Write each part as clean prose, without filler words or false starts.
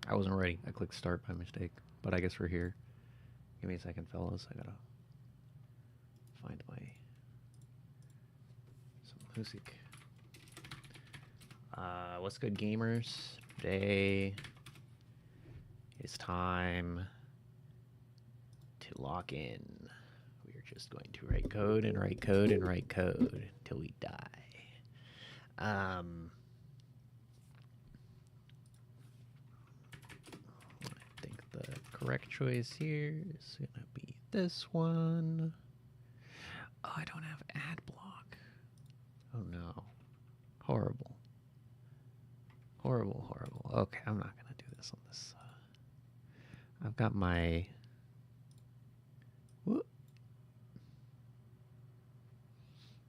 I wasn't ready. I clicked start by mistake, but I guess we're here. Give me a second, fellas. I gotta find some music. What's good, gamers? Today is time to lock in. We are just going to write code and write code and write code till we die. I think the correct choice here is gonna be this one. Oh, I don't have ad block. Oh no. Horrible. Horrible, horrible. Okay, I'm not gonna do this on this. I've got my. Whoop.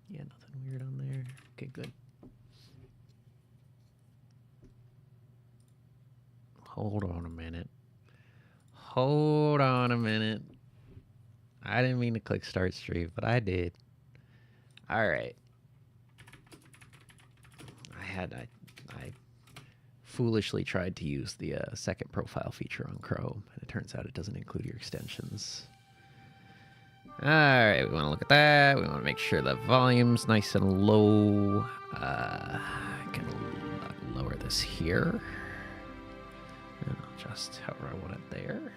Yeah, nothing weird on there. Okay, good. Hold on a minute. Hold on a minute. I didn't mean to click start stream, but I did. All right. I foolishly tried to use the second profile feature on Chrome, and it turns out it doesn't include your extensions. All right, we want to look at that. We want to make sure the volume's nice and low. I can lower this here. And I'll just hover I want it there.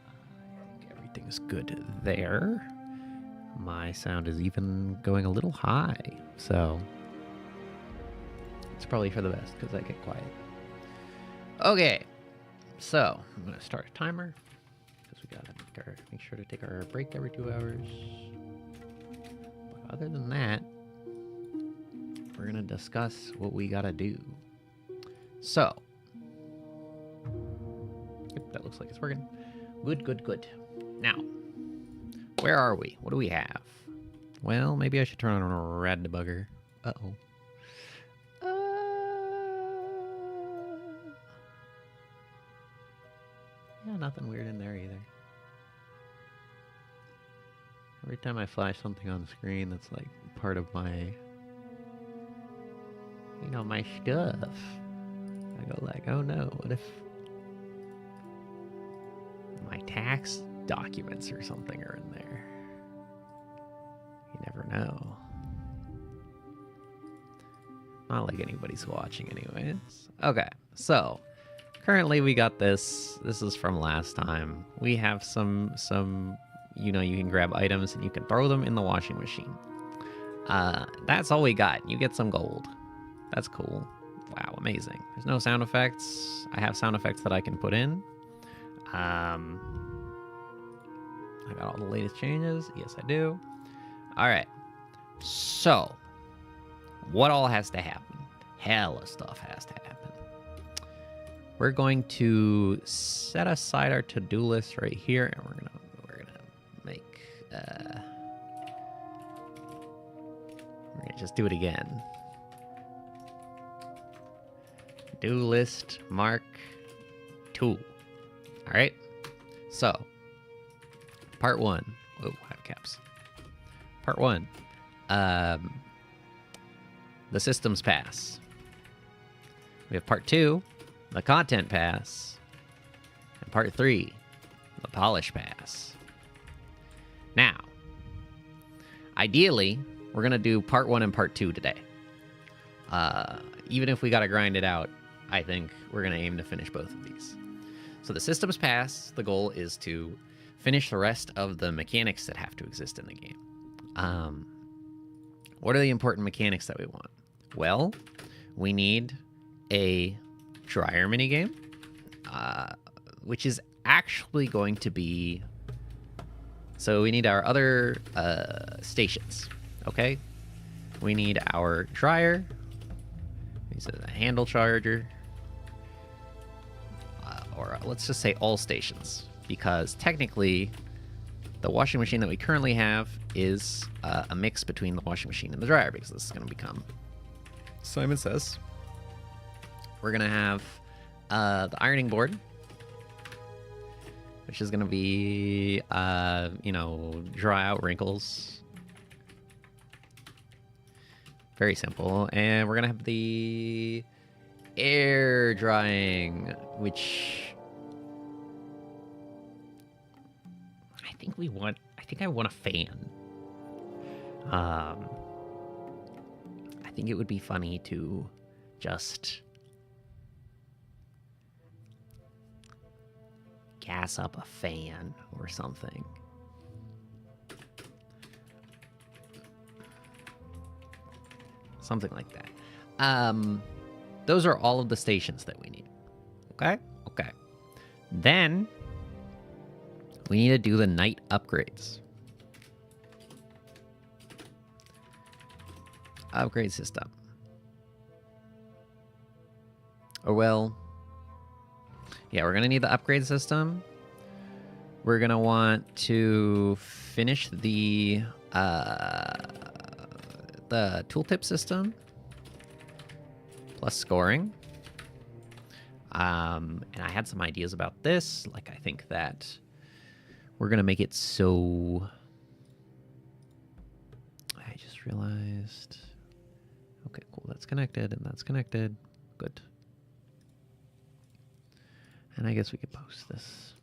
I think everything's good there. My sound is even going a little high, so it's probably for the best because I get quiet. Okay, so I'm gonna start a timer because we gotta make sure to take our break every 2 hours. But other than that, we're gonna discuss what we gotta do. So, yep, that looks like it's working. Good, good, good. Now, where are we? What do we have? Well, maybe I should turn on a rad debugger. Uh-oh. Yeah, nothing weird in there either. Every time I flash something on the screen that's like part of my, you know, my stuff, I go like, oh no, what if my tax documents or something are in there? You never know. Not like anybody's watching anyways. Okay, so currently we got this. This is from last time. We have some, you know, you can grab items and you can throw them in the washing machine. That's all we got. You get some gold. That's cool. Wow, amazing. There's no sound effects. I have sound effects that I can put in. I got all the latest changes. Yes, I do. All right. So, what all has to happen? Hella stuff has to happen. We're going to set aside our to-do list right here, and we're gonna make. We're gonna just do it again. Do list mark 2. All right. So, part 1. Oh, I have caps. Part 1. The systems pass. We have part 2, the content pass, and part 3, the polish pass. Now, ideally, we're going to do part 1 and part 2 today. Even if we got to grind it out, I think we're going to aim to finish both of these. So the systems pass, the goal is to finish the rest of the mechanics that have to exist in the game. What are the important mechanics that we want? Well, we need a dryer minigame, which is actually going to be... So we need our other stations, okay? We need our dryer. This is a handle charger. Or let's just say all stations, because technically the washing machine that we currently have is a mix between the washing machine and the dryer, because this is going to become... Simon Says. We're going to have the ironing board, which is going to be, you know, dry out wrinkles. Very simple. And we're going to have the air drying, which I think we want. I think I want a fan. I think it would be funny to just gas up a fan or something. Something like that. Those are all of the stations that we need. Okay? Okay. Then we need to do the night upgrades. Upgrade system. Or well, yeah, we're gonna need the upgrade system. We're gonna want to finish the tooltip system plus scoring. And I had some ideas about this. Like, I think that we're gonna make it so. I just realized. Okay, cool. That's connected and that's connected. Good. And I guess we could post this.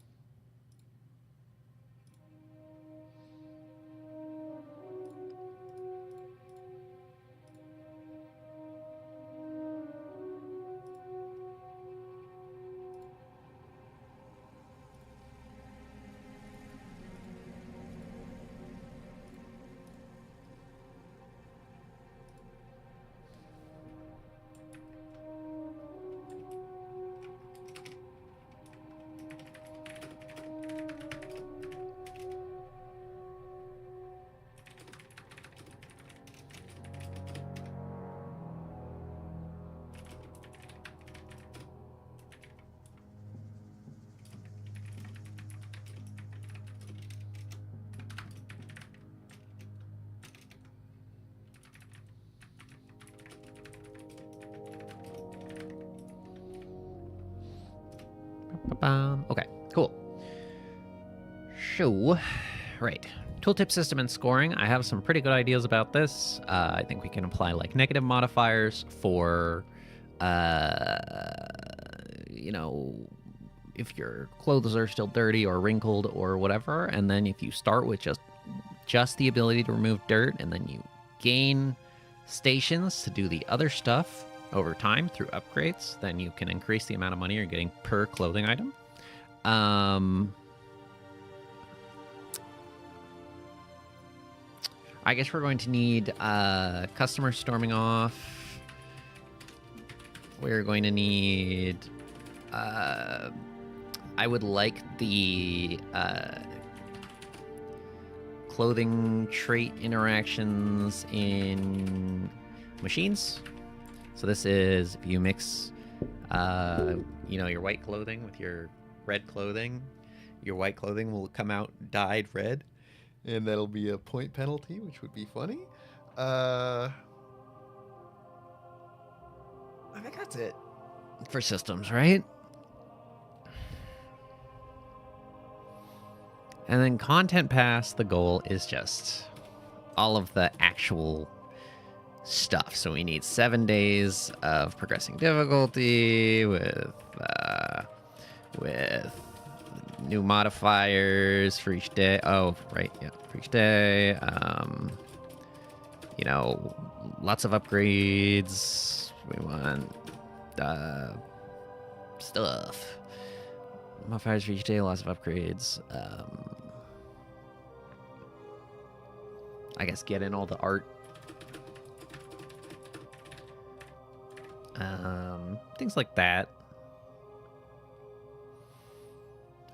Okay, cool. So, right. Tooltip system and scoring. I have some pretty good ideas about this. I think we can apply like negative modifiers for, you know, if your clothes are still dirty or wrinkled or whatever. And then if you start with just the ability to remove dirt, and then you gain stations to do the other stuff over time through upgrades, then you can increase the amount of money you're getting per clothing item. I guess we're going to need customers storming off. We're going to need... I would like the clothing trait interactions in machines. So this is if you mix, you know, your white clothing with your red clothing, your white clothing will come out dyed red, and that'll be a point penalty, which would be funny. I think that's it for systems, right? And then Content Pass, the goal is just all of the actual stuff. So we need 7 days of progressing difficulty with new modifiers for each day. Oh, right, yeah, for each day. You know, lots of upgrades. We want stuff. Modifiers for each day, lots of upgrades. I guess get in all the art. Things like that.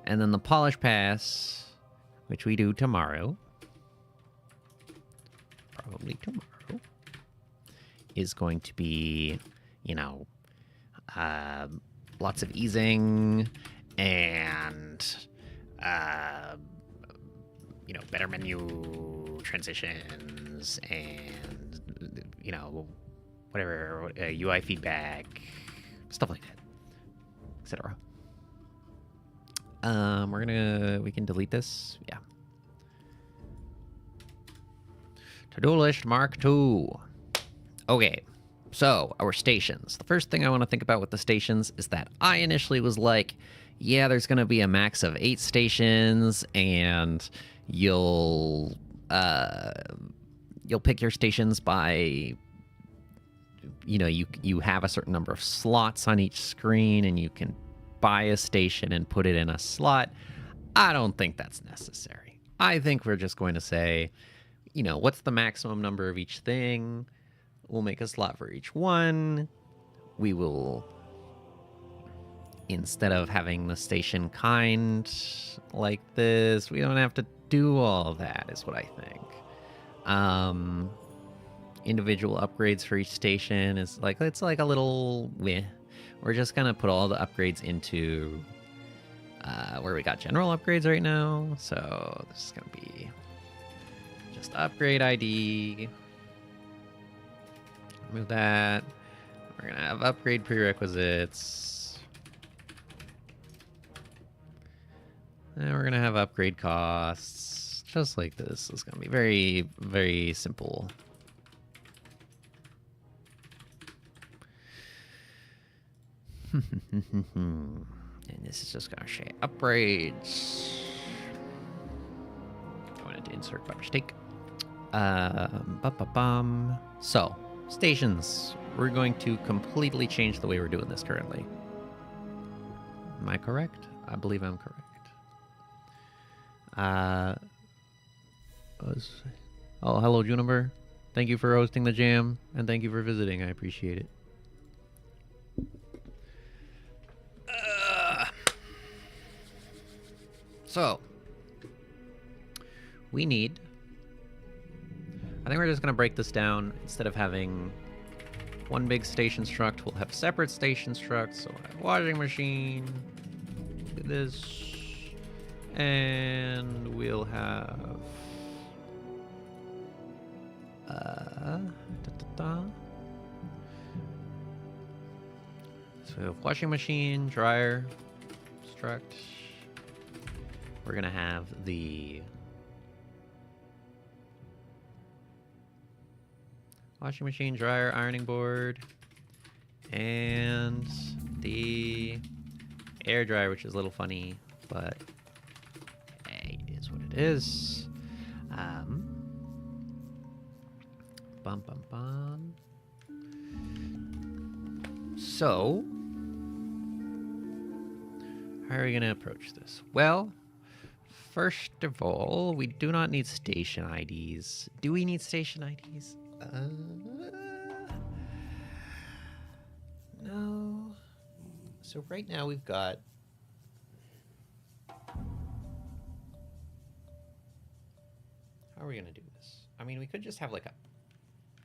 And then the polish pass, which we do tomorrow. Probably tomorrow. Is going to be, you know, lots of easing and, you know, better menu transitions and, you know, whatever, UI feedback, stuff like that, etc. We can delete this. Yeah. To-do list Mark II. Okay. So, our stations. The first thing I want to think about with the stations is that I initially was like, yeah, there's going to be a max of 8 stations, and you'll pick your stations by, you know, you have a certain number of slots on each screen, and you can buy a station and put it in a slot. I don't think that's necessary. I think we're just going to say, you know, what's the maximum number of each thing? We'll make a slot for each one. We will, instead of having the station kind like this, we don't have to do all of that, is what I think. Individual upgrades for each station is like, it's like a little meh. We're just gonna put all the upgrades into where we got general upgrades right now. So this is gonna be just upgrade ID. Remove that. We're gonna have upgrade prerequisites. And we're gonna have upgrade costs. Just like this. It's gonna be very, very simple. And this is just gonna say upgrades. I wanted to insert by mistake. So, stations. We're going to completely change the way we're doing this currently. Am I correct? I believe I'm correct. Oh, hello, Juniper. Thank you for hosting the jam, and thank you for visiting. I appreciate it. So, we need... I think we're just going to break this down. Instead of having one big station struct, we'll have separate station structs. So we'll have washing machine, do this, and we'll have... So we have washing machine, dryer, struct. We're going to have the washing machine, dryer, ironing board, and the air dryer, which is a little funny, but hey, it is what it is. So, how are we going to approach this? Well, first of all, we do not need station IDs. Do we need station IDs? No. So right now we've got... How are we going to do this? I mean, we could just have like a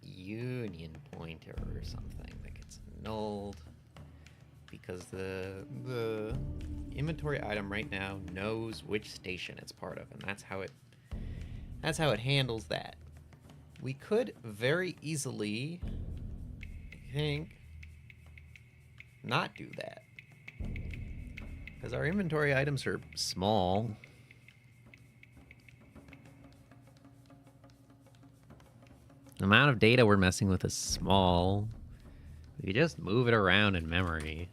union pointer or something that gets annulled, because the inventory item right now knows which station it's part of, and that's how it handles that. We could very easily, I think, not do that, because our inventory items are small. The amount of data we're messing with is small. We just move it around in memory.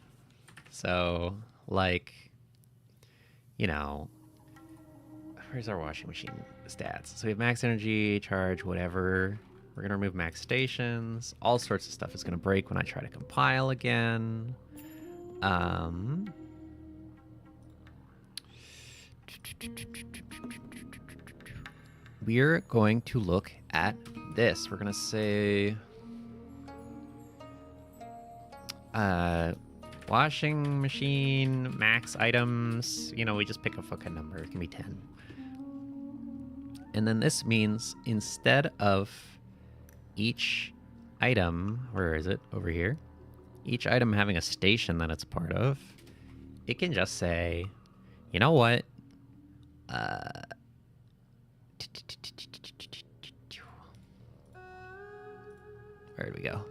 So, like, you know, where's our washing machine stats? So we have max energy, charge, whatever. We're going to remove max stations. All sorts of stuff is going to break when I try to compile again. We're going to look at this. We're going to say... washing machine, max items, you know, we just pick a fucking number. It can be 10. And then this means instead of each item, where is it? Over here. Each item having a station that it's part of, it can just say, you know what? Where did we go?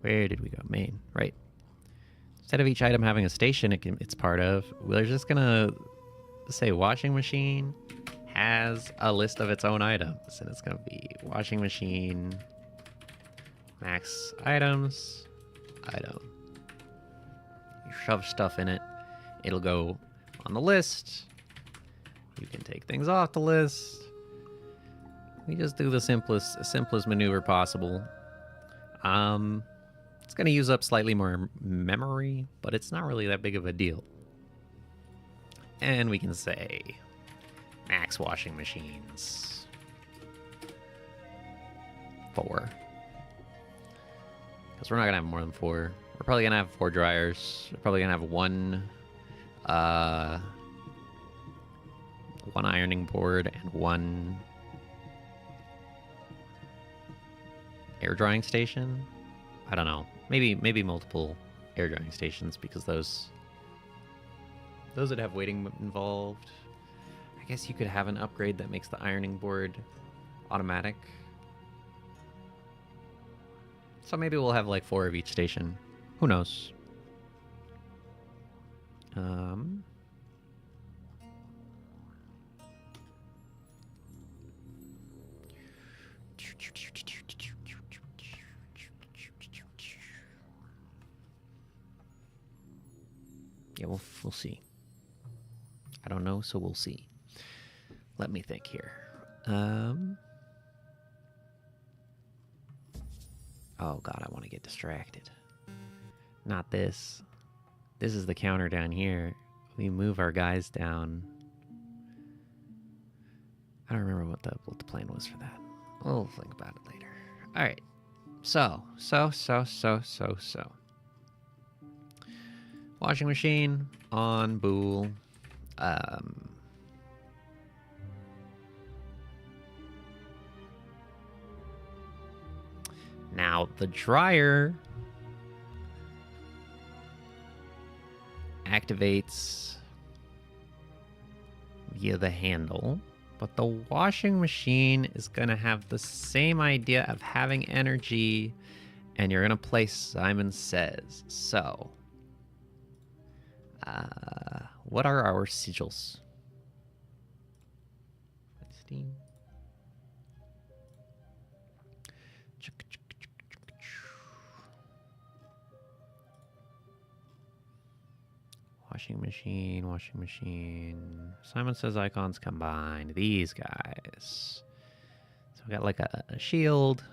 Where did we go? Main, right. Instead of each item having a station it's part of, we're just gonna say washing machine has a list of its own items, and it's going to be washing machine, max items, item. You shove stuff in it, it'll go on the list. You can take things off the list. We just do the simplest maneuver possible. It's going to use up slightly more memory, but it's not really that big of a deal. And we can say max washing machines 4. Because we're not going to have more than 4. We're probably going to have 4 dryers. We're probably going to have one ironing board and one air drying station. I don't know. Maybe multiple air drying stations, because those would have waiting involved. I guess you could have an upgrade that makes the ironing board automatic. So maybe we'll have like 4 of each station. Who knows? Yeah, we'll see. I don't know, so we'll see. Let me think here. Oh god, I want to get distracted. Not this. This is the counter down here. We move our guys down. I don't remember what the plan was for that. We'll think about it later. All right. So. Washing machine on Bool. Now the dryer activates via the handle, but the washing machine is going to have the same idea of having energy, and you're going to play Simon Says. So, what are our sigils? Steam. Washing machine. Simon Says icons combined. These guys. So we got like a shield.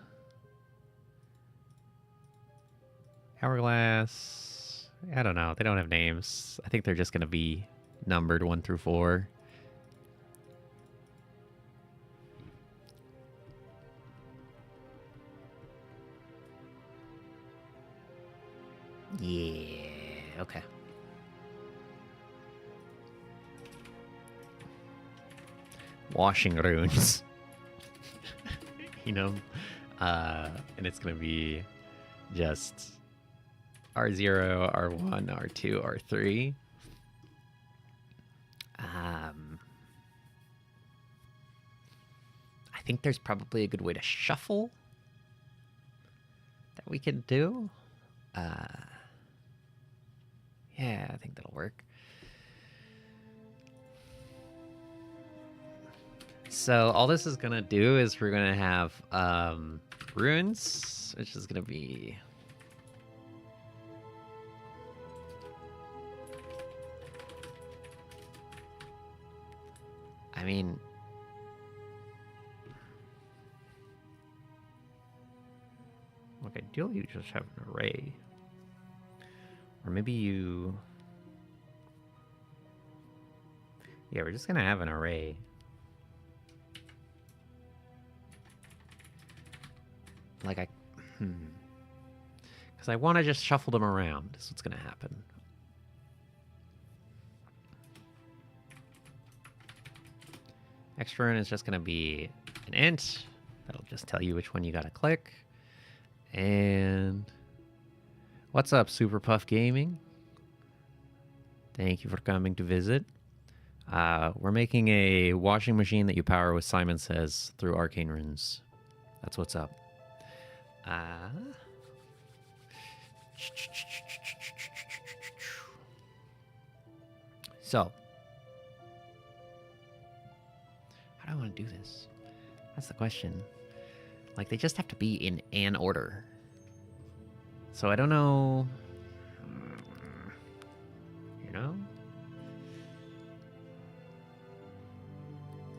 Hourglass. I don't know. They don't have names. I think they're just going to be numbered 1 through 4. Yeah. Okay. Washing runes. You know? And it's going to be just R0, R1, R2, R3. I think there's probably a good way to shuffle that we can do. Yeah, I think that'll work. So all this is gonna do is we're gonna have runes, which is gonna be look, ideally you just have an array. Or maybe you... Yeah, we're just gonna have an array. Like because I want to just shuffle them around. That's what's gonna happen. Extra rune is just gonna be an int. That'll just tell you which one you gotta click. And what's up, Super Puff Gaming? Thank you for coming to visit. We're making a washing machine that you power with Simon Says through arcane runes. That's what's up. So, want to do this? That's the question. Like, they just have to be in an order. So I don't know... You know?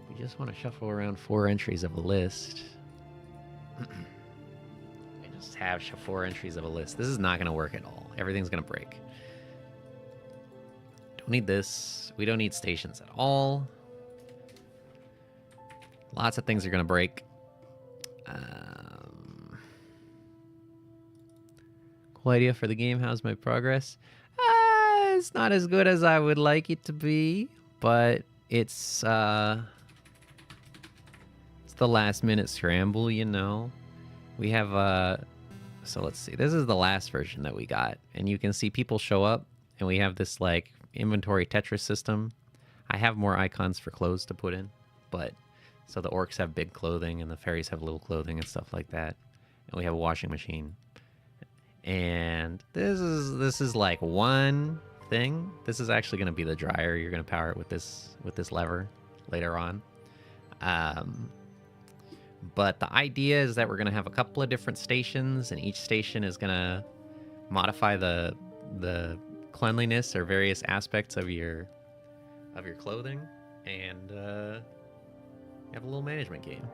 We just want to shuffle around 4 entries of a list. I just have 4 entries of a list. This is not going to work at all. Everything's going to break. Don't need this. We don't need stations at all. Lots of things are going to break. Cool idea for the game. How's my progress? It's not as good as I would like it to be, but it's the last minute scramble, you know. We have so let's see. This is the last version that we got, and you can see people show up, and we have this like inventory Tetris system. I have more icons for clothes to put in, but so the orcs have big clothing and the fairies have little clothing and stuff like that. And we have a washing machine. And this is like one thing. This is actually going to be the dryer. You're going to power it with this lever later on. But the idea is that we're going to have a couple of different stations, and each station is going to modify the cleanliness or various aspects of your clothing, and you have a little management game.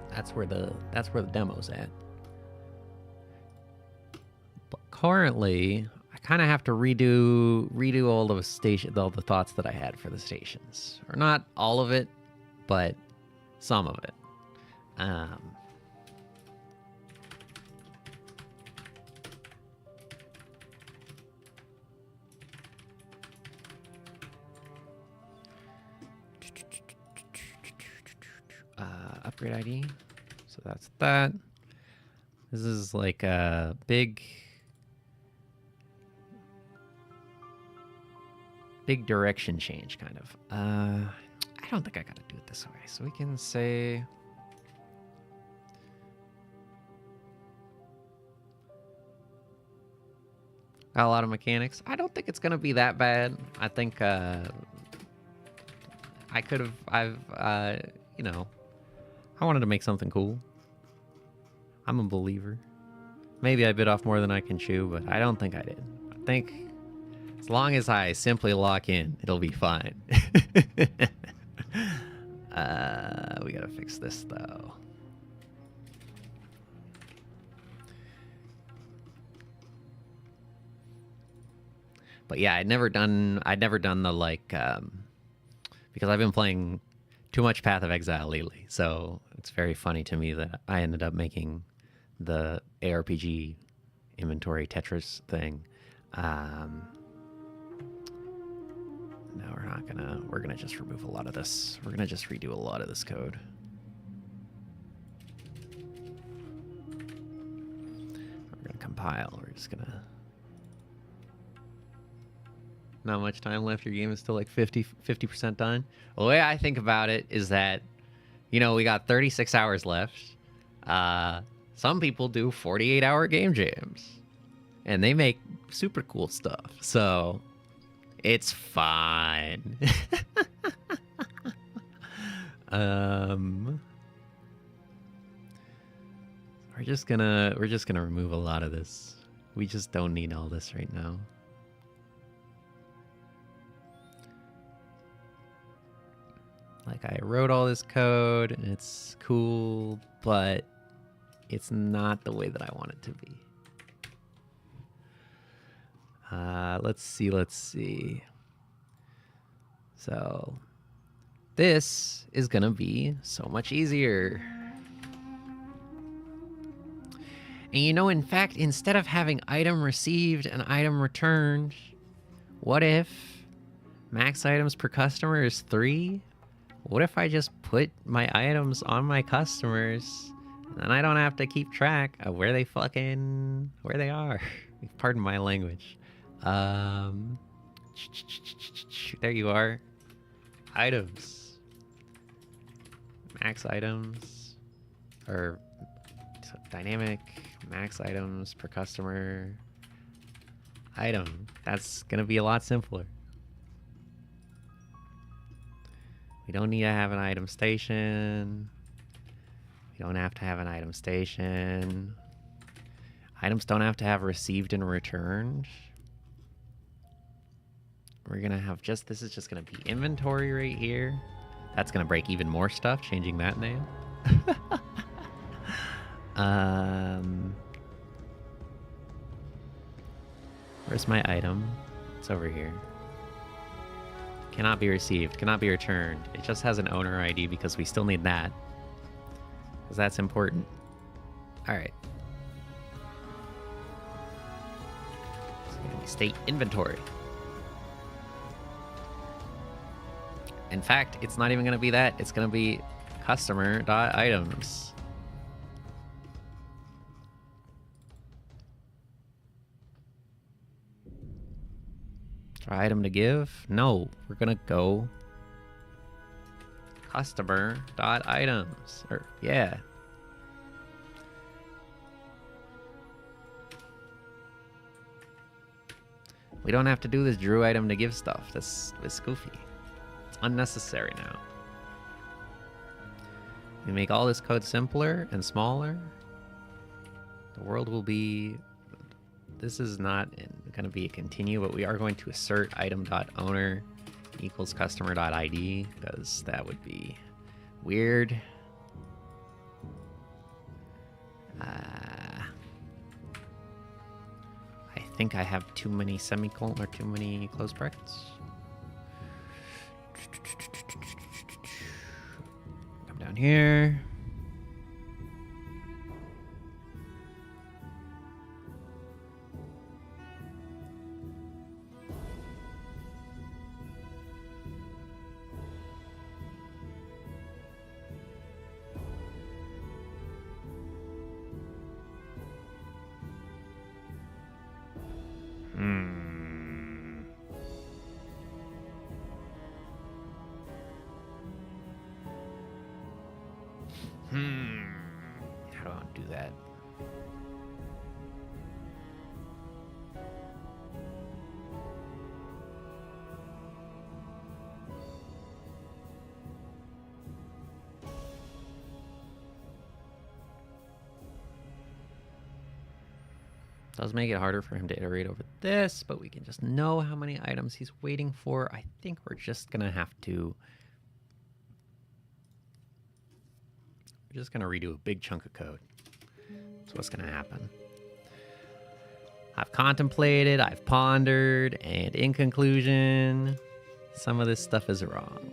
That's where the demo's at. But currently, I kind of have to redo all the thoughts that I had for the stations, or not all of it, but some of it. Upgrade ID. So that's that. This is like a big direction change, kind of. I don't think I gotta do it this way. So we can say... Got a lot of mechanics. I don't think it's gonna be that bad. I think I could have... you know... I wanted to make something cool. I'm a believer. Maybe I bit off more than I can chew, but I don't think I did. I think as long as I simply lock in, it'll be fine. We gotta fix this though. But yeah, I'd never done the like because I've been playing too much Path of Exile lately, so it's very funny to me that I ended up making the ARPG inventory Tetris thing. No, we're gonna just remove a lot of this. We're gonna just redo a lot of this code. We're gonna compile. We're just gonna... Not much time left. Your game is still like 50% done. Well, the way I think about it is that, you know, we got 36 hours left. Some people do 48-hour game jams, and they make super cool stuff. So it's fine. We're just gonna remove a lot of this. We just don't need all this right now. Like, I wrote all this code, and it's cool, but it's not the way that I want it to be. Let's see. So, this is gonna be so much easier. And you know, in fact, instead of having item received and item returned, what if max items per customer is 3? What if I just put my items on my customers, and I don't have to keep track of where they are? Pardon my language. There you are. Items. Max items. Or dynamic max items per customer. Item. That's gonna be a lot simpler. We don't need to have an item station. We don't have to have an item station. Items don't have to have received and returned. We're gonna have just, this is just gonna be inventory right here. That's gonna break even more stuff, changing that name. Where's my item? It's over here. Cannot be received, cannot be returned. It just has an owner ID because we still need that. Because that's important. Alright. It's gonna be state inventory. In fact, it's not even gonna be that. It's gonna be customer.items. Item to give? No, we're gonna go customer.items. Or yeah. We don't have to do this Drew item to give stuff. This is goofy. It's unnecessary now. We make all this code simpler and smaller. The world will be... This is not going to be a continue, but we are going to assert item.owner equals customer.id, because that would be weird. I think I have too many semicolon or too many close brackets. Come down here. How do I do that? Does make it harder for him to iterate over this, but we can just know how many items he's waiting for. I think we're just gonna have to... We're just gonna redo a big chunk of code. That's what's gonna happen. I've contemplated, I've pondered, and in conclusion, some of this stuff is wrong.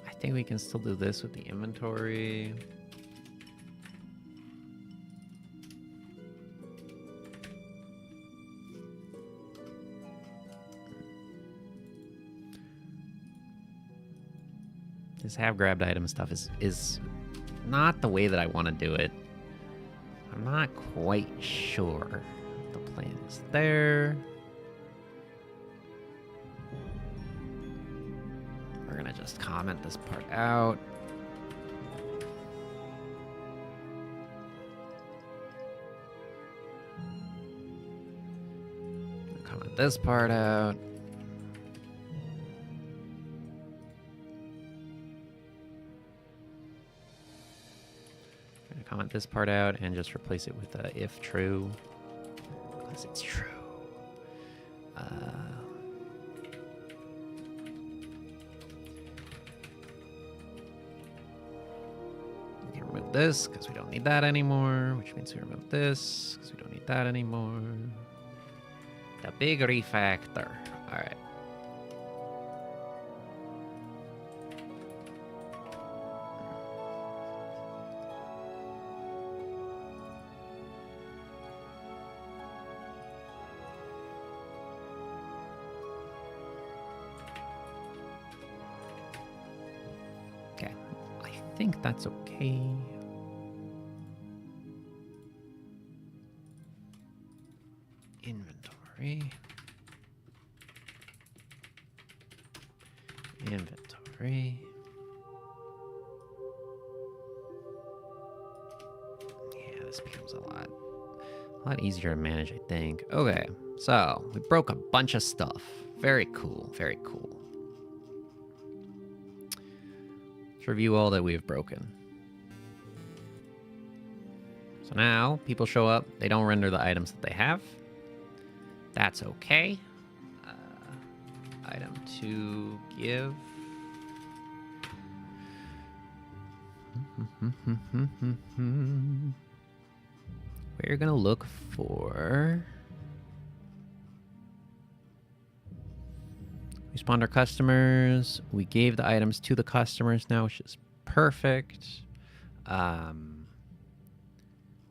I think we can still do this with the inventory. This have grabbed item stuff is not the way that I want to do it. I'm not quite sure the plan is there. We're gonna just comment this part out. Comment this part out. Gonna comment this part out and just replace it with if true, because it's true. Remove this because we don't need that anymore, which means we remove this because we don't need that anymore. The big refactor. All right. think that's okay. Inventory. Inventory. Yeah, this becomes a lot easier to manage, I think. Okay, so we broke a bunch of stuff. Very cool, very cool. Let's review all that we have broken. So now people show up, they don't render the items that they have. That's okay. Item to give. We're gonna look for responder customers. We gave the items to the customers now, which is perfect.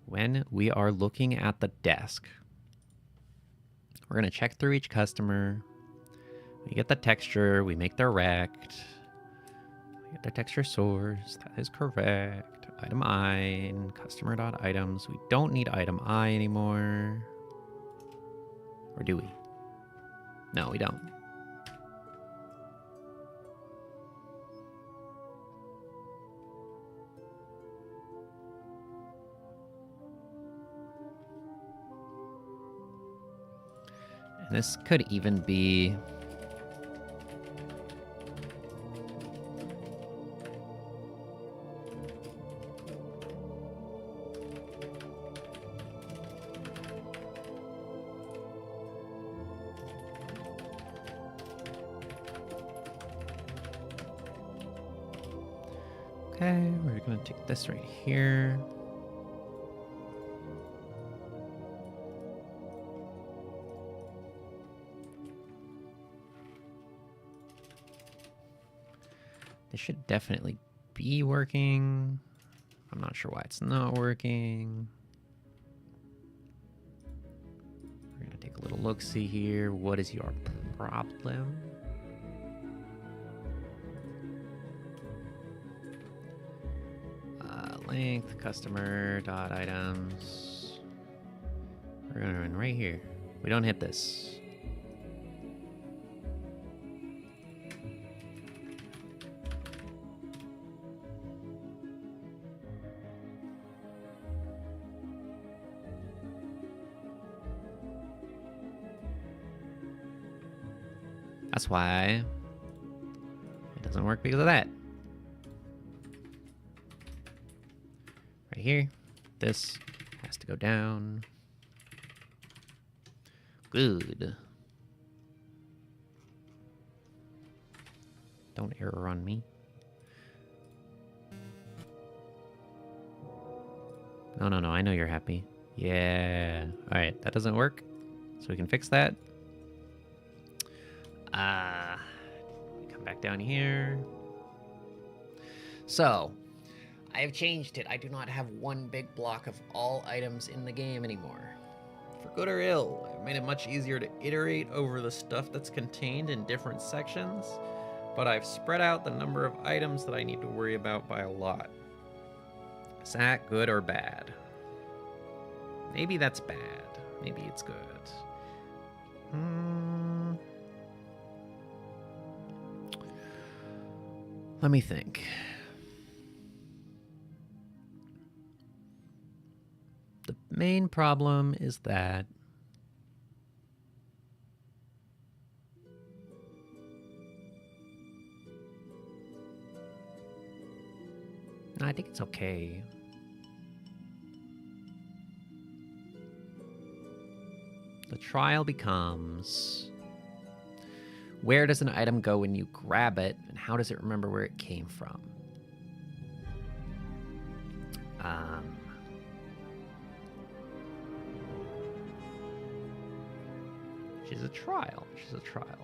When we are looking at the desk, we're gonna check through each customer. We get the texture, we make their rect. We get their texture source, that is correct. Item I, customer.items. We don't need item I anymore. Or do we? No, we don't. And this could even be... Okay, we're gonna take this right here. This should definitely be working. I'm not sure why it's not working. We're gonna take a little look-see here. What is your problem? Length, customer.items. We're gonna run right here. We don't hit this. That's why it doesn't work because of that. Right here, this has to go down. Good. Don't error on me. No, I know you're happy. Yeah. All right, that doesn't work. So we can fix that. Come back down here. So, I have changed it. I do not have one big block of all items in the game anymore. For good or ill, I've made it much easier to iterate over the stuff that's contained in different sections, but I've spread out the number of items that I need to worry about by a lot. Is that good or bad? Maybe that's bad. Maybe it's good. Let me think. The main problem is that I think it's okay. The trial becomes, where does an item go when you grab it, and how does it remember where it came from? Which is a trial.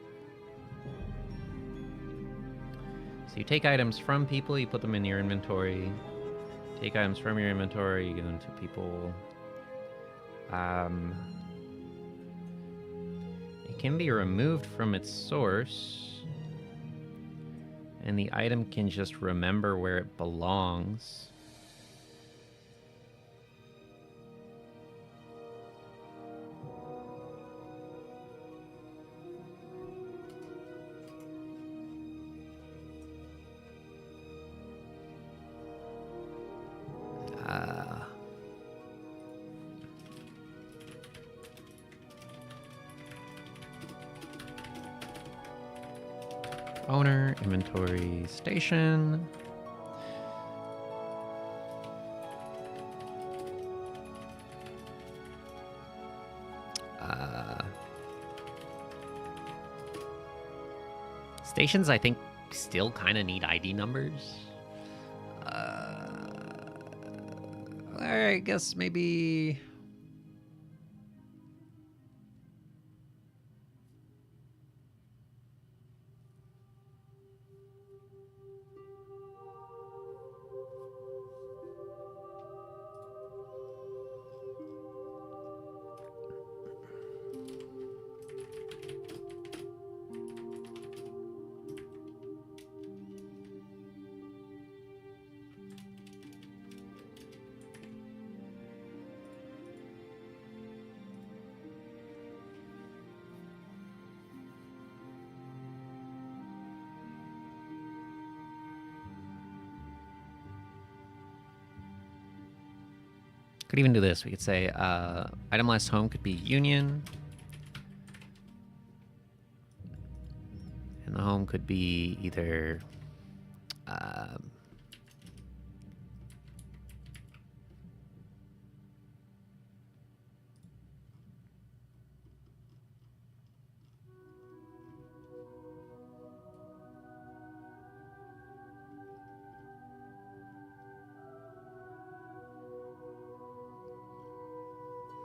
So you take items from people, you put them in your inventory. Take items from your inventory, you give them to people. It can be removed from its source And the item can just remember where it belongs. Owner, inventory, station. Stations, I think, still kind of need ID numbers. I guess maybe... Could even do this. We could say item last home could be Union. And the home could be either...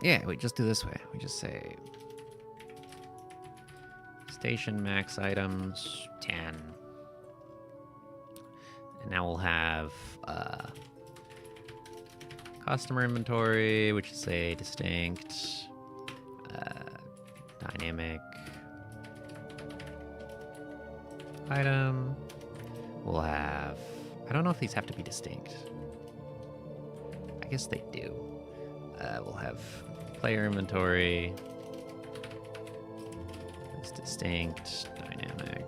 yeah, we just do this way. We just say station max items 10. And now we'll have customer inventory, which is a distinct dynamic item. We'll have... I don't know if these have to be distinct. I guess they do. We'll have player inventory. It's distinct, dynamic.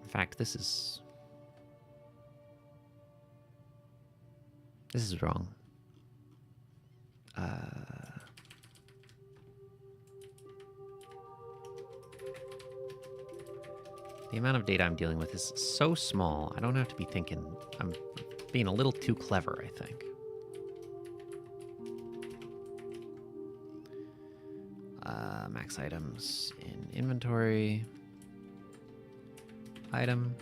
In fact, this is wrong. The amount of data I'm dealing with is so small, I don't have to be thinking. I'm being a little too clever, I think. Max items in inventory. Item.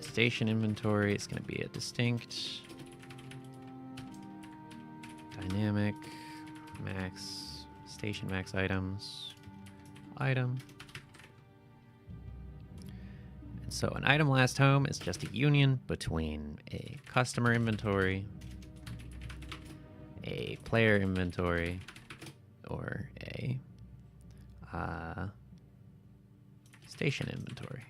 Station inventory is going to be a distinct. Dynamic. Max. Station max items. Item. And so an item last home is just a union between a customer inventory, a player inventory, or a station inventory.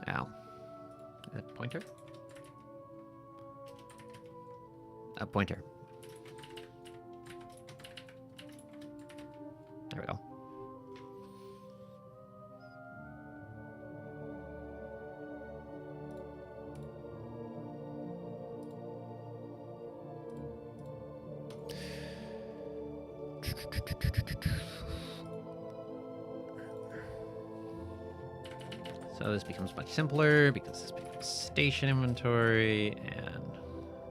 Ow. That pointer? A pointer. There we go. So this becomes much simpler because this becomes station inventory and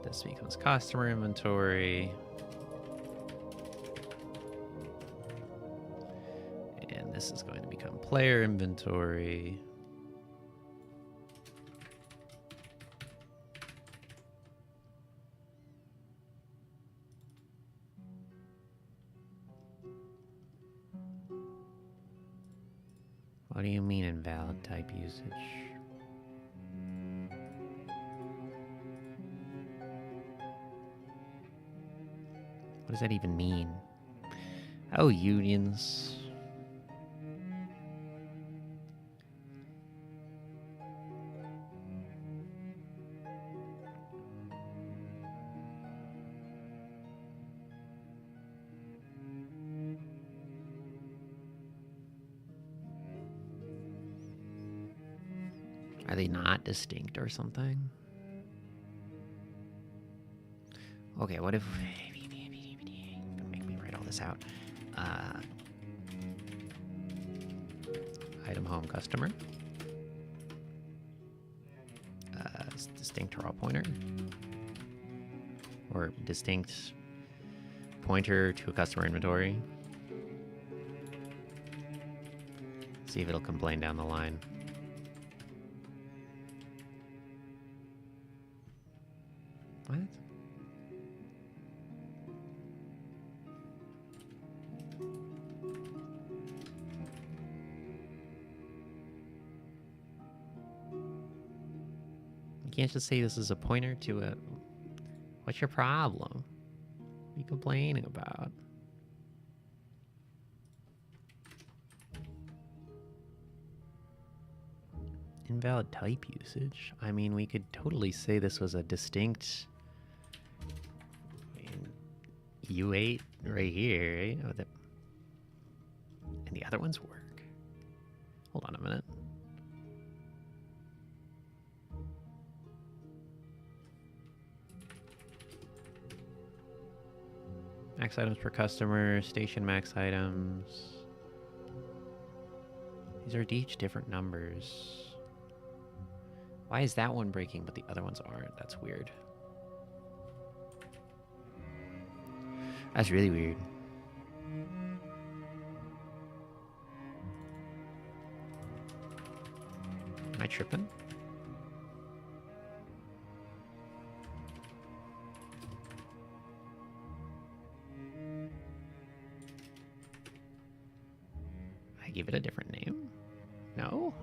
this becomes customer inventory. And this is going to become player inventory. What do you mean invalid type usage? What does that even mean? Oh, unions. Are they not distinct or something? Okay, what if... Make me write all this out. Item home customer. Distinct raw pointer. Or distinct pointer to a customer inventory. See if it'll complain down the line. What? You can't just say this is a pointer to a... What's your problem? What are you complaining about? Invalid type usage? I mean, we could totally say this was a distinct... U8 right here, right? Oh, and the other ones work. Hold on a minute. Max items per customer, station max items. These are each different numbers. Why is that one breaking but the other ones aren't? That's weird. That's really weird. Am I tripping? I give it a different name? No?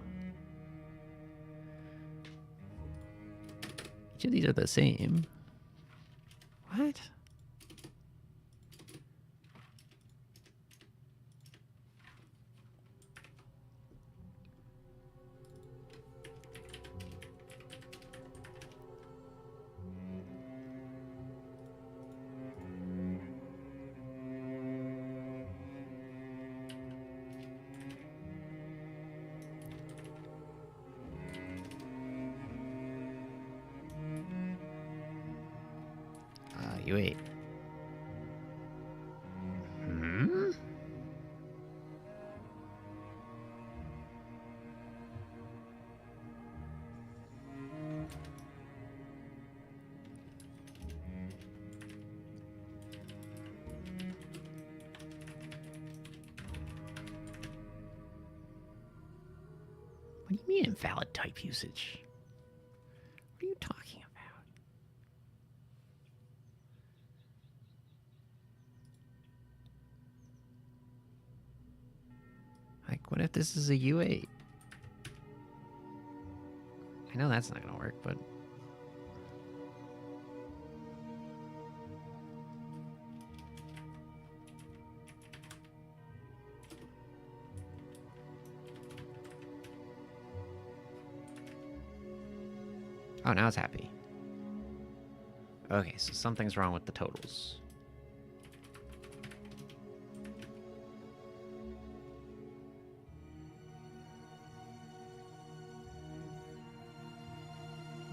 Each of these are the same. What? U8. Hmm? What do you mean invalid type usage? What are you talking about? Like, what if this is a U8? I know that's not gonna work, but... Oh, now it's happy. Okay, so something's wrong with the totals.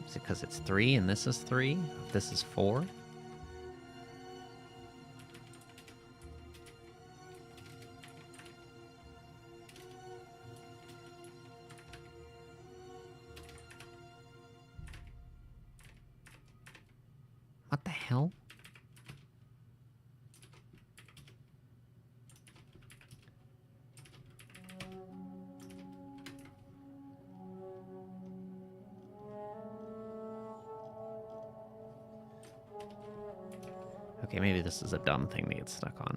Is it because it's 3 and this is 3? If this is 4? What the hell? Okay, maybe this is a dumb thing to get stuck on.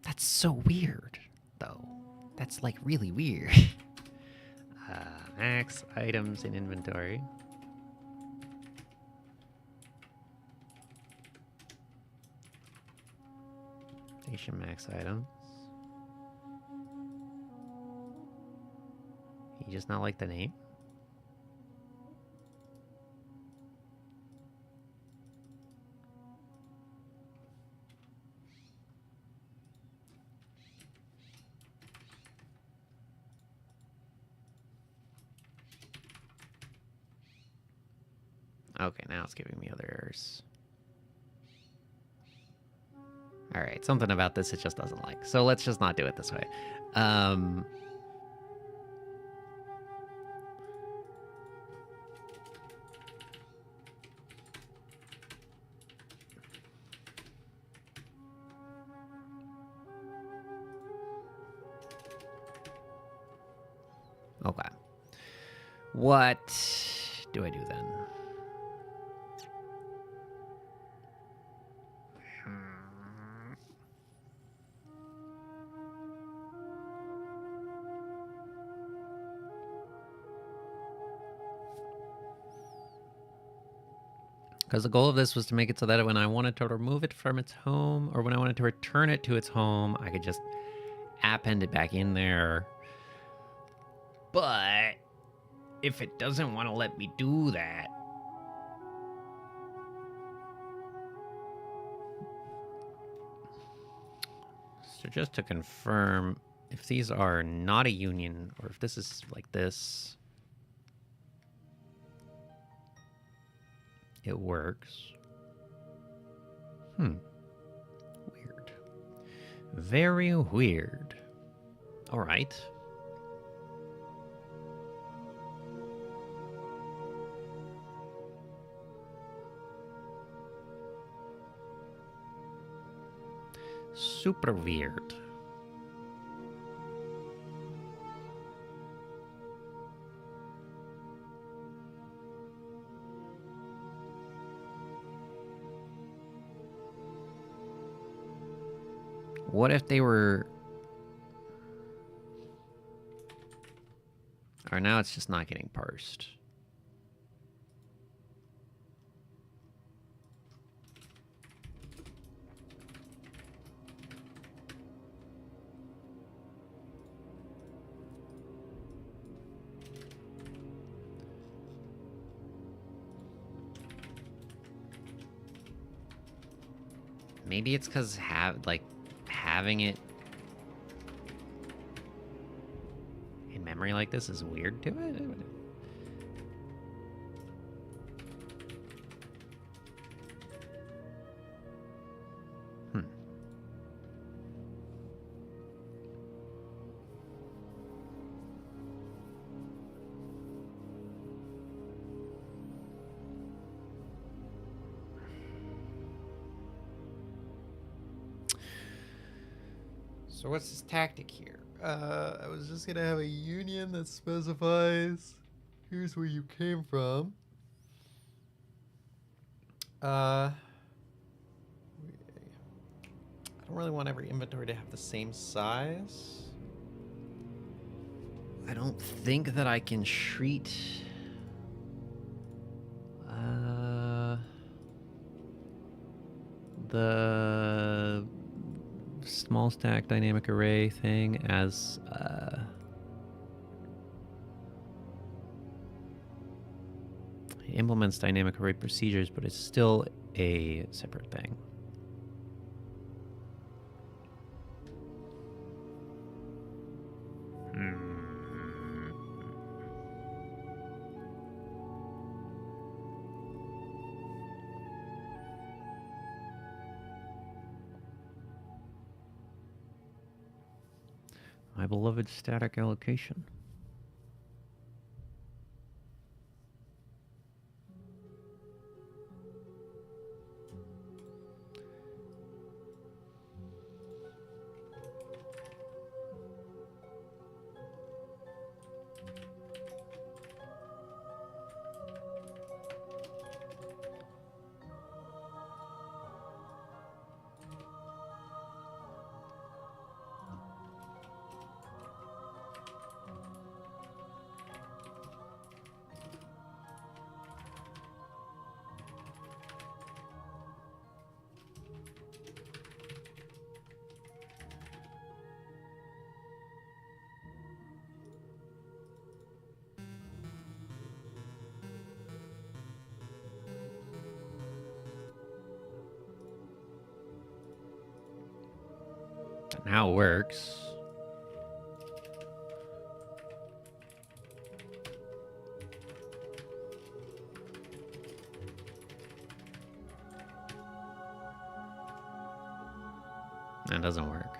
That's so weird, though. That's like really weird. Max items in inventory. Station max items. You just not like the name? Okay, now it's giving me other errors. Alright, something about this it just doesn't like. So let's just not do it this way. Okay. What do I do then? Because the goal of this was to make it so that when I wanted to remove it from its home, or when I wanted to return it to its home, I could just append it back in there. But if it doesn't want to let me do that, so just to confirm, if these are not a union, or if this is like this, it works. Weird. Very weird. All right. Super weird. What if they were... Or now it's just not getting parsed. Maybe it's because having it in memory like this is weird to it. So what's this tactic here? I was just gonna have a union that specifies here's where you came from. I don't really want every inventory to have the same size. I don't think that I can treat the small stack dynamic array thing as it implements dynamic array procedures, but it's still a separate thing. My beloved static allocation. And how it works. That doesn't work.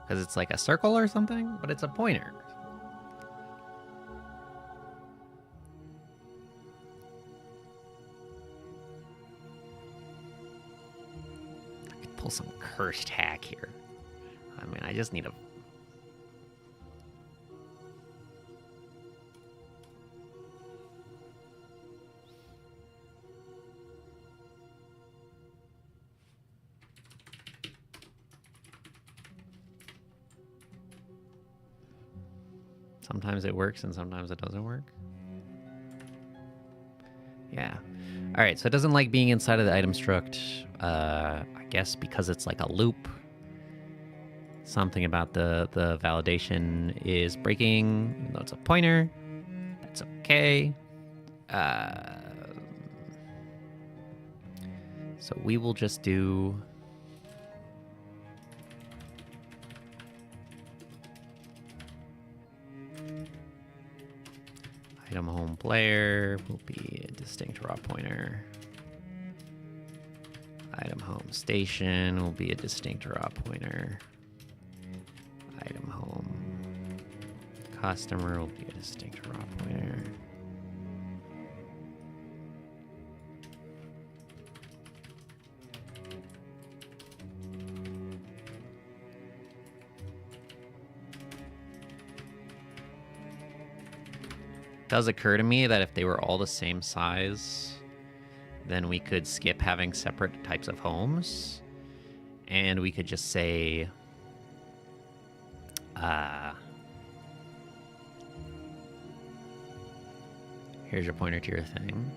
Because it's like a circle or something, but it's a pointer. I could pull some cursed hack here. I mean, I just need a... Sometimes it works and sometimes it doesn't work. Yeah. All right, so it doesn't like being inside of the item struct. I guess because it's like a loop. Something about the validation is breaking, even though it's a pointer. That's okay. So we will just do... Item home player will be a distinct raw pointer. Item home station will be a distinct raw pointer. Item home customer will be a distinct raw pointer. It does occur to me that if they were all the same size, then we could skip having separate types of homes. And we could just say... here's your pointer to your thing.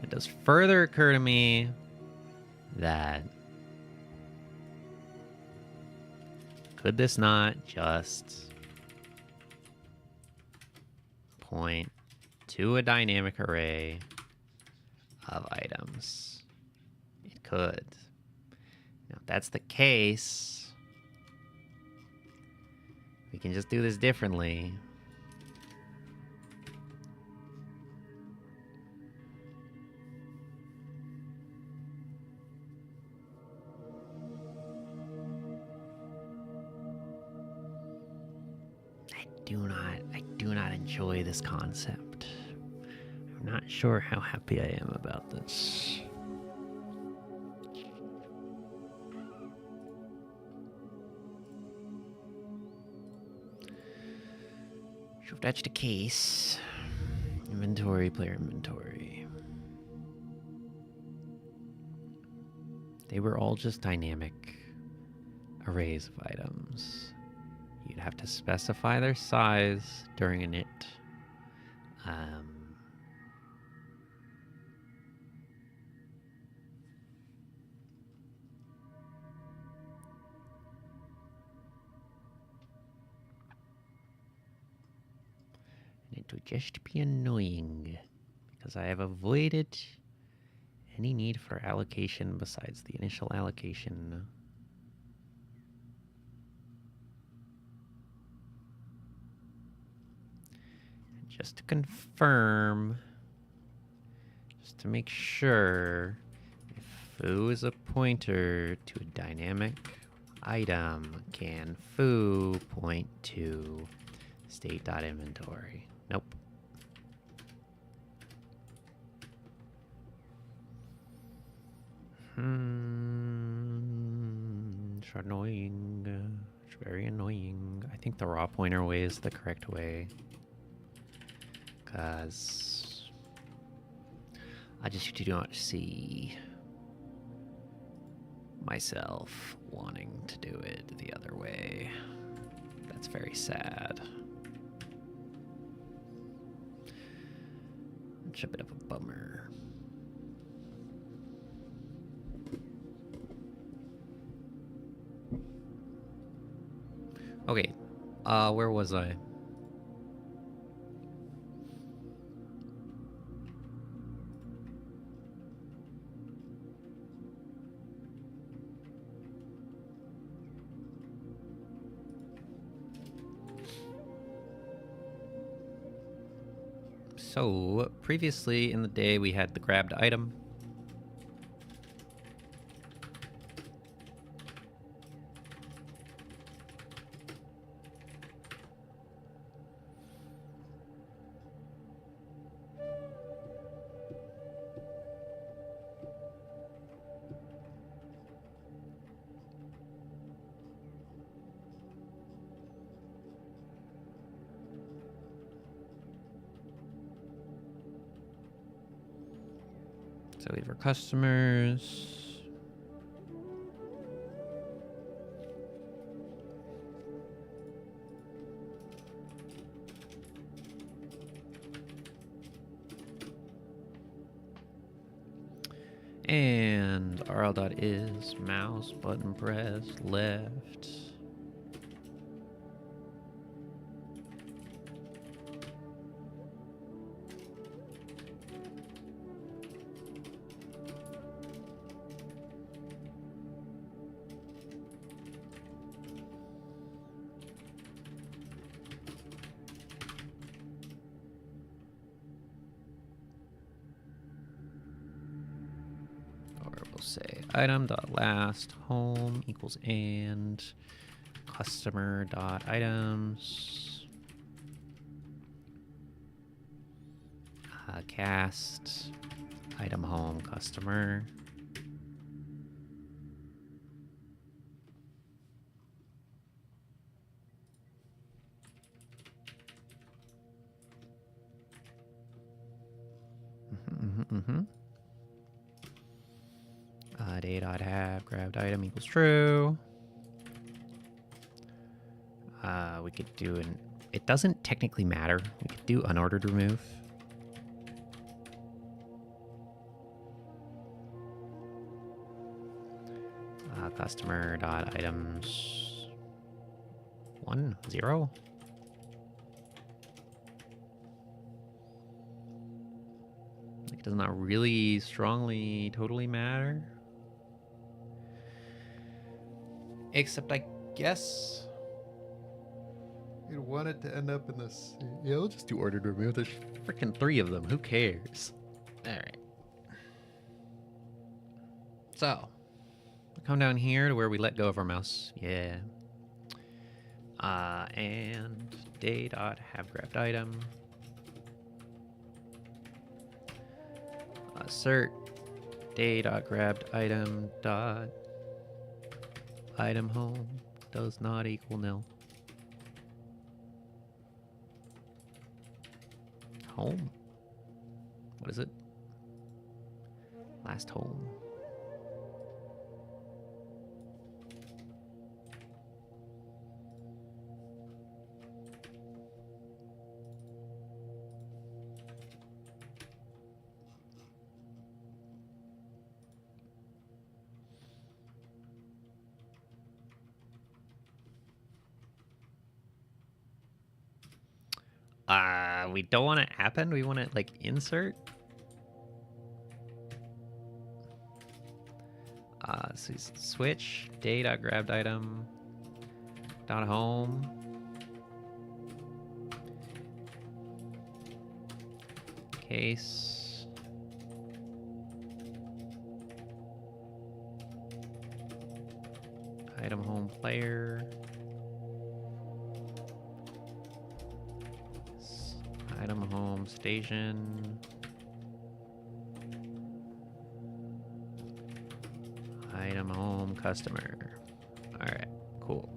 It does further occur to me that... could this not just point to a dynamic array of items? It could. Now, if that's the case, we can just do this differently. I do not enjoy this concept. I'm not sure how happy I am about this. So if that's the case, inventory, player inventory. They were all just dynamic arrays of items. You'd have to specify their size during init. And it would just be annoying because I have avoided any need for allocation besides the initial allocation. Just to confirm, just to make sure, if foo is a pointer to a dynamic item, can foo point to state.inventory? Nope. It's annoying. It's very annoying. I think the raw pointer way is the correct way. Because I just do not see myself wanting to do it the other way. That's very sad. It's a bit of a bummer. Okay, where was I? So previously in the day we had the grabbed item. So we have our customers. And rl.is mouse button press left. We'll say item.last home equals and customer.items cast item home customer. Day.have grabbed item equals true. We could do an. It doesn't technically matter. We could do unordered remove. Customer.items 1 0. It does not really strongly totally matter. Except I guess you'd want it to end up in this. Yeah, we'll just do ordered remove. There's freaking 3 of them. Who cares? All right. So we come down here to where we let go of our mouse. Yeah. And day.have grabbed item. Assert day.grabbed item dot item home does not equal nil. Home? What is it? Last home. We don't want to append. We want to like insert. So switch day.grabbed item dot home case item home player item home station item home customer. All right, cool.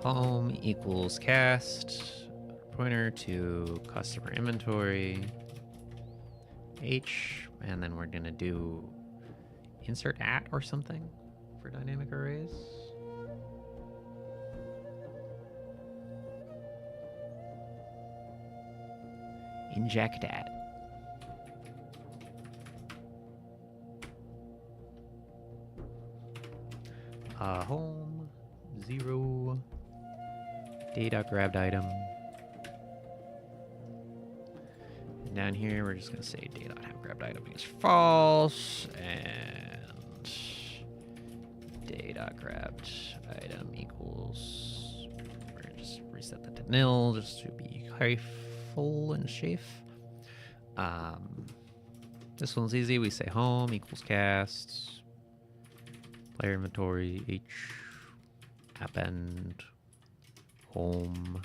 Home equals cast pointer to customer inventory H, and then we're gonna do insert at or something for dynamic arrays. Inject at. Home 0 day.grabbed item. And down here we're just gonna say day.have grabbed item is false and day.grabbed item equals. We're gonna just reset that to nil just to be careful and safe. This one's easy. We say home equals cast, player inventory, H, append, home,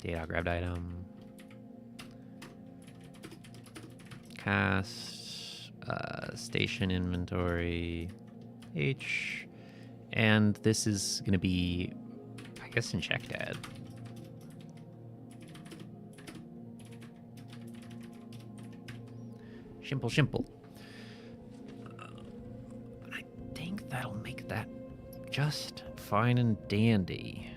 data grabbed item, cast, station inventory, H, and this is going to be, I guess, inject add. Simple. I think that'll make that just fine and dandy.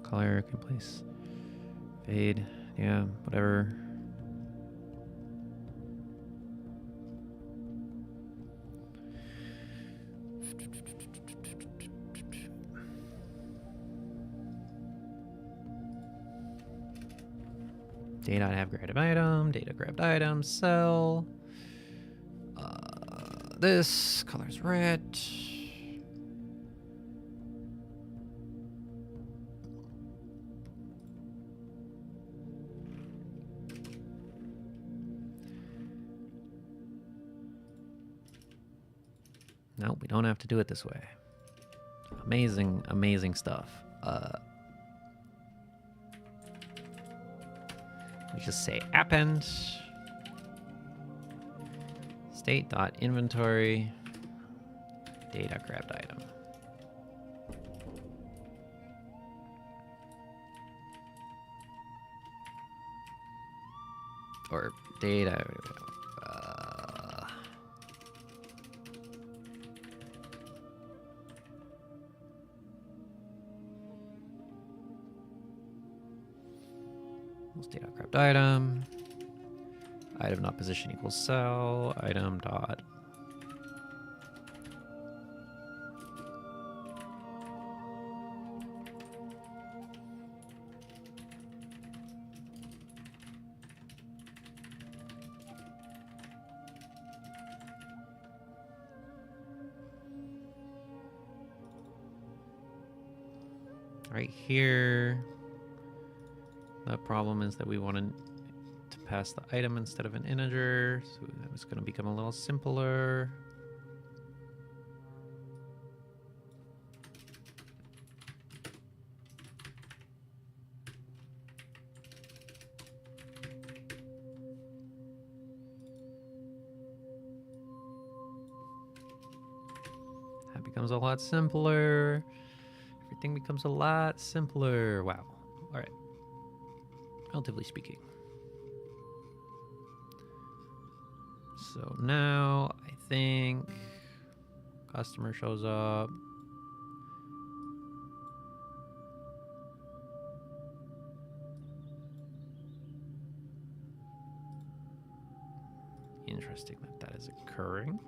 Color can place fade, yeah, whatever. Data have grabbed item, data grabbed item, sell. This color's red. No, we don't have to do it this way. Amazing stuff. We just say append state.inventory data grabbed item. Or data. Data grabbed item. Item not position equals sell. Item dot. Right here. The problem is that we want to pass the item instead of an integer, so it's going to become a little simpler. That becomes a lot simpler. Everything becomes a lot simpler. Wow. All right. Relatively speaking. So now I think customer shows up. Interesting that that is occurring.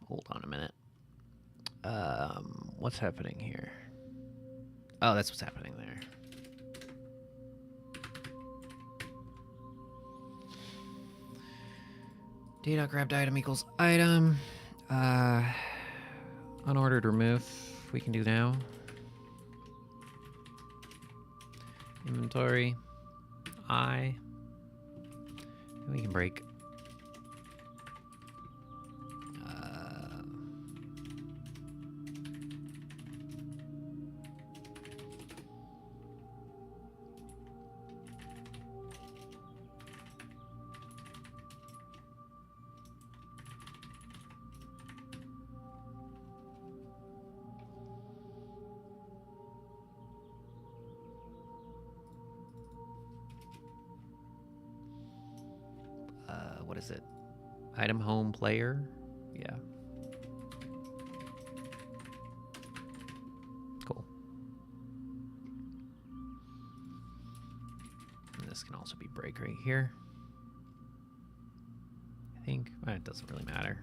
Hold on a minute. What's happening here? Oh, that's what's happening there. D.grabbed item equals item. Unordered remove we can do now. Inventory. We can break. What is it? Item home player? Yeah. Cool. And this can also be break right here. I think. Well, it doesn't really matter.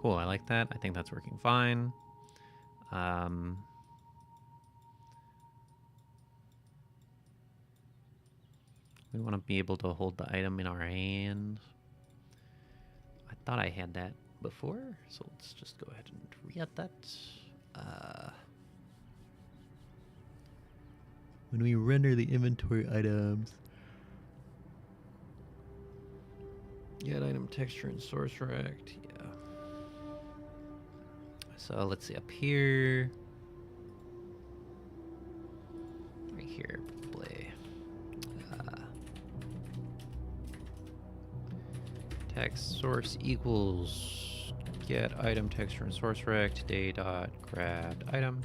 Cool, I like that. I think that's working fine. We want to be able to hold the item in our hand. I thought I had that before, so let's just go ahead and re-add that. When we render the inventory items, add item texture and source rect. Yeah. So let's see up here. Right here, probably. Text source equals get item texture and source rect day dot grabbed item.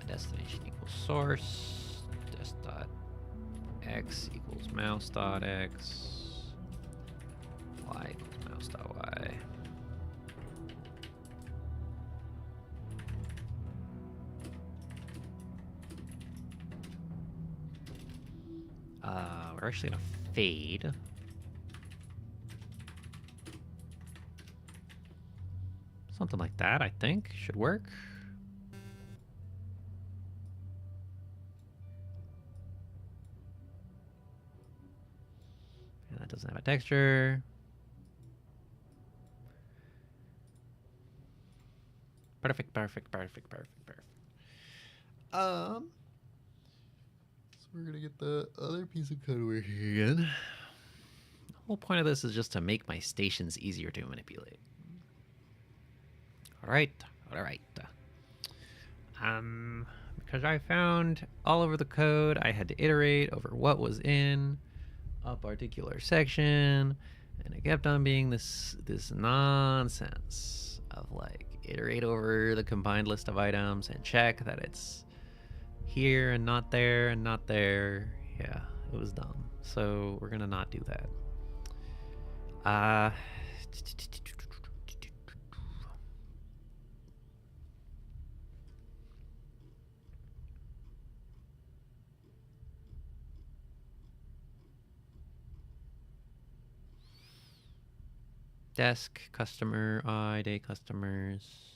Destination equals source. Dest.x equals mouse.x. Y equals mouse.y. We're actually gonna fade. Something like that, I think, should work. And that doesn't have a texture. Perfect, perfect, perfect, perfect, perfect. So we're gonna get the other piece of code working again. The whole point of this is just to make my stations easier to manipulate. All right, all right. Because I found all over the code, I had to iterate over what was in a particular section, and it kept on being this nonsense of like iterate over the combined list of items and check that it's here and not there and not there. Yeah, it was dumb. So we're gonna not do that. Desk, customer, day customers.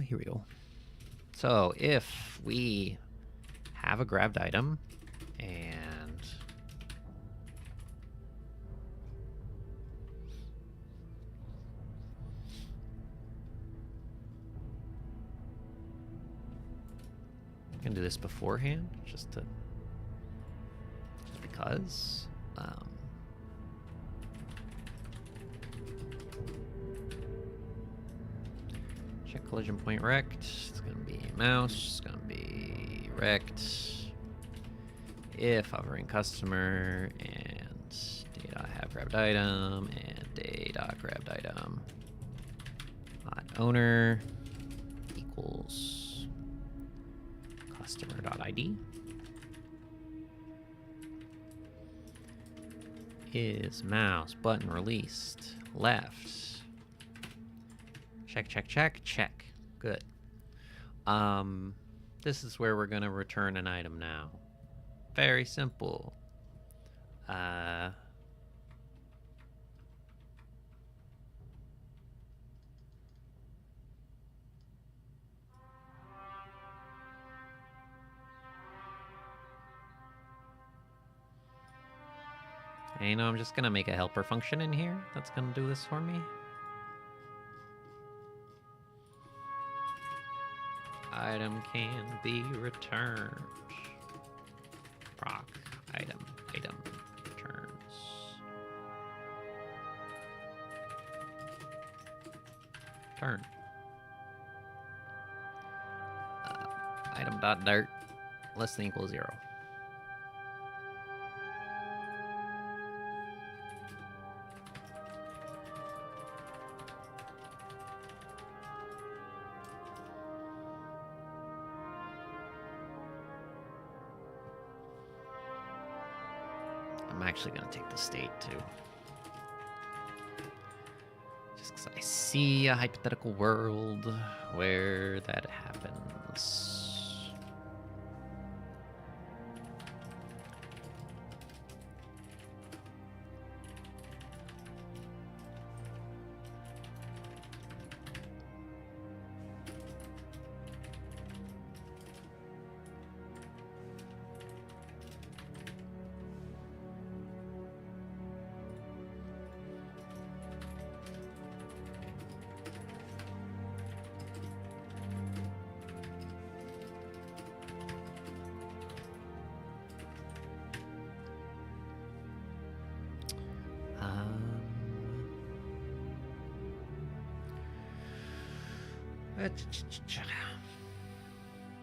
Here we go. So if we have a grabbed item and I'm gonna do this beforehand just because Check collision point rect. It's gonna be mouse. It's gonna be rect. If hovering customer and data have grabbed item and data grabbed item owner equals customer.id is mouse button released left. Check, check, check, check. Good. This is where we're gonna return an item now. Very simple. And, you know, I'm just gonna make a helper function in here that's gonna do this for me. Item can be returned. Proc item returns. Turn. Item.dart less than equal 0. I'm actually going to take the state too. Just because I see a hypothetical world where that happens.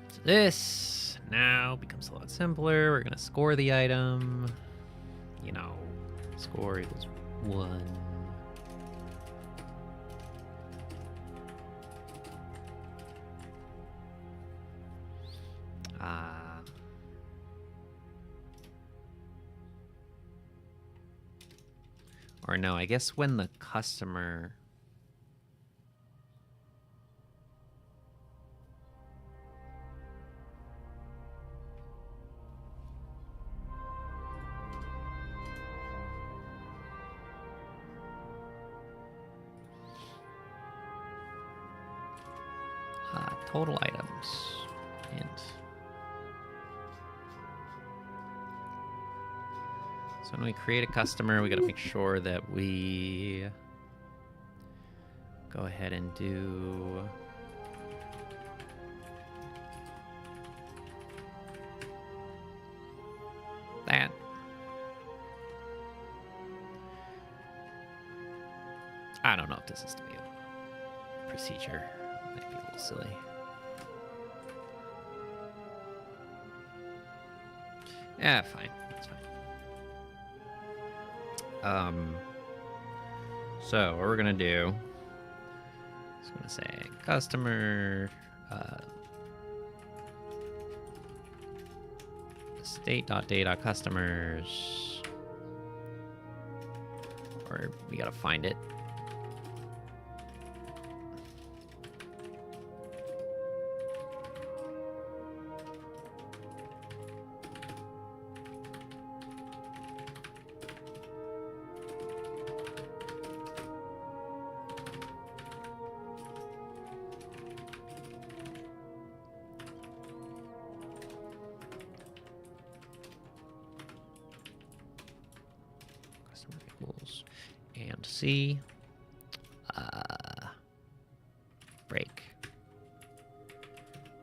So this now becomes a lot simpler. We're going to score the item. You know, score equals 1. Or no, I guess when the customer... total items. And so when we create a customer, we got to make sure that we go ahead and do that. I don't know if this is to be a procedure. It might be a little silly. Yeah, fine. That's fine. So what we're gonna do is gonna say customer state.data customers, or we gotta find it. And C, break.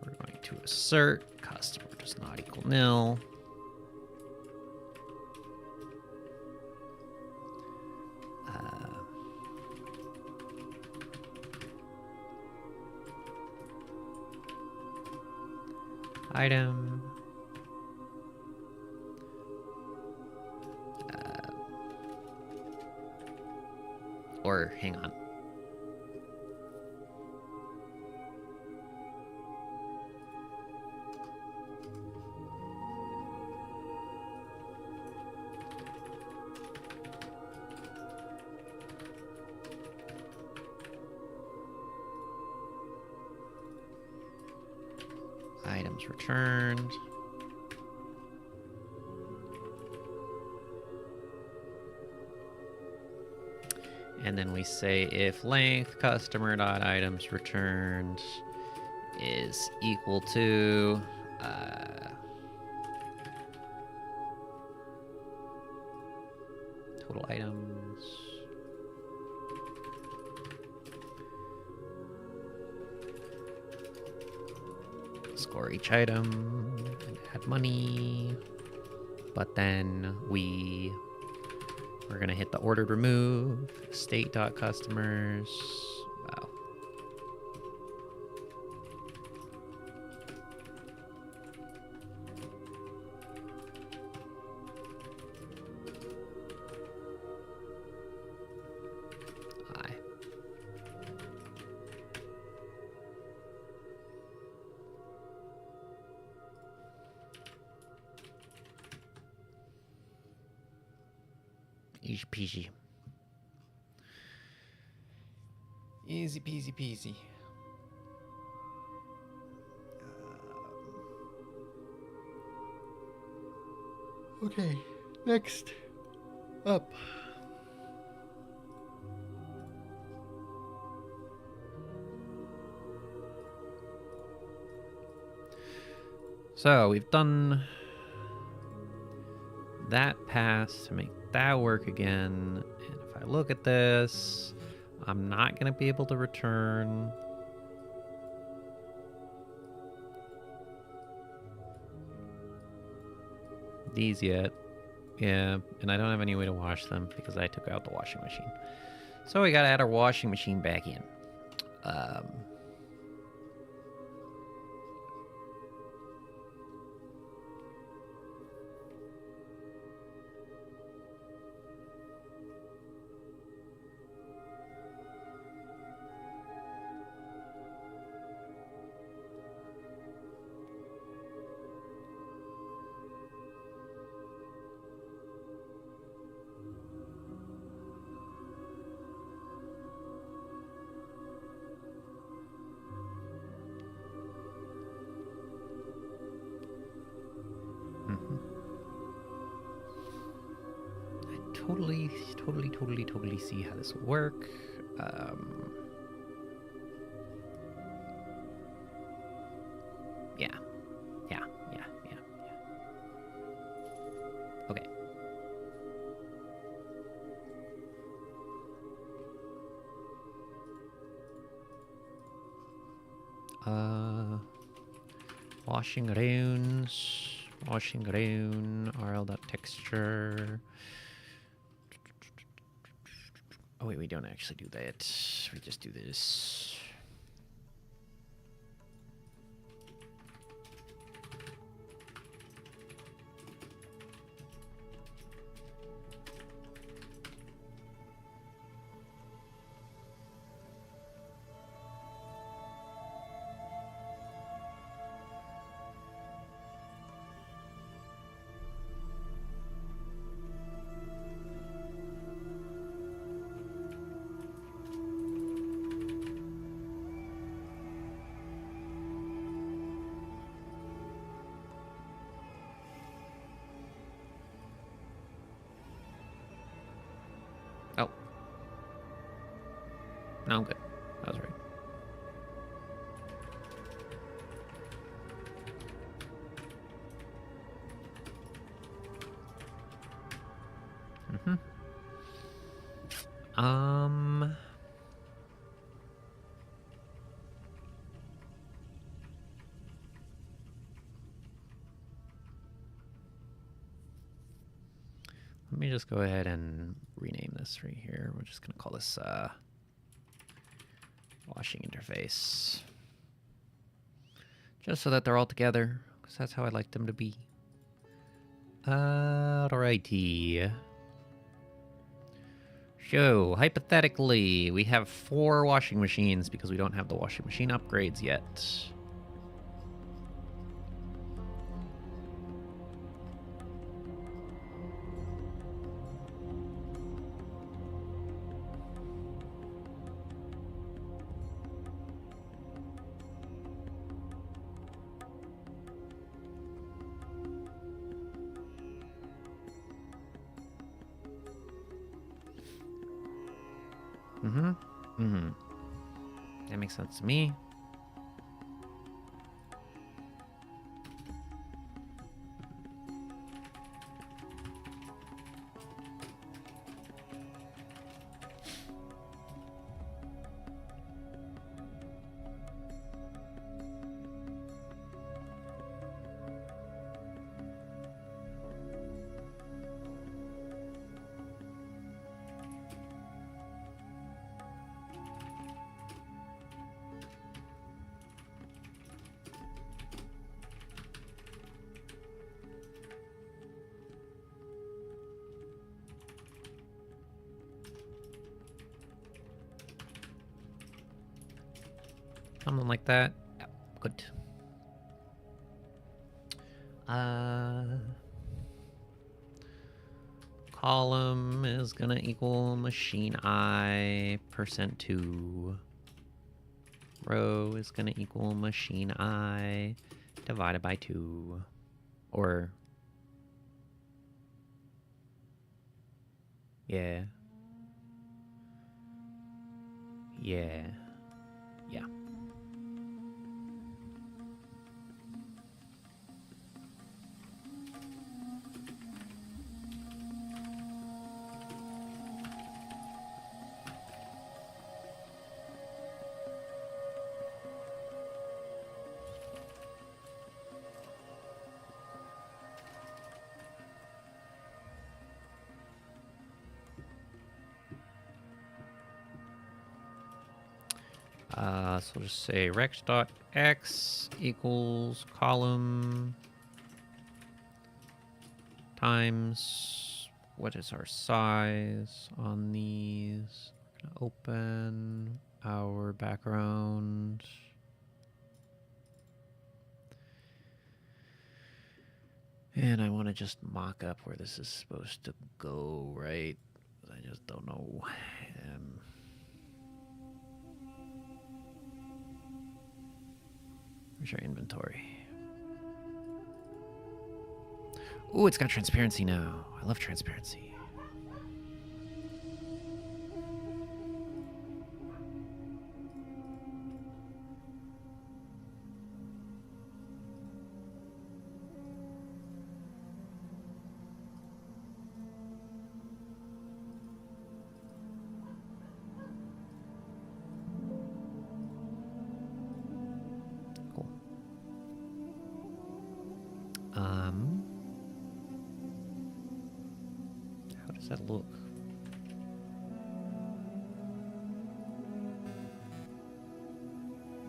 We're going to assert customer does not equal nil. Item. Or hang on. Items returned. And then we say if length customer.items returned is equal to total items. Score each item and add money. But then we're gonna hit the ordered remove, state.customers. Wow. Easy peasy. Easy peasy peasy. Okay, next up. So we've done that pass to make that work again. And if I look at this, I'm not going to be able to return these yet. Yeah, and I don't have any way to wash them because I took out the washing machine. So we got to add our washing machine back in. Totally see how this will work. Yeah. Okay. Washing rune, rl.texture. Oh wait, we don't actually do that. We just do this. Oh. No, I'm good. That was right. Let me just go ahead and rename this right here. We're just going to call this washing interface. Just so that they're all together. because that's how I like them to be. Alrighty. So, hypothetically, we have 4 washing machines because we don't have the washing machine upgrades yet. That makes sense to me. Something like that. Yeah, good. Column is gonna equal machine I %2. Row is gonna equal machine I divided by 2. Or... yeah. Yeah. Yeah. So we'll just say rex.x equals column times what is our size on these. We're gonna open our background. And I want to just mock up where this is supposed to go, right? I just don't know. Where's your inventory? Ooh, it's got transparency now. I love transparency. How does that look?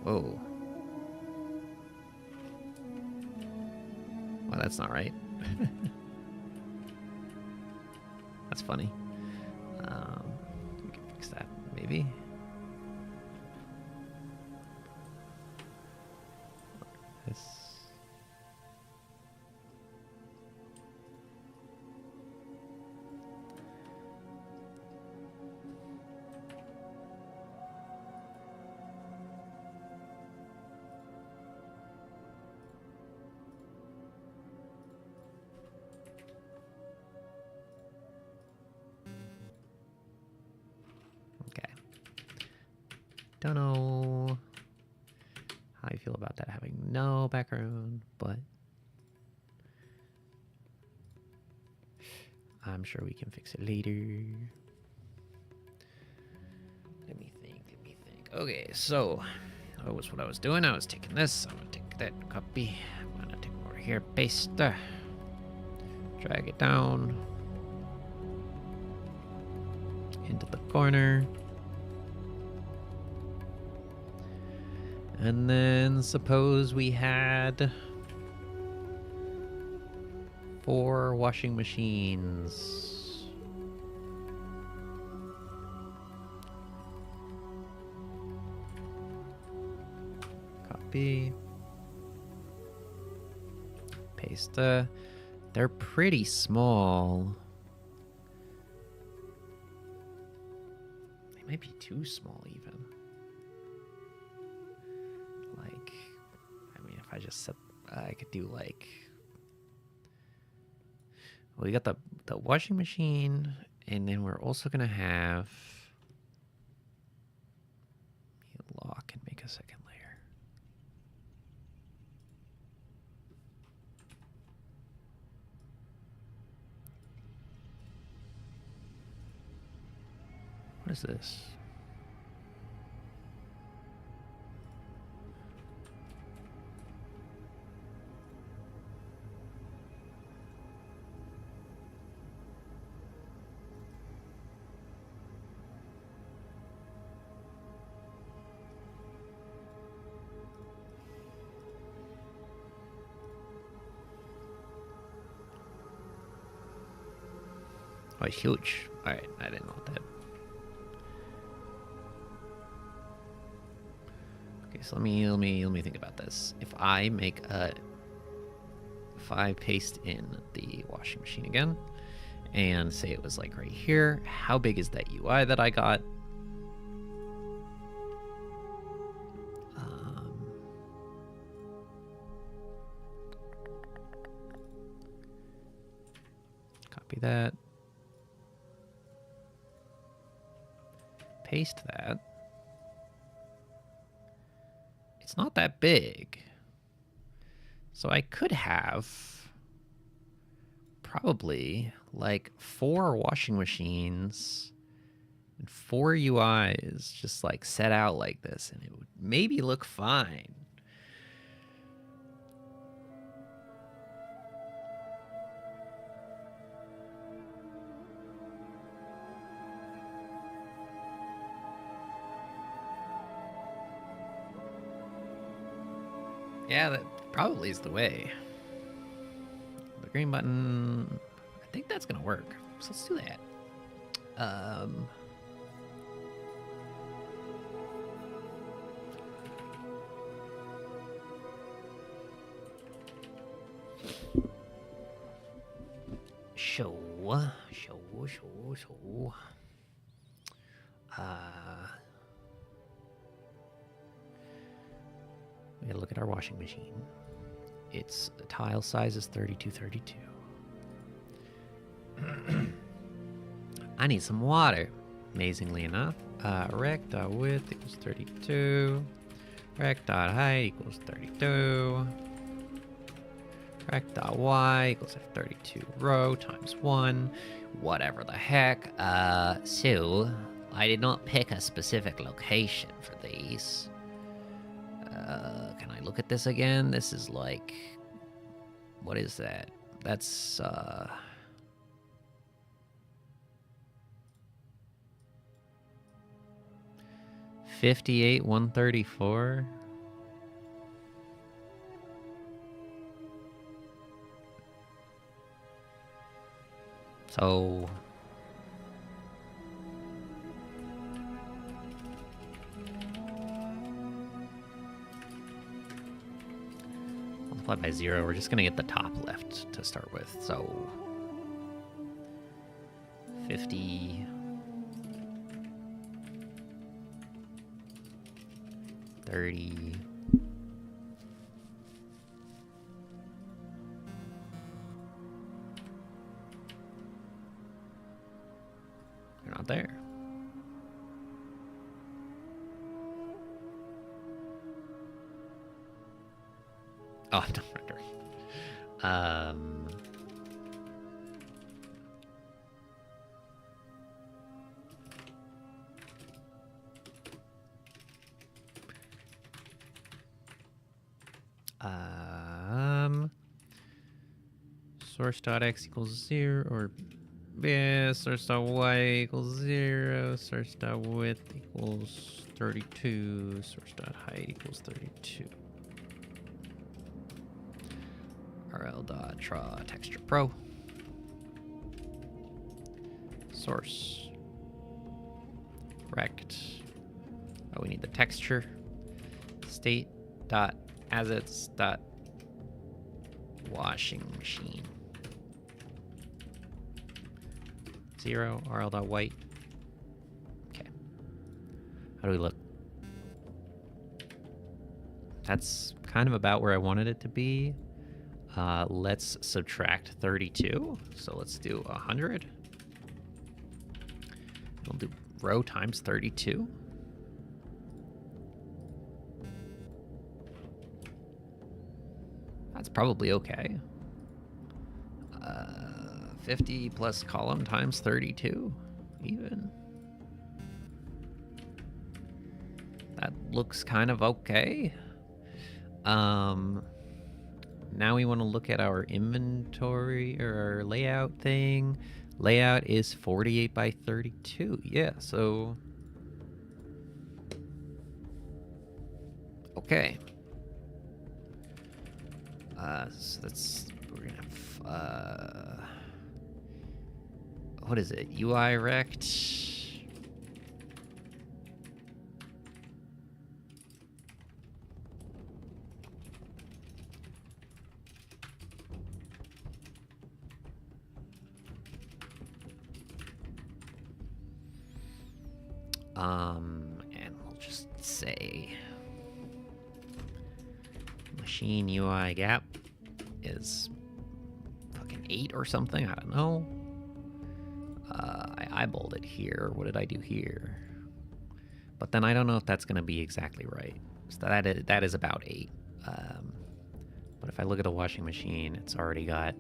Whoa. Well, that's not right. That's funny. We can fix that, maybe. This. Don't know how you feel about that having no background, but I'm sure we can fix it later. Let me think. Okay, so that was what I was doing. I was taking this. I'm gonna take that copy. I'm gonna take over here, paste, drag it down into the corner. And then suppose we had 4 washing machines. Copy. Paste. They're pretty small. They might be too small even. Like, I mean, if I just set, I could do like, well, we got the washing machine, and then we're also gonna have lock and make a second layer. What is this? Oh, it's huge. All right, I didn't want that. Okay, so let me think about this. If I paste in the washing machine again, and say it was like right here, how big is that UI that I got? Copy that. Paste that. It's not that big. So I could have probably like 4 washing machines and 4 UIs just like set out like this, and it would maybe look fine. Yeah, that probably is the way. The green button, I think that's gonna work. So let's do that. Show. We gotta look at our washing machine. Its tile size is 3232. I need some water. Amazingly enough, rect.width equals 32. Rect.height equals 32. Rect.y equals 32 row times 1. Whatever the heck. So, I did not pick a specific location for these. Can I look at this again? This is like... What is that? That's, 58,134. So... multiplied by 0, we're just gonna get the top left to start with. So... 50... 30... They're not there. Oh, I'm not rendering. Source.x equals 0, or yeah, source.y equals 0, source.width equals 32, source.height equals 32. rl.draw texture pro. Source. Rect. Oh, we need the texture. State.assets.washing machine. 0 rl.white. Okay. How do we look? That's kind of about where I wanted it to be. Let's subtract 32. So let's do 100. We'll do row times 32. That's probably okay. 50 plus column times 32, even. That looks kind of okay. Now we want to look at our inventory or our layout thing. Layout is 48 by 32. Yeah, so okay. So that's, we're gonna have, what is it? UI rect. And we'll just say machine UI gap is fucking 8 or something. I don't know. I eyeballed it here. What did I do here? But then I don't know if that's going to be exactly right. So that is about 8. But if I look at the washing machine, it's already got...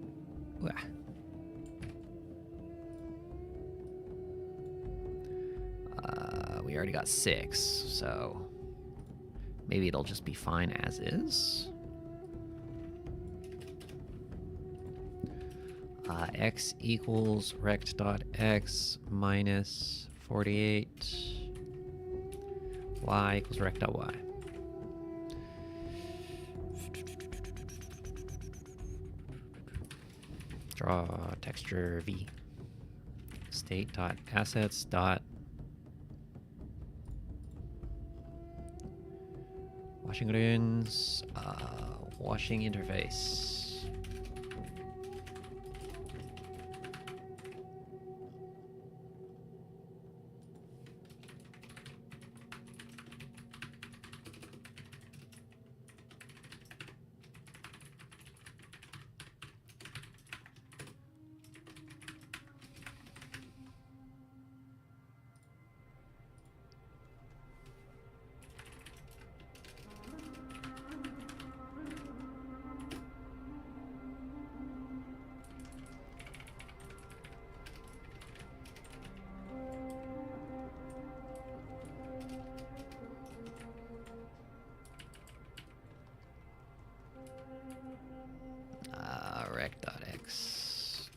we already got 6, so maybe it'll just be fine as is. X equals rect.x minus 48. Y equals rect.y. Draw texture V. State.assets. Washing runes. Washing interface. Rect.x.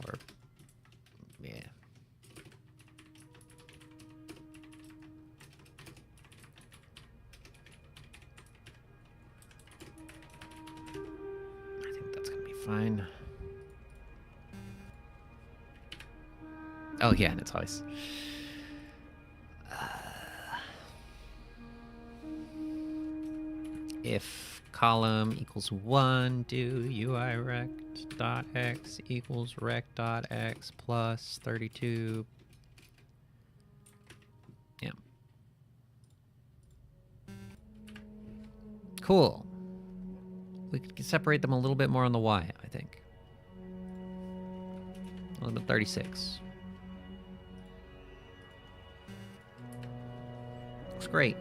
Or, yeah. I think that's gonna be fine. Oh yeah, and it's ice. If column equals 1, do UI rect dot x equals rect dot x plus 32. Yeah. Cool. We could separate them a little bit more on the y, I think. A little bit 36. Looks great.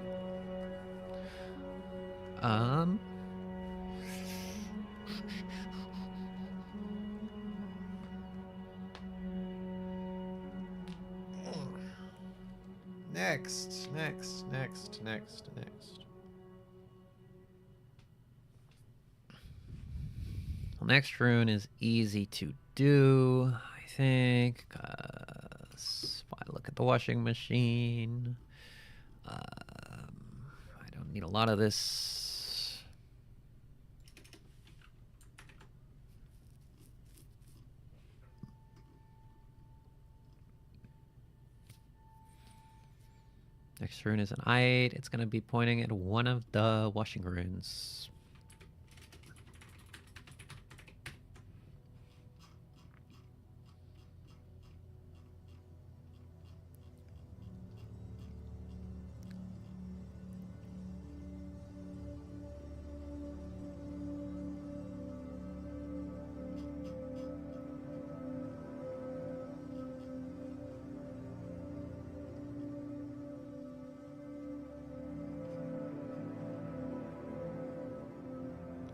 Next. Well, next rune is easy to do, I think, because if I look at the washing machine, I don't need a lot of this. Next rune is an Ide. It's going to be pointing at one of the washing runes.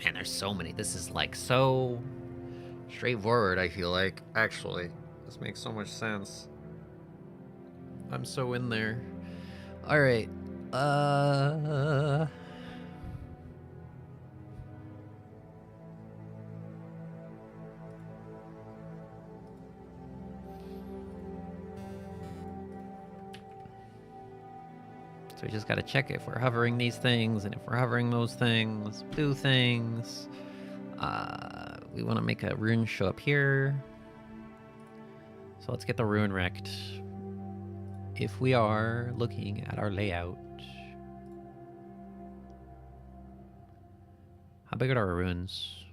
Man, there's so many. This is like so straightforward, I feel like. Actually, this makes so much sense. I'm so in there. All right. So we just got to check if we're hovering these things, and if we're hovering those things, do things. We want to make a rune show up here. So let's get the rune rect. If we are looking at our layout, how big are our runes?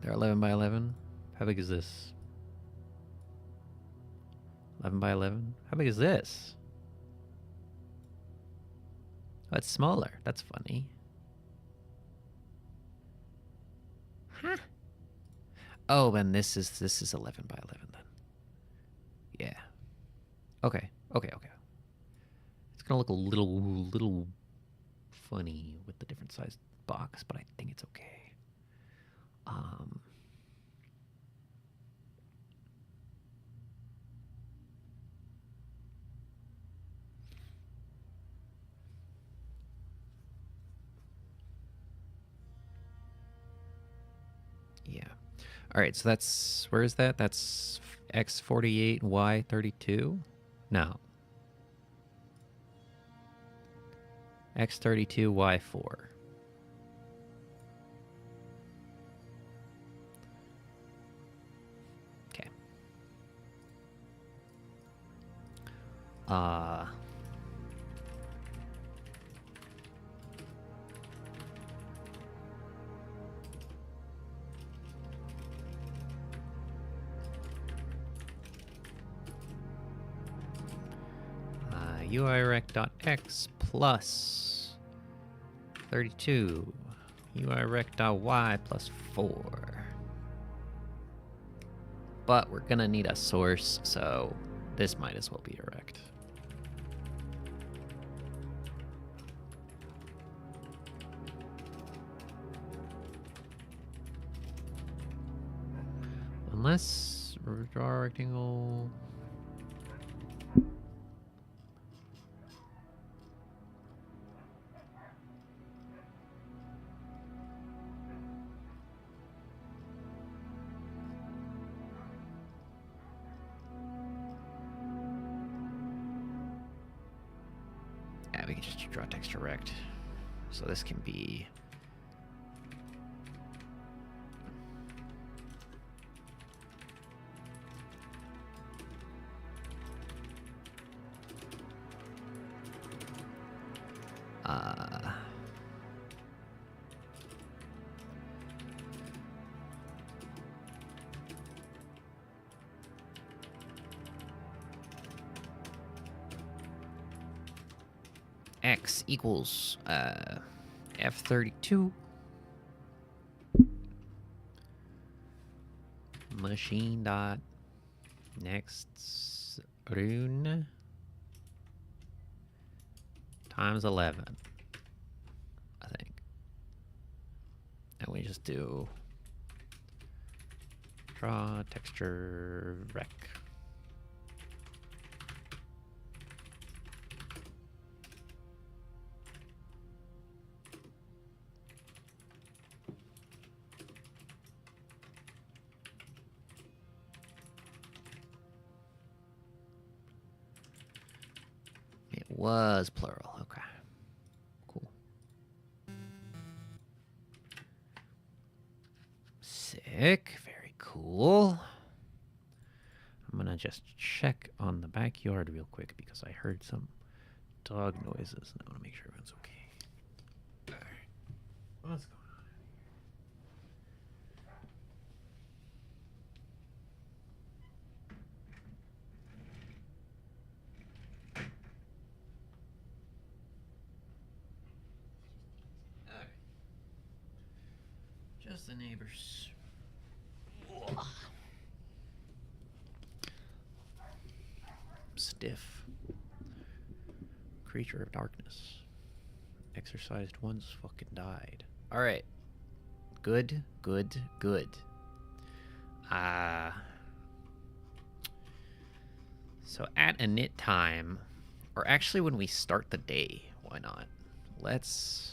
They're 11 by 11. How big is this? 11 by 11. How big is this? Oh, it's smaller. That's funny. Huh. Oh, then this is 11 by 11 then. Yeah. Okay. Okay. It's gonna look a little funny with the different sized box, but I think it's okay. Yeah. All right, so that's, where is that? That's X48, Y32? No. X32, Y4. Okay. UIREC.X plus 32. UIREC.Y plus 4. But we're gonna need a source, so this might as well be erect. Unless draw a rectangle. Yeah, we can just draw text direct. So this can be X equals F32 machine dot next rune times 11, I think. And we just do draw texture rec. It was plural. Okay. Cool. Sick. Very cool. just check on the backyard real quick because I heard some dog noises and I want to make sure everyone's okay. All right. What's going on? All right. Just the neighbors. Stiff. Creature of darkness. Exorcised once, fucking died. Alright. Good, good, good. So at init time, or actually when we start the day, why not? Let's...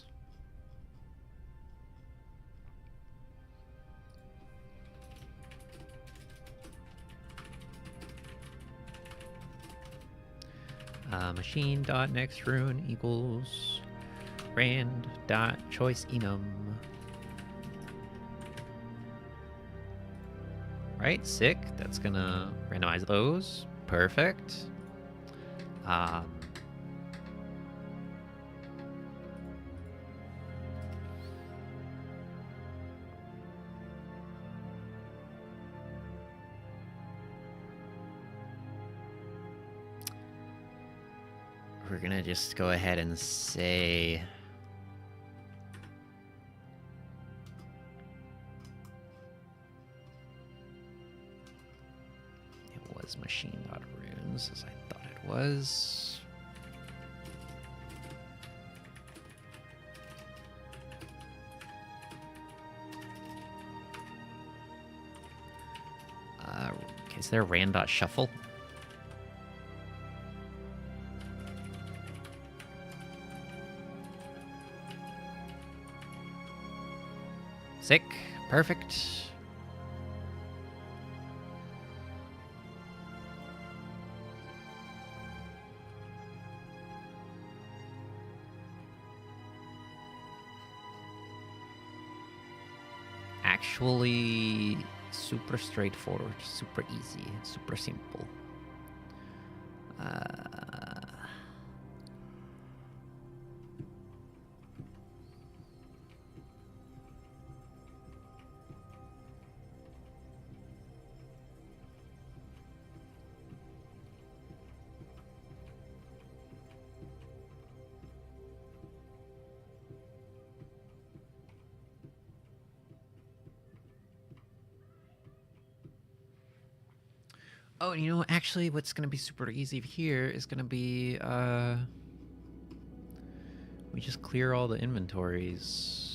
machine.next rune equals rand.choice enum. Right, sick. That's gonna randomize those. Perfect. We're gonna just go ahead and say it was machine.runes as I thought it was. Okay, is there rand.shuffle? Sick. Perfect. Actually, super straightforward, super easy, super simple. Oh, you know, actually, what's going to be super easy here is going to be, we just clear all the inventories.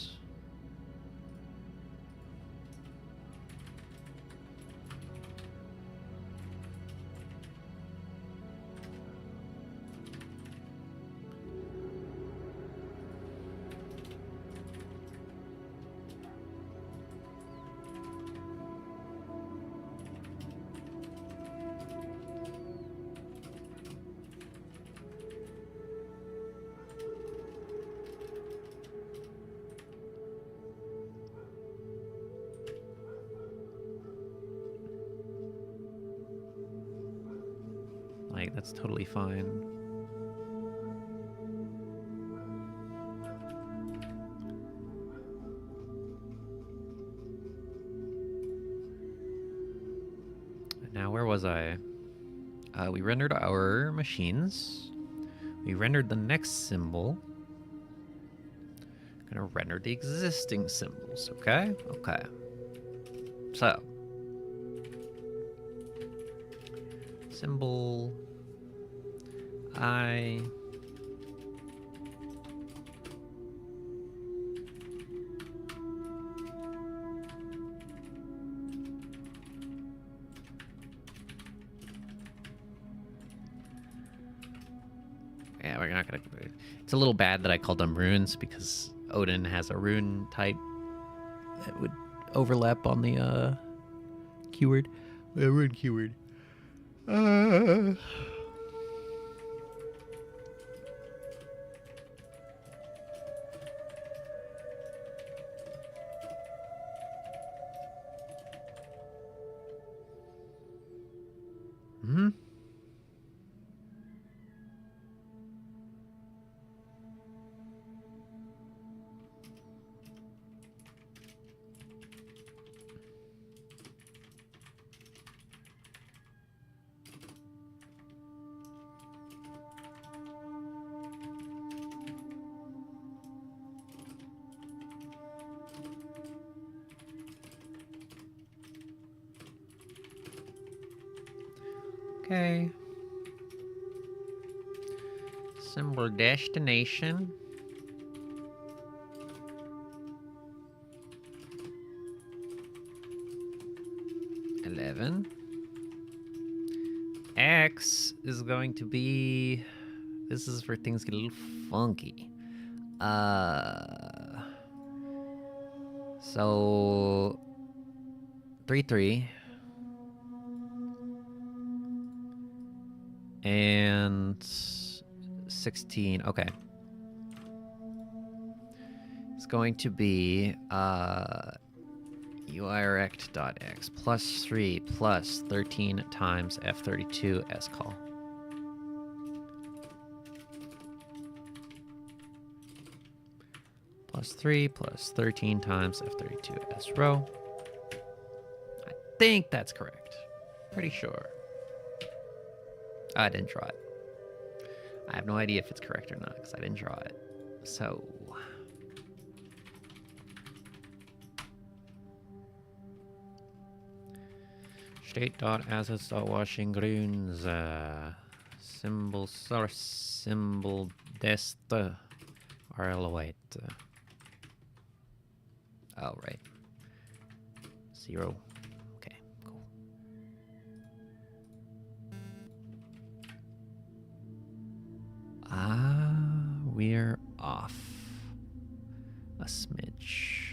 Like, that's totally fine. Now, where was I? We rendered our machines. We rendered the next symbol. Gonna render the existing symbols, okay? Okay. So. Symbol. I. Yeah, we're not gonna... It's a little bad that I called them runes because Odin has a rune type that would overlap on the keyword. The rune keyword. Okay. Symbol destination. X is going to be... This is where things get a little funky. So 3, 3. And 16. Okay. It's going to be uirect.x plus 3 plus 13 times f32 scall. Plus 3 plus 13 times f32 s row. I think that's correct. Pretty sure. I didn't draw it. I have no idea if it's correct or not because I didn't draw it. So... State.assets.washing grounds. Symbol source. Symbol dest. RL08. Oh, right. 0. Okay, cool. We're off a smidge.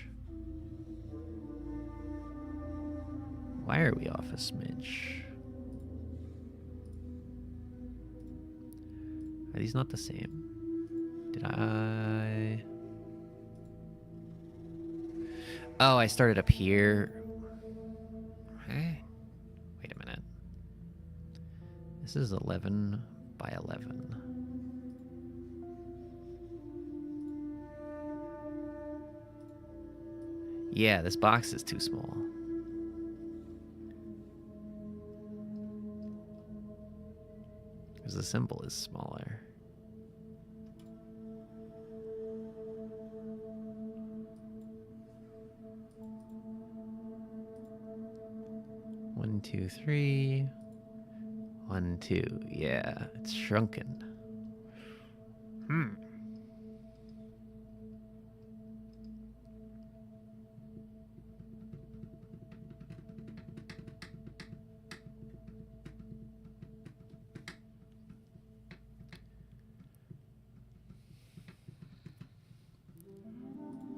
Why are we off a smidge? Are these not the same? Did I... Oh, I started up here. Hey, wait a minute. This is 11 by 11. Yeah, this box is too small. Because the symbol is smaller. One, two, three. 1, 2. Yeah, it's shrunken.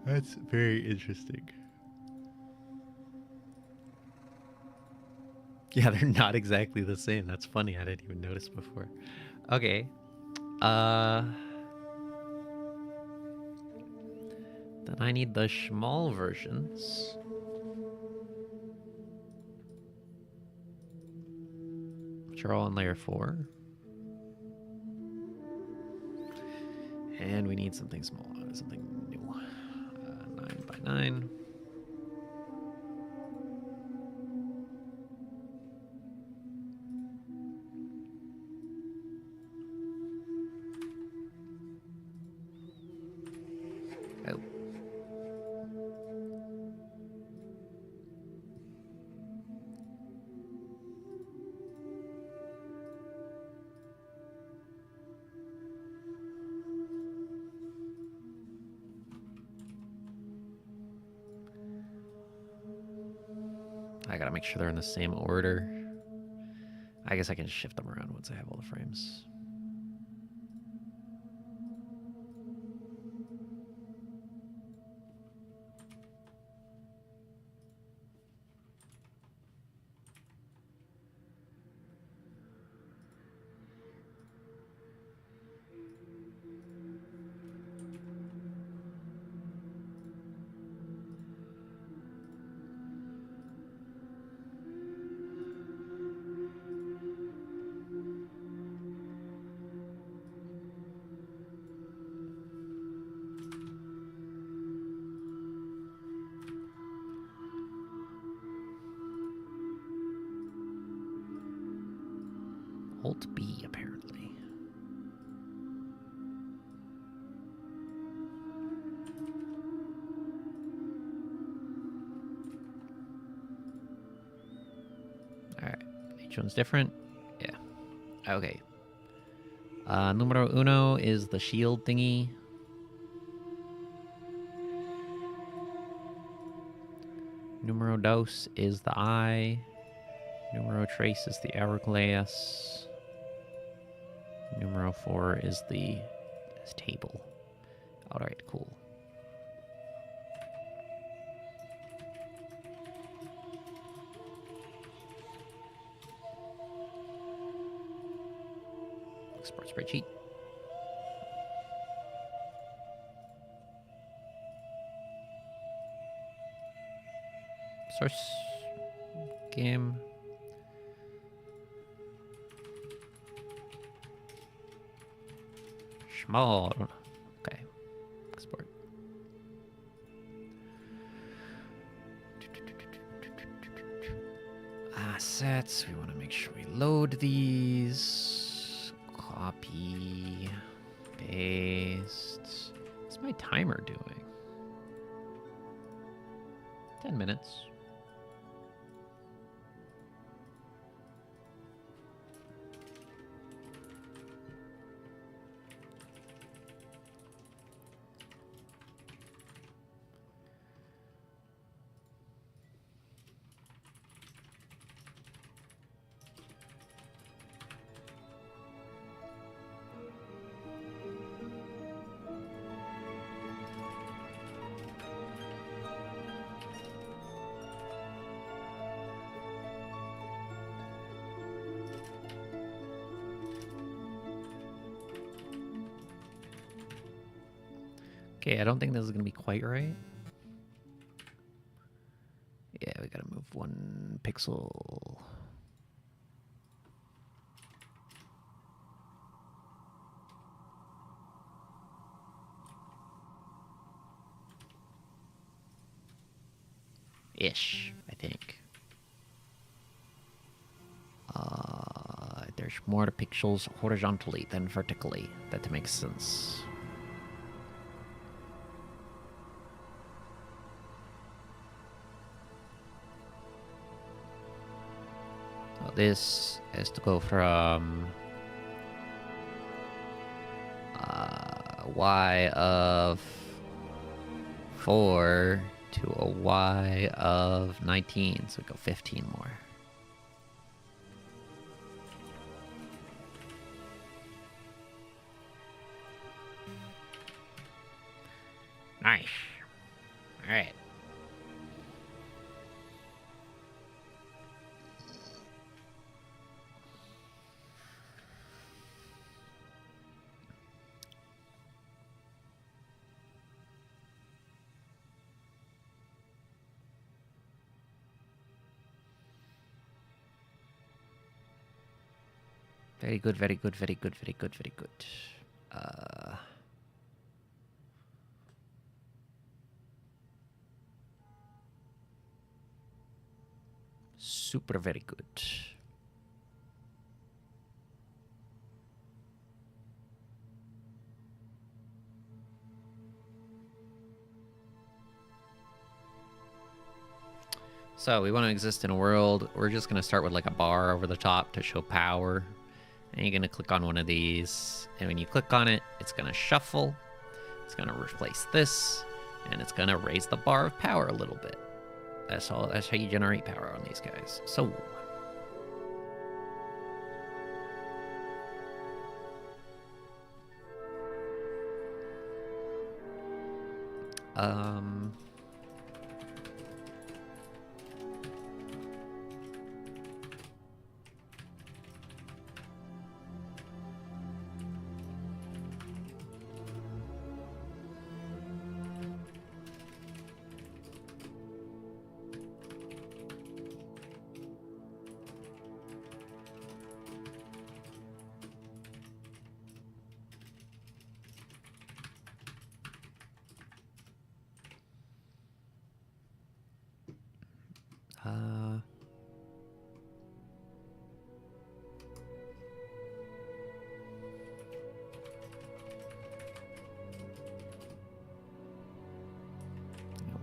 That's very interesting. Yeah, they're not exactly the same. That's funny. I didn't even notice before. Okay. Then I need the small versions. Which are all on layer 4. And we need something small. Something new. 9 by 9. Oh. I gotta make sure they're in the same order. I guess I can shift them around once I have all the frames. Alt B, apparently. All right, each one's different. Yeah. Okay. Numero uno is the shield thingy. Numero dos is the eye. Numero tres is the hourglass. Numero four is the table. All right, cool. Export spreadsheet. Source game. Small. Okay. Export. Assets. We want to make sure we load these. Copy. Paste. What's my timer doing? 10 minutes. Okay, I don't think this is going to be quite right. Yeah, we got to move 1 pixel. Ish, I think. There's more pixels horizontally than vertically. That makes sense. So this has to go from y of 4 to a y of 19, so go 15 more. Nice. All right. Very good, very good, very good, very good, very good. Super very good. So we want to exist in a world. We're just going to start with like a bar over the top to show power. And you're going to click on one of these. And when you click on it, it's going to shuffle. It's going to replace this. And it's going to raise the bar of power a little bit. That's all. That's how you generate power on these guys. So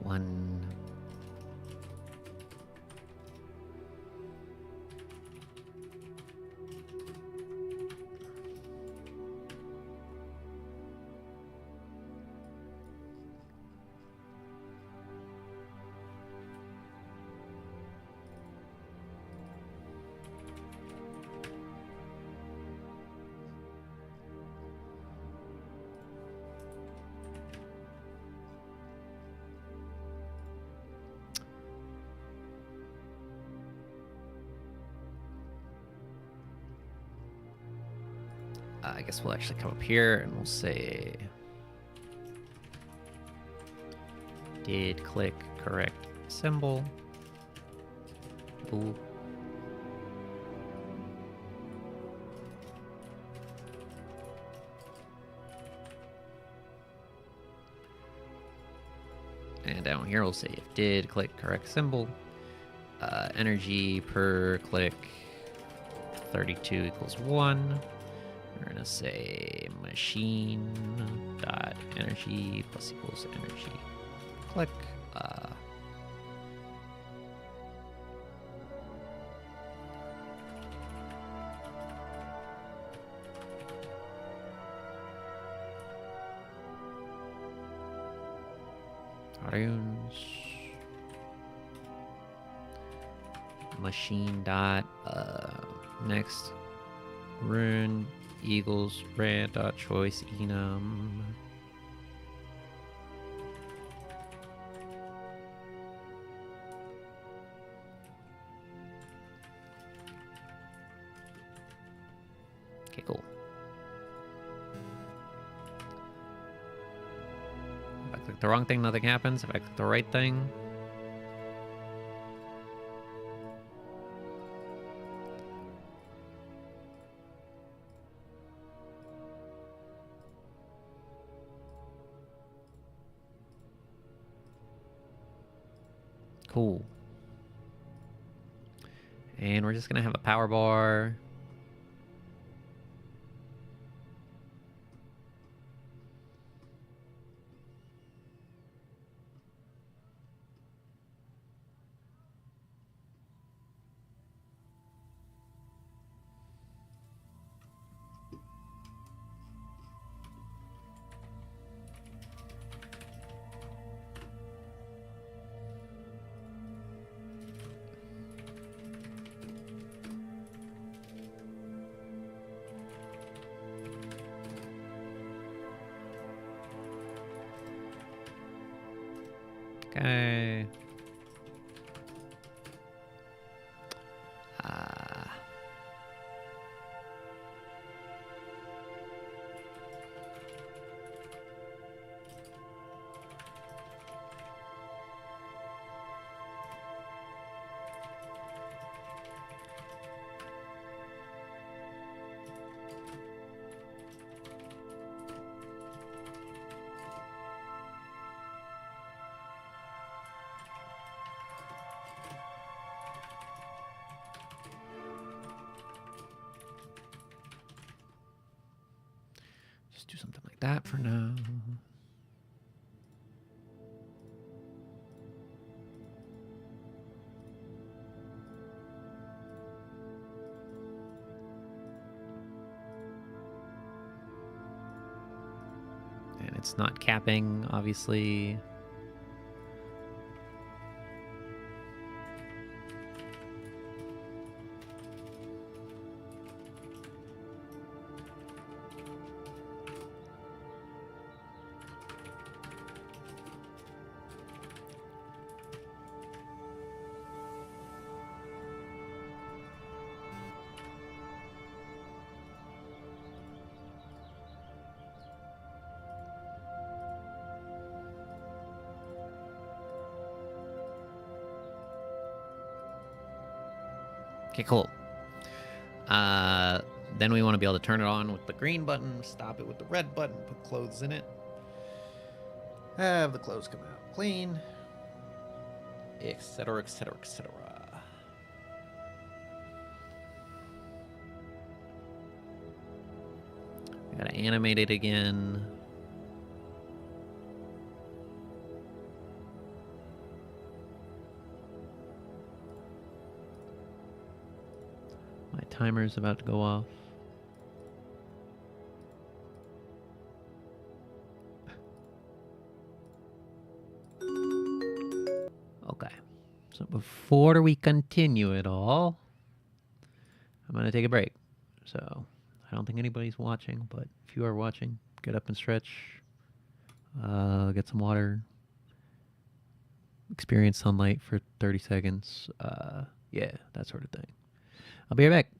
one. I guess we'll actually come up here and we'll say did click correct symbol. Ooh. And down here we'll say if did click correct symbol. Energy per click 32 equals 1. We're gonna say machine dot energy plus equals energy click. Cartoons. Machine dot next run eagles rand dot choice enum. Okay, cool. If I click the wrong thing, nothing happens. If I click the right thing, cool. And we're just gonna have a power bar. Okay. Just do something like that for now. And it's not capping, obviously. Okay, cool. Then we want to be able to turn it on with the green button, stop it with the red button, put clothes in it. Have the clothes come out clean, etc., etc., etc. We gotta animate it again. My timer's about to go off. Okay, so before we continue it all, I'm gonna take a break. So I don't think anybody's watching, but if you are watching, get up and stretch, get some water, experience sunlight for 30 seconds. Yeah, that sort of thing. I'll be right back.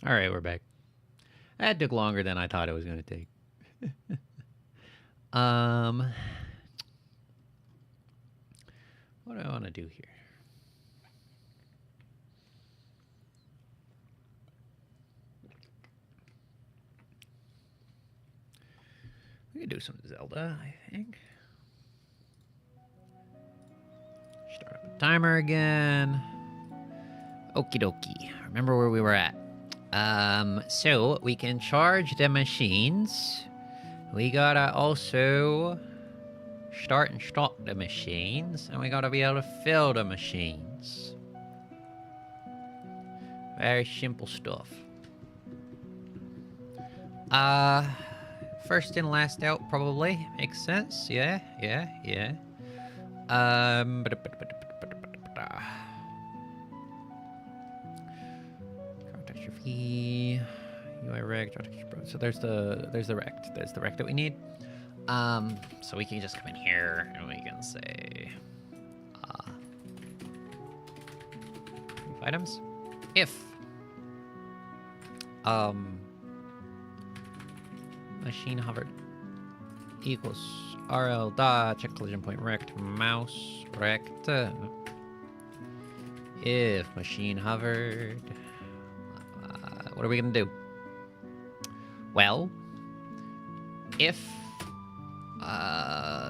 All right, we're back. That took longer than I thought it was going to take. What do I want to do here? We can do some Zelda, I think. Start up a timer again. Okie dokie. Remember where we were at. So we can charge the machines. We gotta also start and stop the machines, and we gotta be able to fill the machines. Very simple stuff. First in, last out, probably. Makes sense. Yeah. Catastrophe. UI rect. So there's the rect. There's the rect that we need. So we can just come in here and we can say, items. If machine hovered equals RL dot check collision point rect mouse rect. If machine hovered, what are we gonna do? Well, if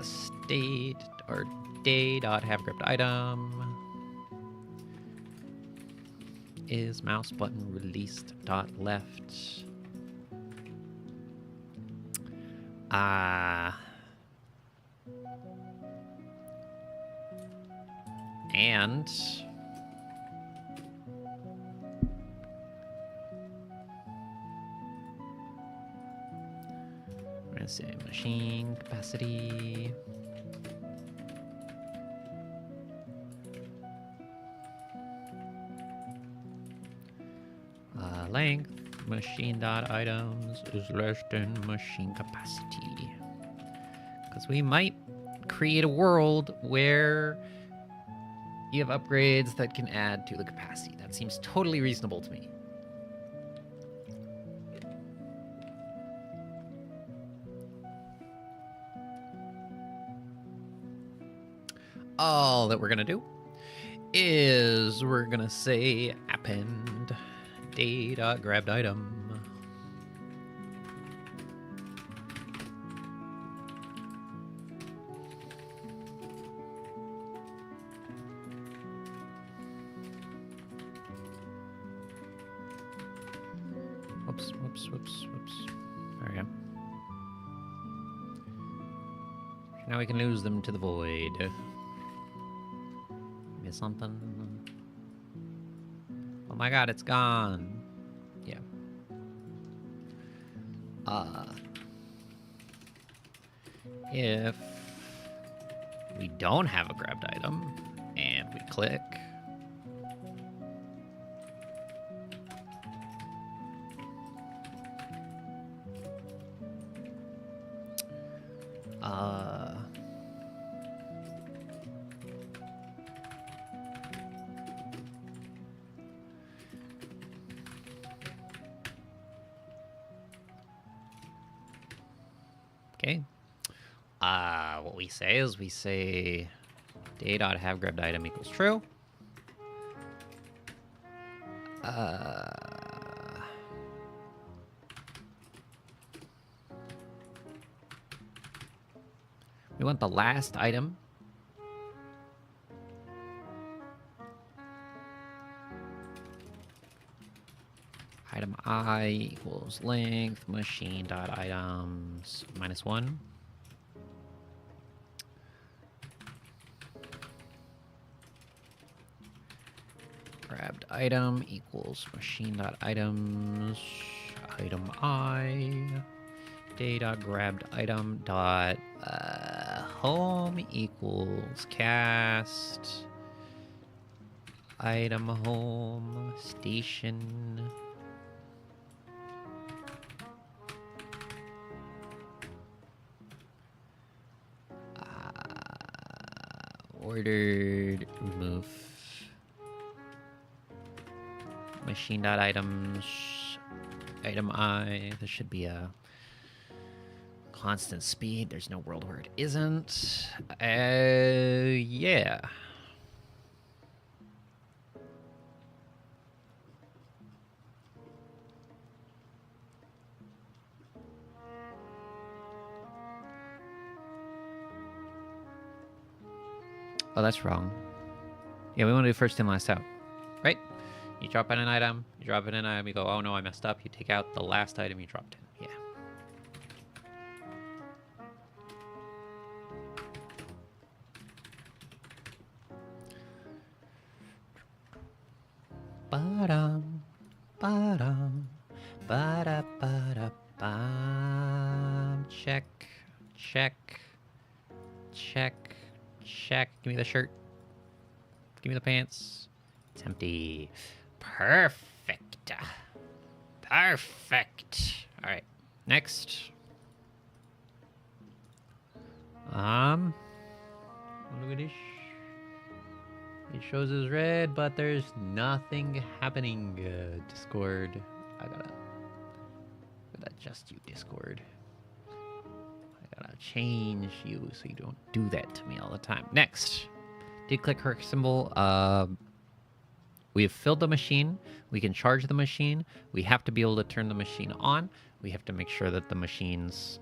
state or day dot have gripped item is mouse button released dot left. And we're gonna say machine capacity. Length machine dot items is less than machine capacity, because we might create a world where you have upgrades that can add to the capacity. That seems totally reasonable to me. All that we're gonna do is we're gonna say append day.grabbed item. Whoops. There we go. Now we can lose them to the void. Miss something? Oh my god, it's gone. Yeah. If we don't have a grabbed item and we click, okay. What we say is we say day.have grabbed item equals true. We want the last item. Item I equals length machine dot items -1. Grabbed item equals machine dot items item I data grabbed item dot home equals cast item home station ordered remove machine dot items Item I. This should be a constant speed. There's no world where it isn't. Yeah. Oh, that's wrong. Yeah, we want to do first in, last out. Right? You drop in an item, you drop in an item, you go, oh no, I messed up. You take out the last item you dropped in. Yeah. Ba-dum, ba-dum, ba-da-ba-da-bum. Check, check, check, check. Give me the shirt. Give me the pants. It's empty. Perfect. Perfect. All right. Next. What do we do? It shows as red, but there's nothing happening. Discord. I gotta adjust you, Discord. I gotta change you so you don't do that to me all the time. Next. Did click her symbol. We have filled the machine. We can charge the machine. We have to be able to turn the machine on. We have to make sure that the machine's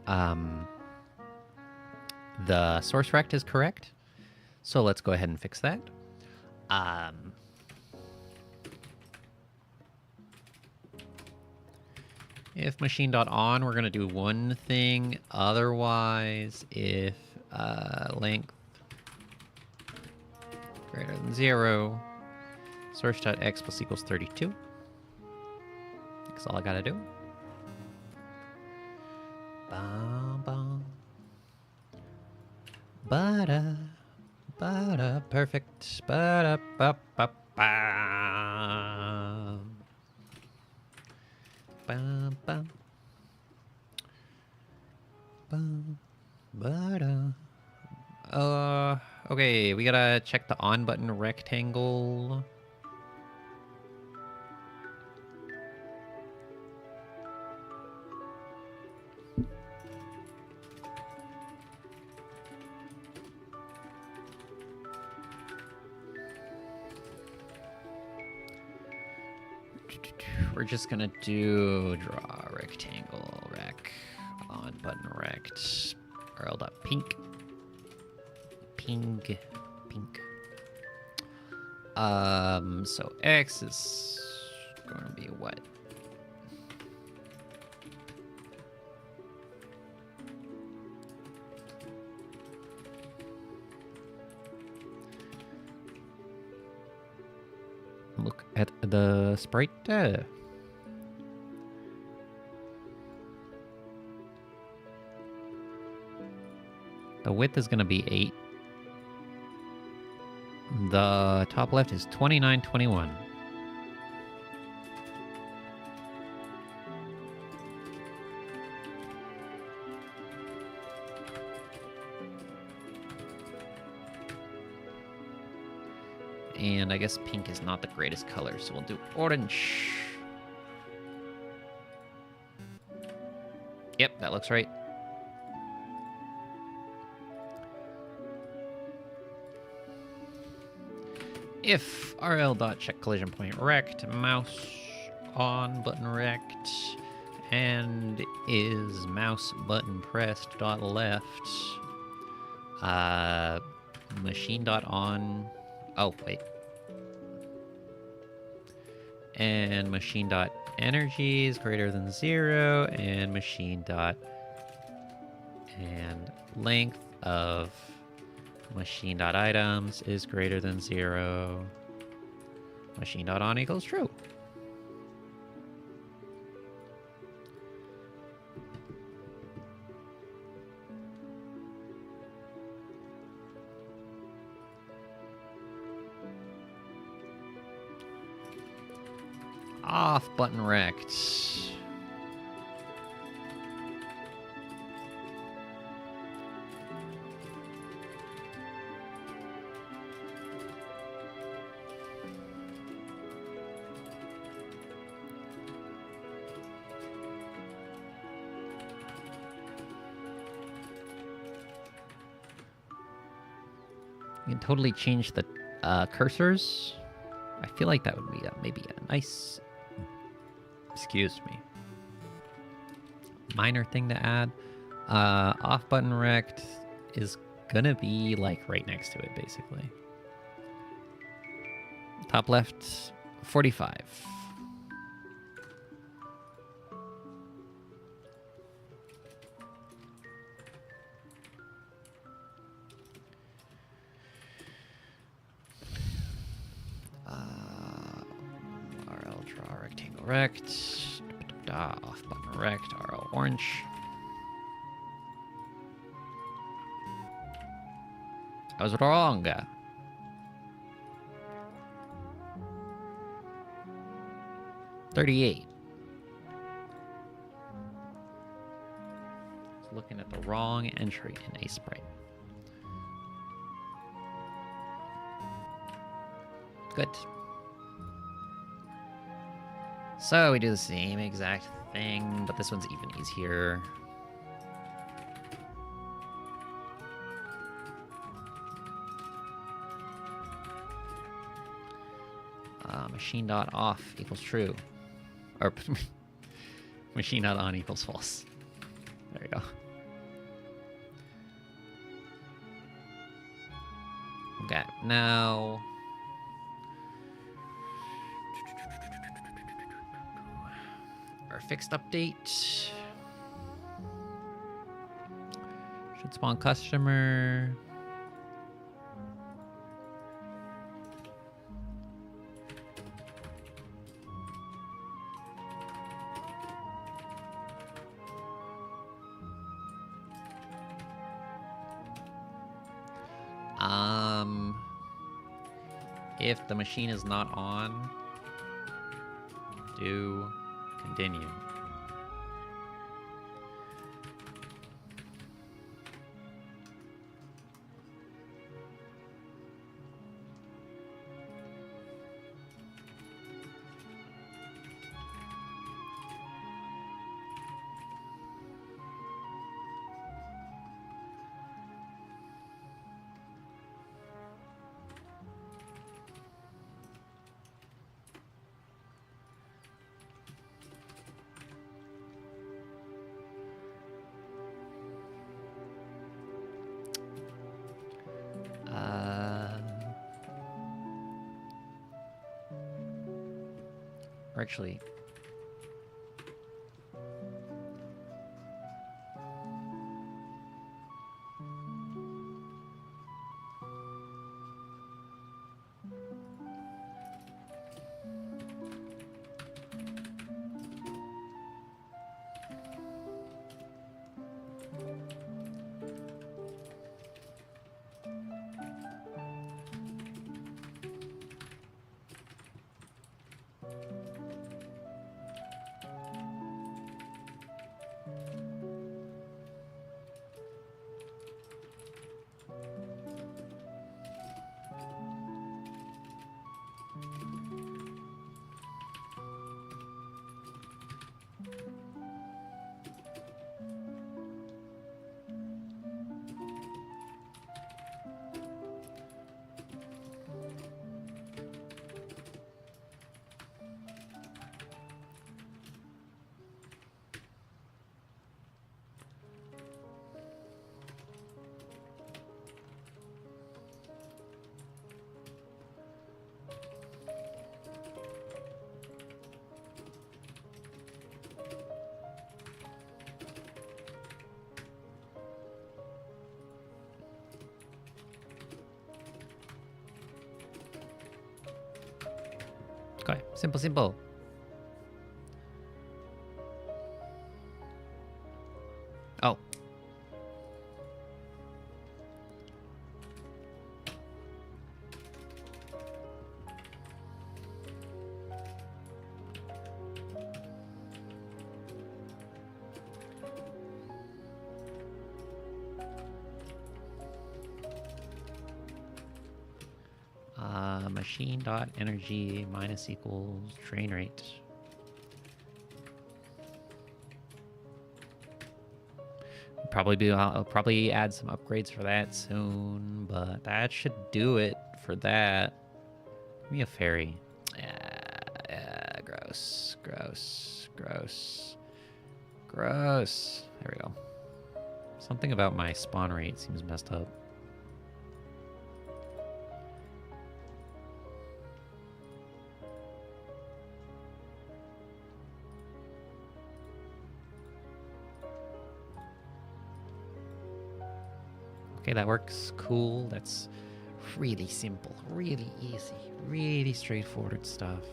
the source rect is correct. So let's go ahead and fix that. If machine.on, we're going to do one thing. Otherwise, if length greater than 0, source.x plus equals 32. That's all I got to do. Bum, bum. Ba-da, ba-da, perfect. Ba-da, ba-ba-ba. Bum, bum. Bum, ba-da. Okay, we gotta check the on button rectangle. We're just gonna do draw rectangle rec on button rect Earl.pink. Ping pink. So X is gonna be what? Look at the sprite. The width is going to be 8. The top left is 2921. And I guess pink is not the greatest color, so we'll do orange. Yep, that looks right. If rl.check collision point rect, mouse on button rect, and is mouse button pressed dot left, machine dot on, oh wait, and machine dot energy is greater than 0, and machine dot and length of machine.items is greater than 0. Machine.on equals true. Off button rect. You can totally change the cursors. I feel like that would be maybe a nice, excuse me, minor thing to add. Off button rect is gonna be like right next to it, basically. Top left, 45. RL draw rectangle rect. Off button rect. RL orange. I was wrong. 38. Looking at the wrong entry in Aseprite. Good. So we do the same exact thing, but this one's even easier. Machine dot off equals true. Or machine dot on equals false. There you go. Okay, now our fixed update should spawn customer. If the machine is not on, do continue. Or actually, okay, simple. Oh. Machine dot energy minus equals drain rate. I'll probably add some upgrades for that soon, but that should do it for that. Give me a fairy. Gross, gross, gross, gross. There we go. Something about my spawn rate seems messed up. Okay, that works. Cool. That's really simple, really easy, really straightforward stuff.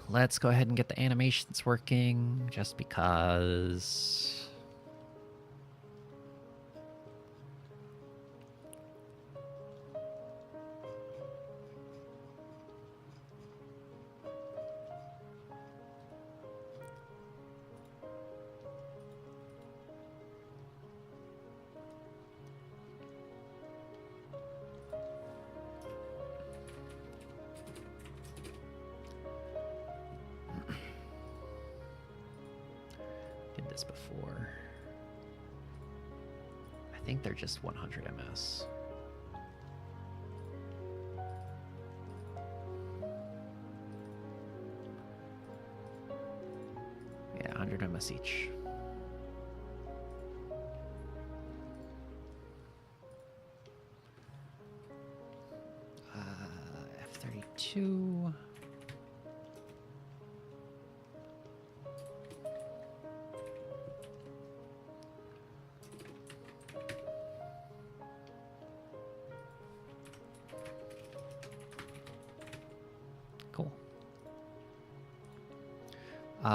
Let's go ahead and get the animations working, just because. Before. I think they're just 100 ms. Yeah, 100 ms each. F32.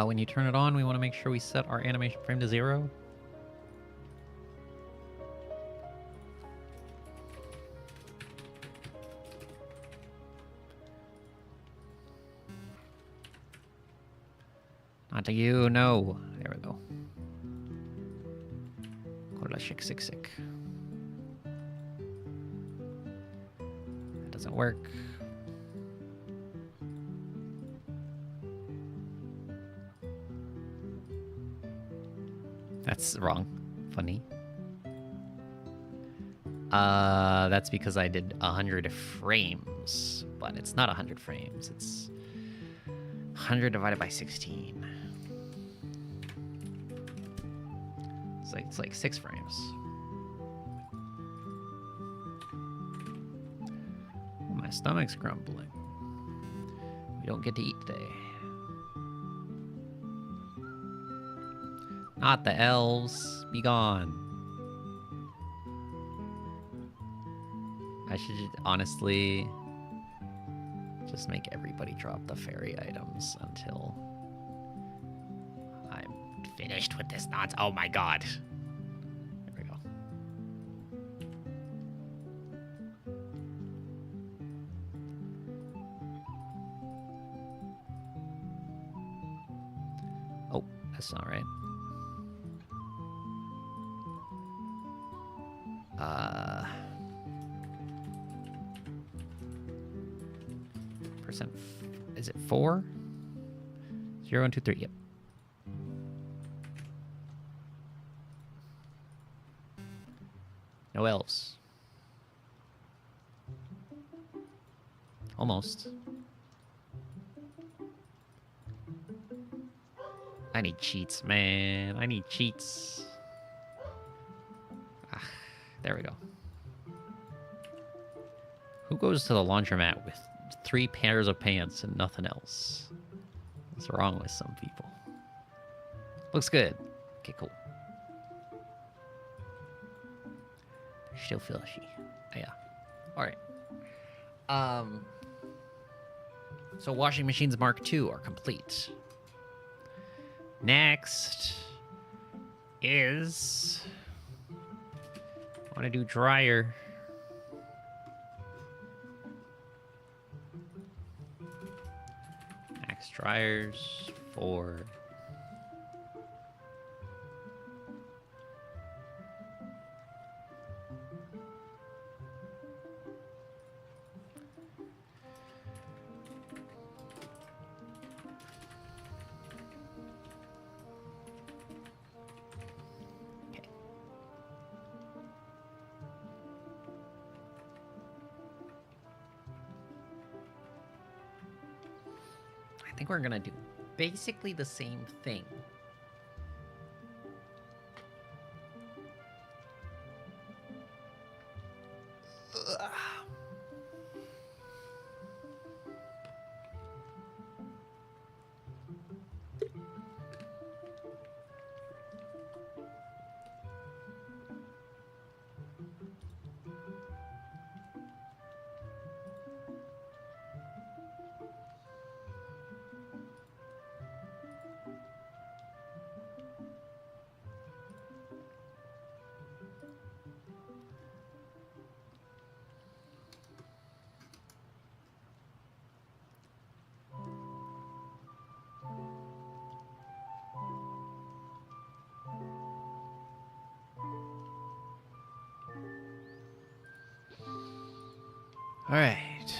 When you turn it on, we want to make sure we set our animation frame to 0. Not to you, no. There we go. Sick. That doesn't work. That's wrong. Funny. That's because I did 100 frames, but it's not 100 frames. It's 100 divided by 16. It's like 6 frames. Oh, my stomach's grumbling. We don't get to eat today. Not the elves. Be gone. I should honestly just make everybody drop the fairy items until I'm finished with this nonsense. Oh my god. There we go. Oh, that's not right. Is it 4? 0, 1, 2, 3. Yep. No elves. Almost. I need cheats, man. I need cheats. Ah, there we go. Who goes to the laundromat with 3 pairs of pants and nothing else? What's wrong with some people? Looks good. Okay, cool. Still fishy. Yeah. All right. So washing machines Mark II are complete. Next is I want to do dryer. Max dryers 4. think we're gonna do basically the same thing. All right,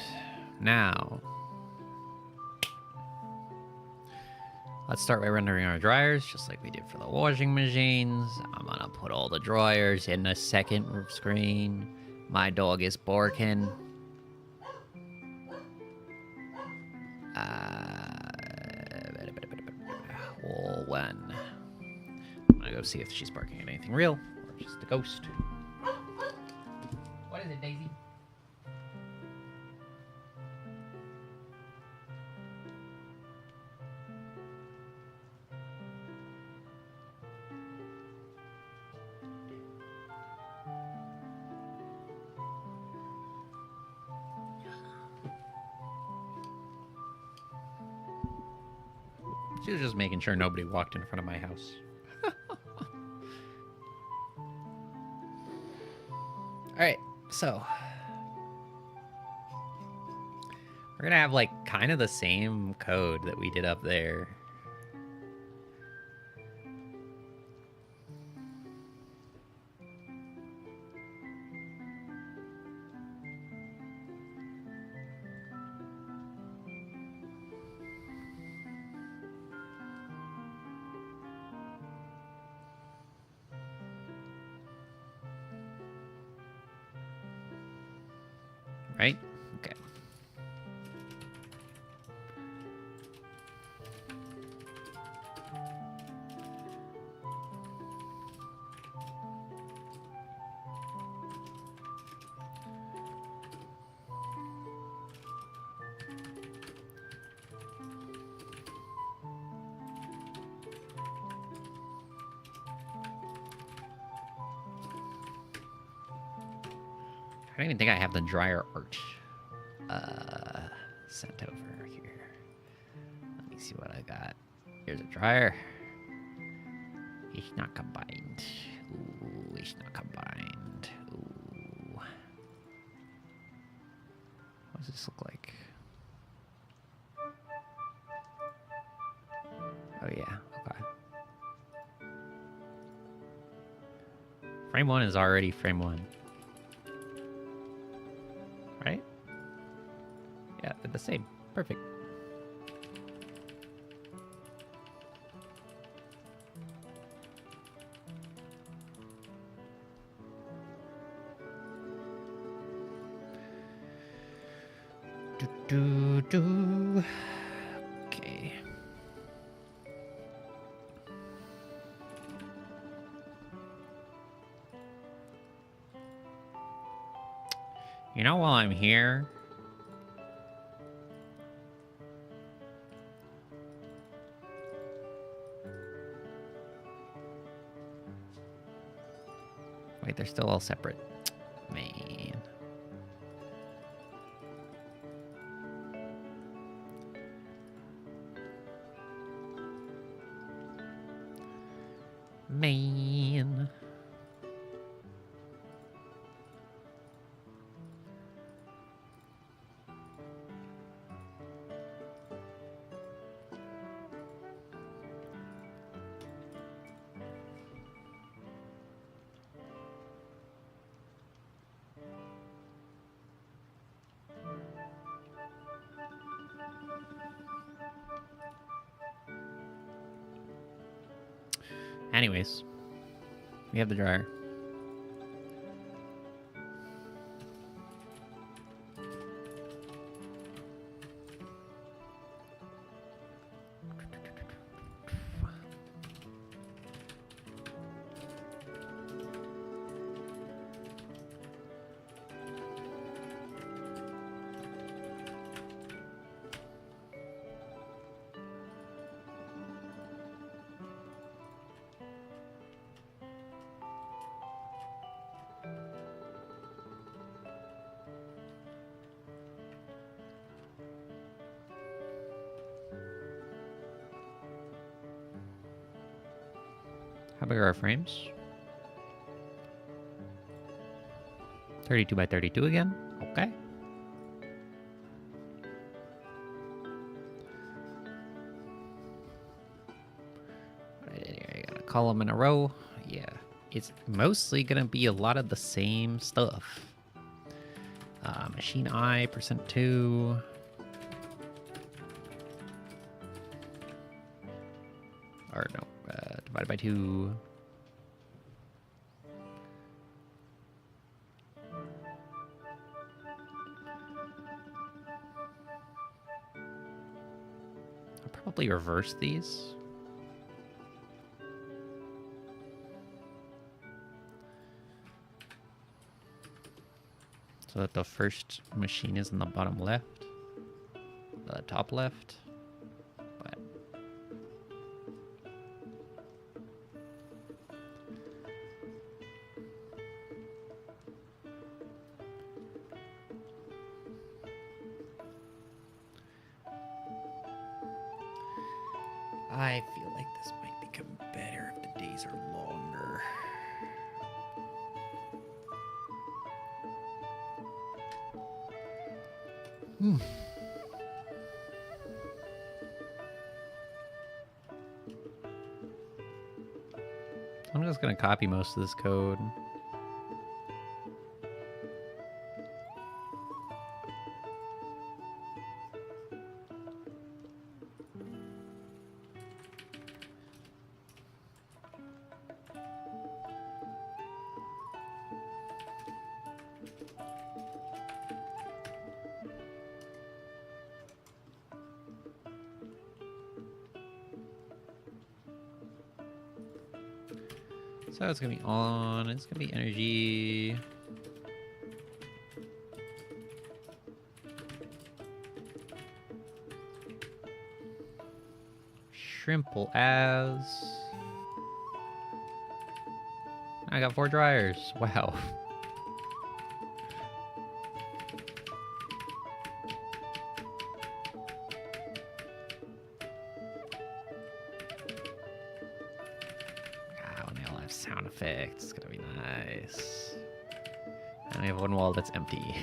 now let's start by rendering our dryers, just like we did for the washing machines. I'm gonna put all the dryers in the second screen. My dog is barking. Well, when I'm gonna go see if she's barking at anything real or just a ghost. What is it, Daisy? She was just making sure nobody walked in front of my house. Alright, so we're gonna have like kind of the same code that we did up there. Right? Okay. I don't even think I have the dryer art sent over here. Let me see what I got. Here's a dryer. It's not combined. Ooh, it's not combined. Ooh. What does this look like? Oh yeah, okay. Frame 1 is already frame 1. Right? Yeah, they're the same. Perfect. Do. Okay. You know, while I'm here, wait, they're still all separate. Man. Man. Anyways, we have the dryer. How big are our frames? 32 by 32 again? Okay. I got a column in a row. Yeah. It's mostly gonna be a lot of the same stuff. Machine I, %2. Or no, divided by 2. I'll probably reverse these. So that the first machine is in the bottom left, the top left. But I feel like this might become better if the days are longer. I'm just gonna copy most of this code. So it's gonna be on, it's gonna be energy. Shrimple as. I got 4 dryers. Wow. Wow, and they all have sound effects. It's gonna be nice. And we have one wall that's empty.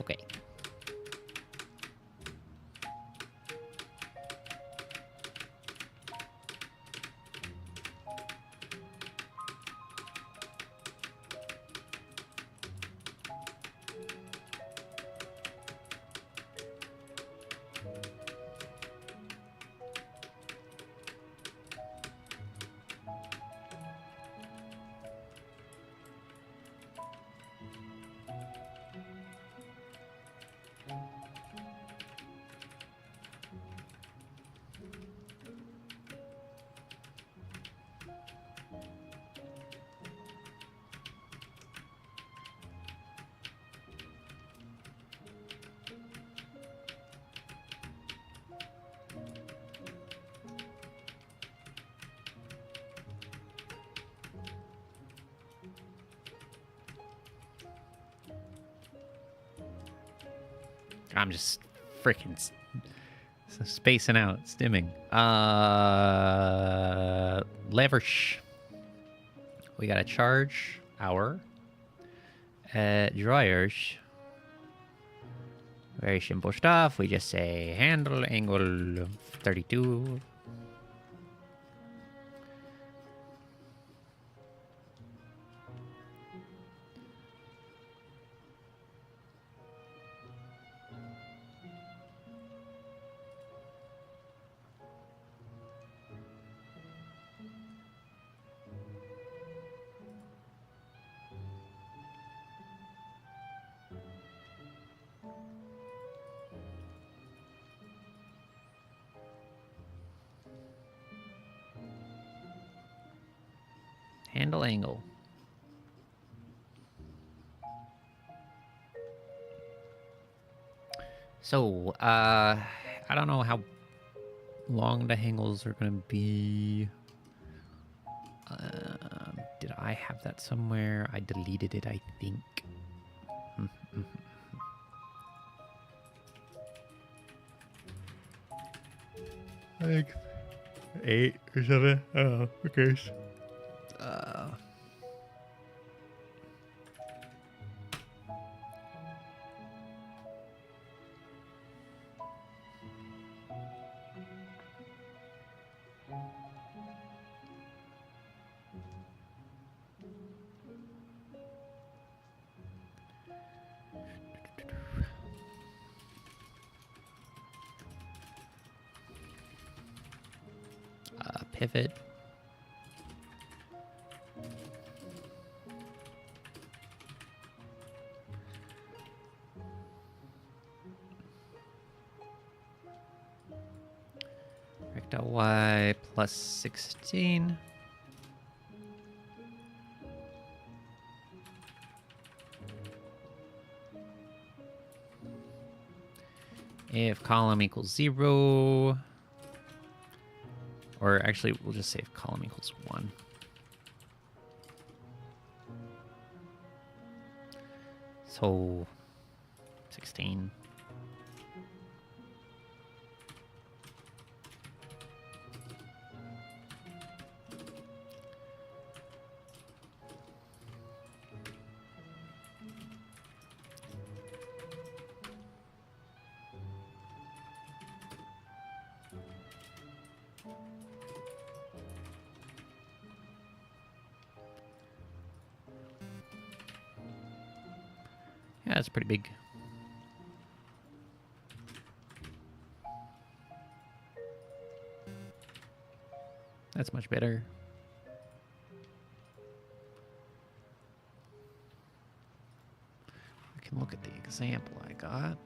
Okay. I'm just freaking spacing out, stimming. Levers. We got a charge hour. Dryers. Very simple stuff. We just say handle angle 32. Handle angle. So, I don't know how long the angles are going to be. Did I have that somewhere? I deleted it, I think. I think 8 or 7. I don't know. Who cares? Pivot. Rectal Y plus 16. If column equals 0, or actually, we'll just say if column equals 1. So, 16. Yeah, it's pretty big. That's much better. We can look at the example I got.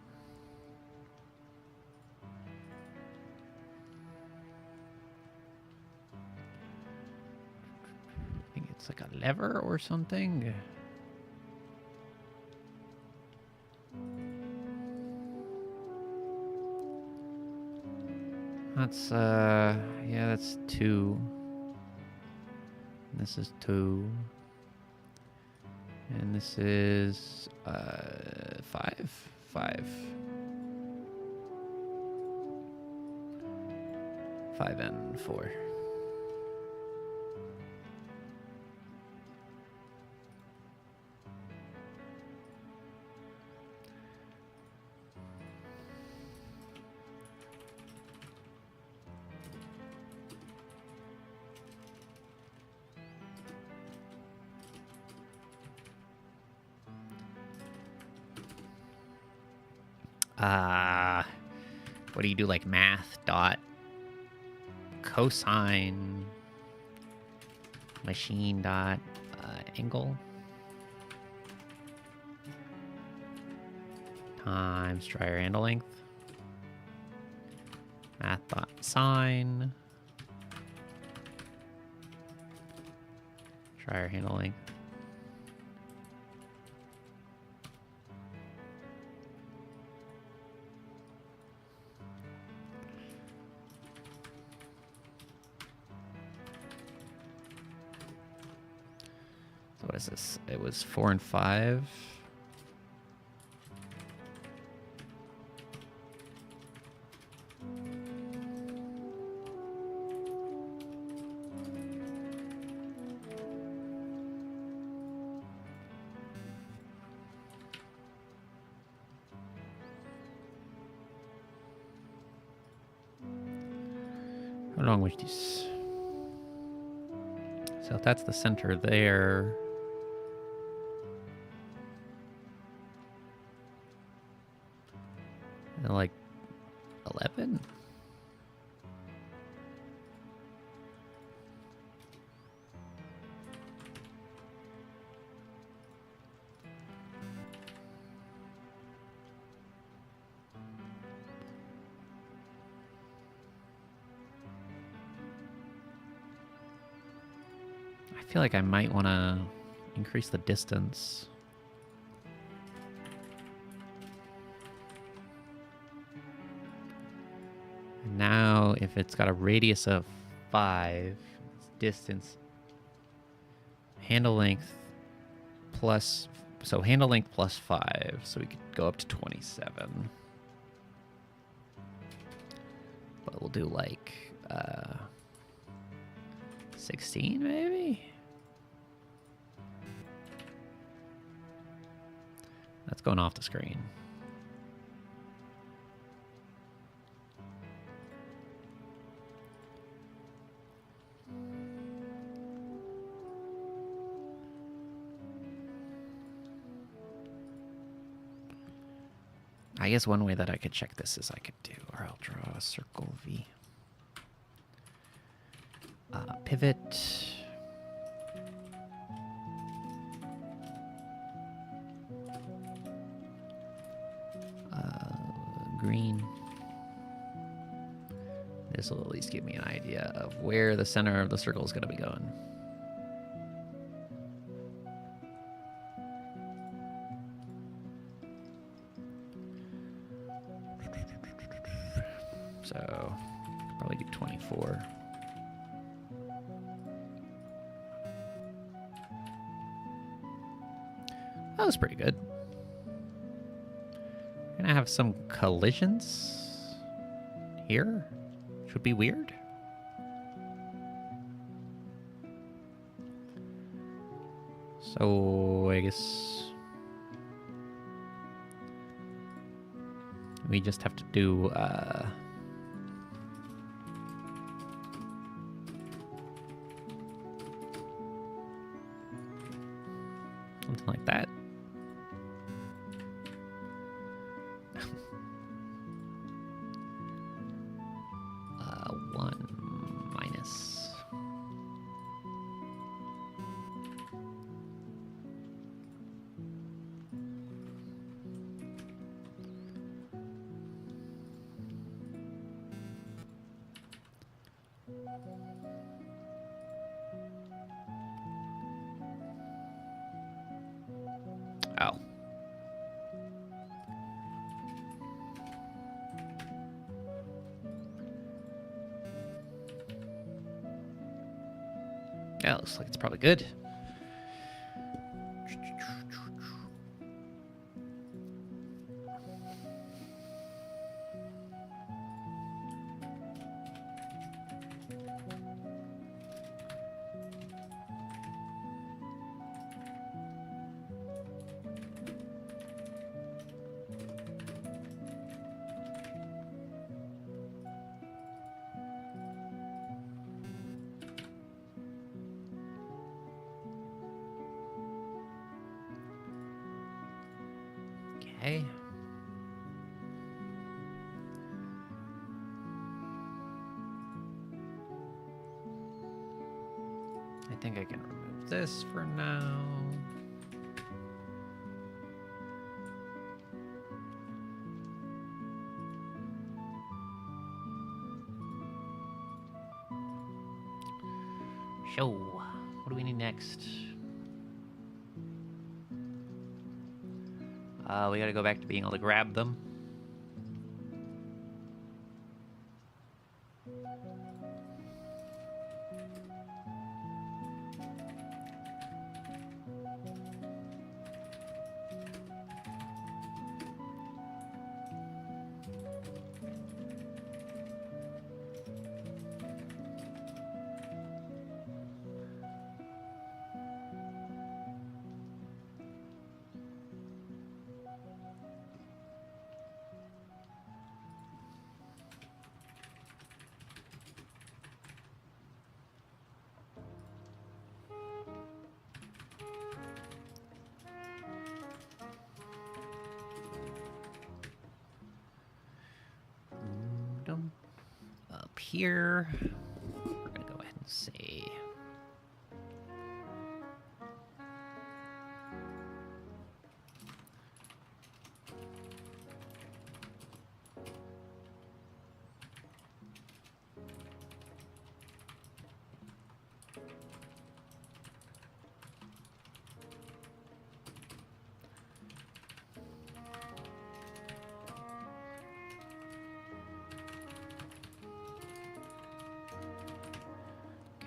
I think it's like a lever or something. That's, yeah, that's 2. And this is 2. And this is, 5. 5. 5 and 4. What do you do, like math dot cosine machine dot angle times dryer handle length math dot sine dryer handle length. What is this? It was 4 and 5. How long was this? So if that's the center there. And like 11? I feel like I might want to increase the distance. Now, if it's got a radius of 5, its distance, handle length plus, so handle length plus 5, so we could go up to 27. But we'll do like 16 maybe? That's going off the screen. I guess one way that I could check this is I could do, or I'll draw a circle V. Pivot. Green. This will at least give me an idea of where the center of the circle is going to be going. So, probably do 24. That was pretty good. We're gonna have some collisions here, which would be weird. So, I guess we just have to do something like that. One minus. Oh. Yeah, looks like it's probably good. Okay. I think I can remove this for now. Show. What do we need next? We gotta go back to being able to grab them. Up here, we're gonna go ahead and say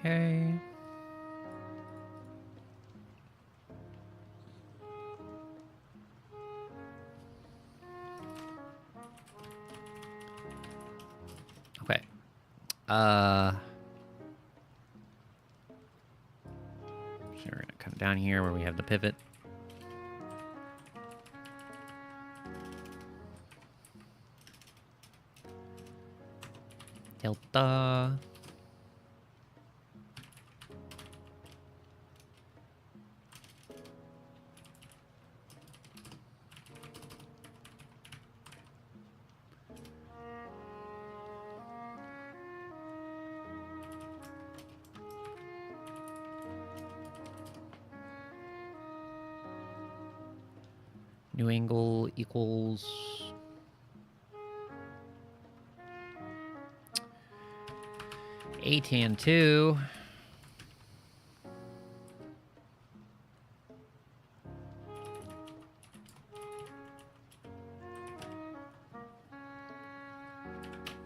Okay. Okay. So we're gonna come down here where we have the pivot. Delta. New angle equals ATN2.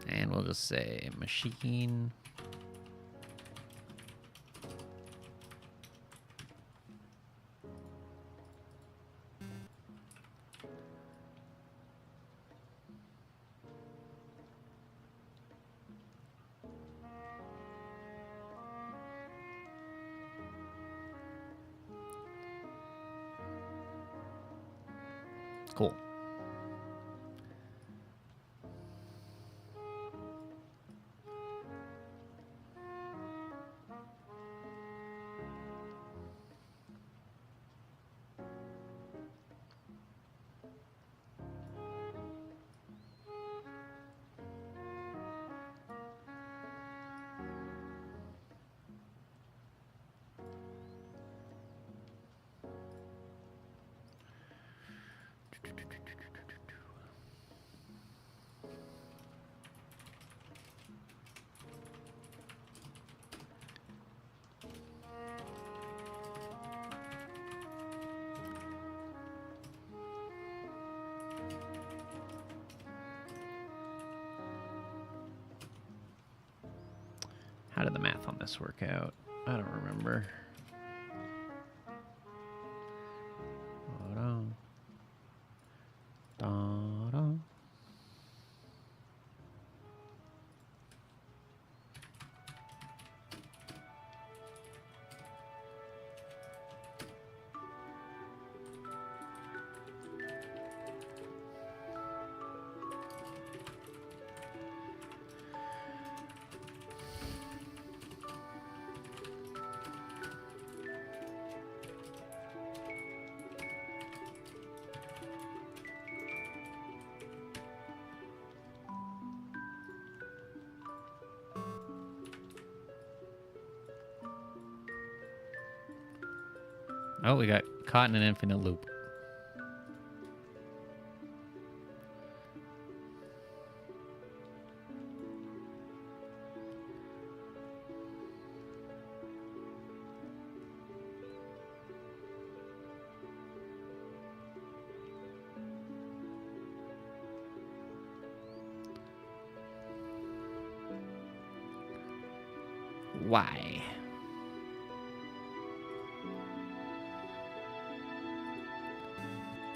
And we'll just say machine. Cool. How did the math on this work out? I don't remember. Da-da. Oh, we got caught in an infinite loop. Why?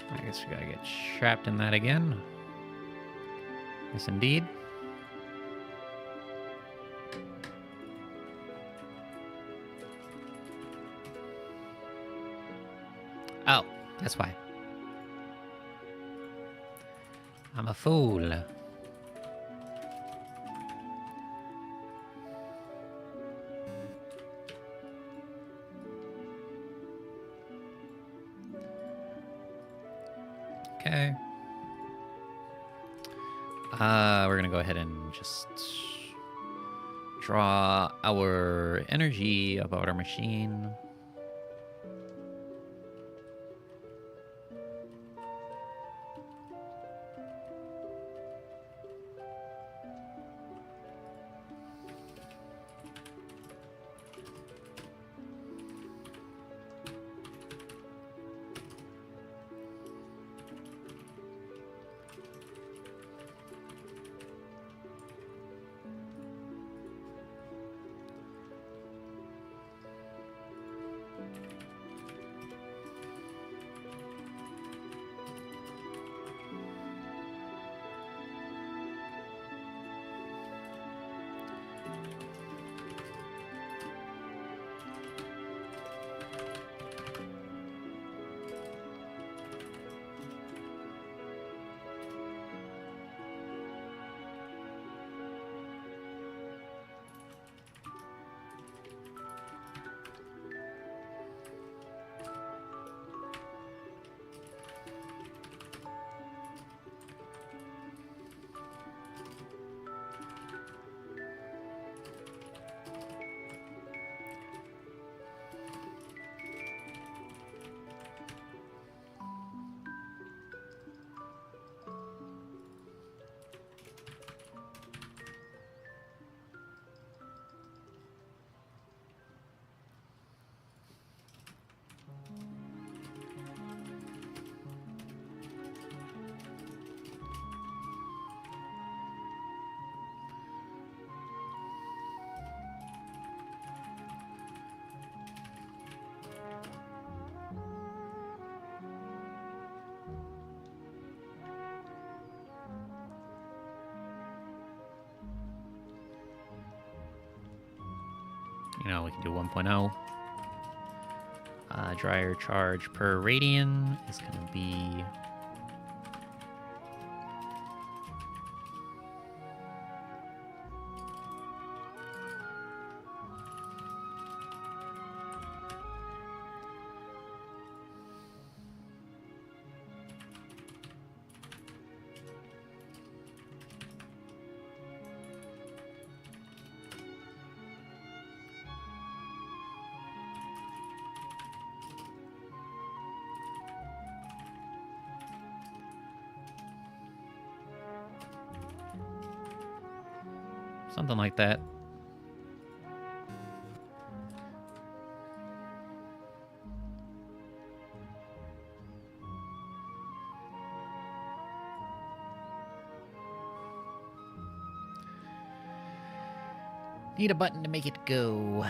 I guess we gotta get trapped in that again. Yes, indeed. Oh, that's why. I'm a fool. Okay. We're gonna go ahead and just draw our energy about our machine. 2.0, we can do 1.0. Dryer charge per radian is going to be... something like that. Need a button to make it go.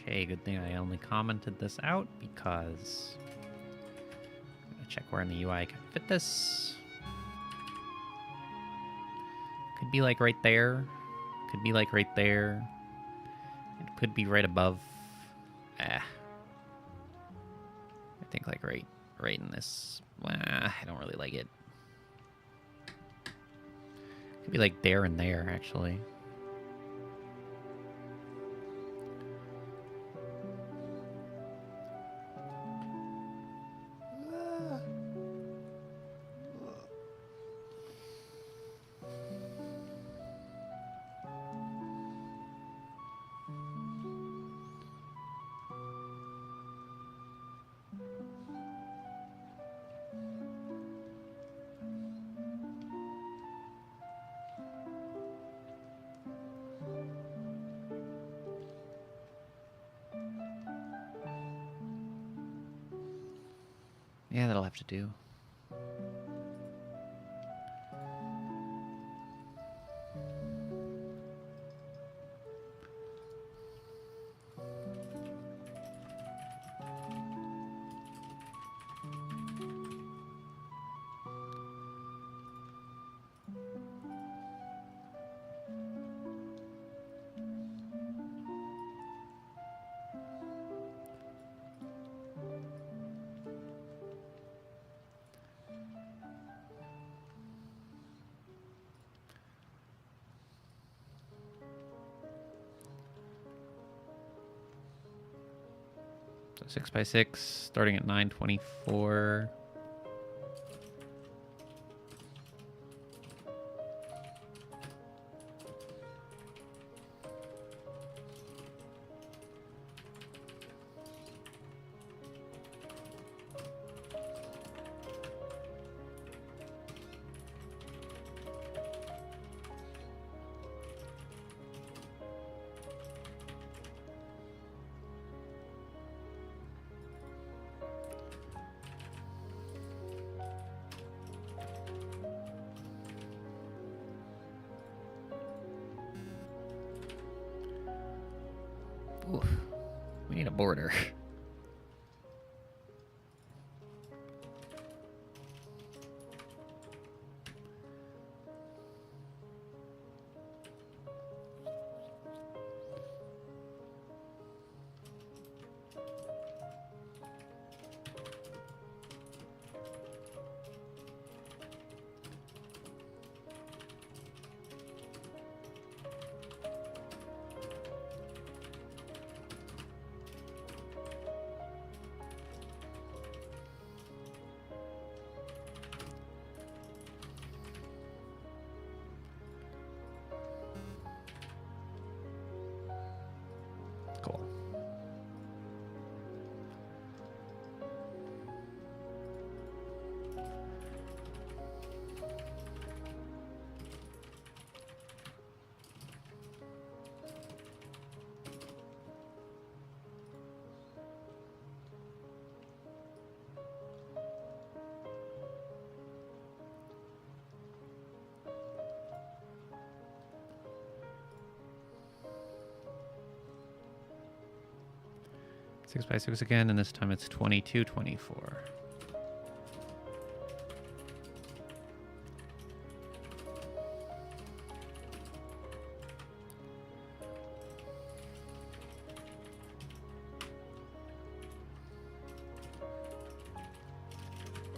Okay, good thing I only commented this out because I'm gonna check where in the UI I can fit this. Could be like right there. Could be like right there. It could be right above. I think like right in this. I don't really like it. Could be like there and there actually. Yeah, that'll have to do. So 6x6, starting at 924. Oof. We need a border. 6x6 again, and this time it's 2224.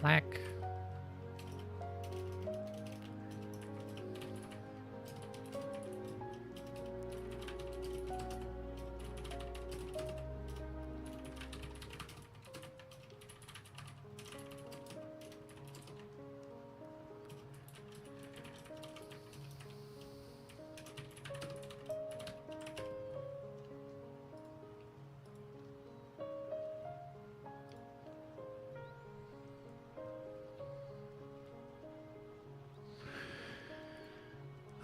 Black.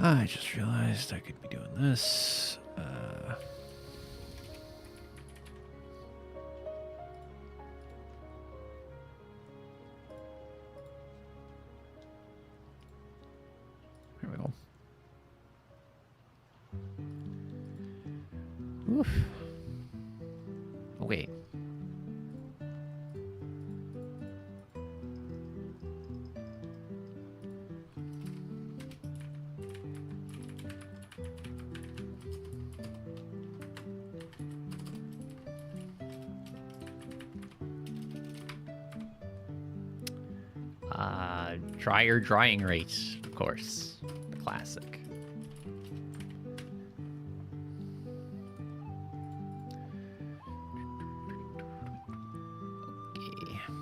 I just realized I could be doing this. Here we go. Oof. Oh, wait. Dryer drying rate, of course. The classic. Okay.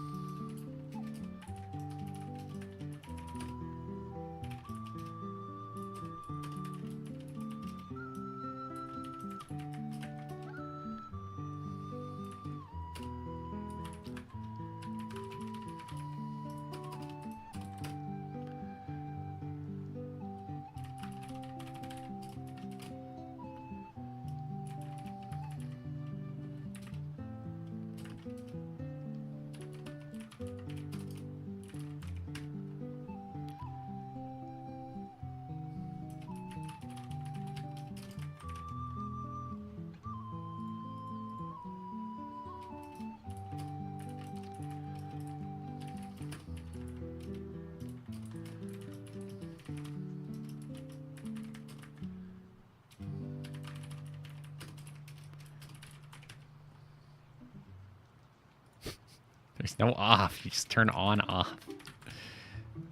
There's no off. You just turn on off.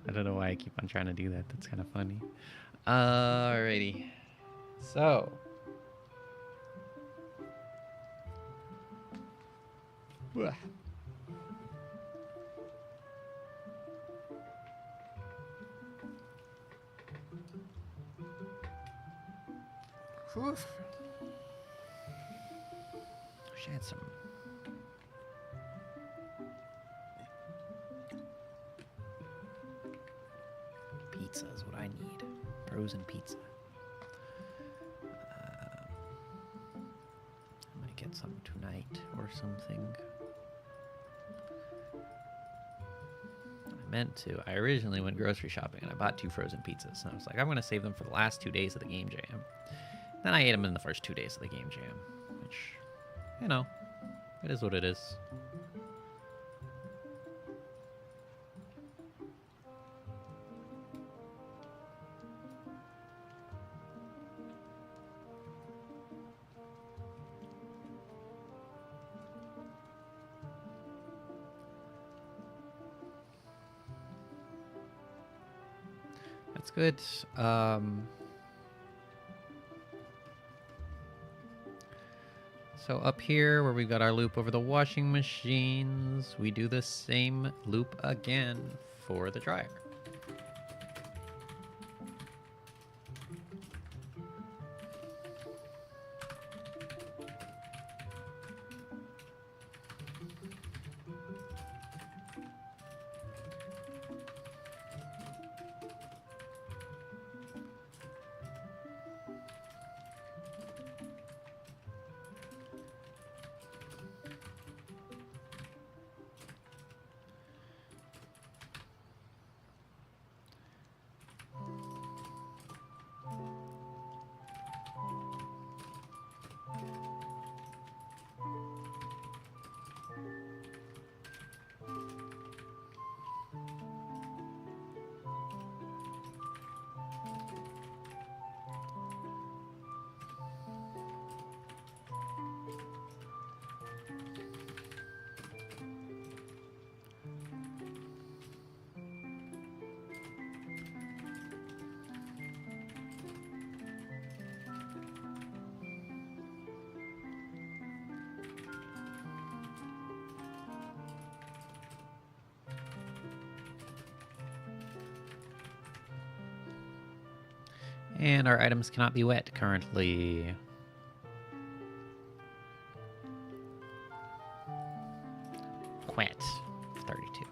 I don't know why I keep on trying to do that. That's kind of funny. Alrighty. So. Whew. Wish I had some. Pizza is what I need. Frozen pizza. I might get some tonight or something. I meant to. I originally went grocery shopping and I bought 2 frozen pizzas. And I was like, I'm going to save them for the last 2 days of the game jam. Then I ate them in the first 2 days of the game jam. Which, you know, it is what it is. That's good. So up here where we've got our loop over the washing machines, we do the same loop again for the dryer. And our items cannot be wet currently. Wet. 32.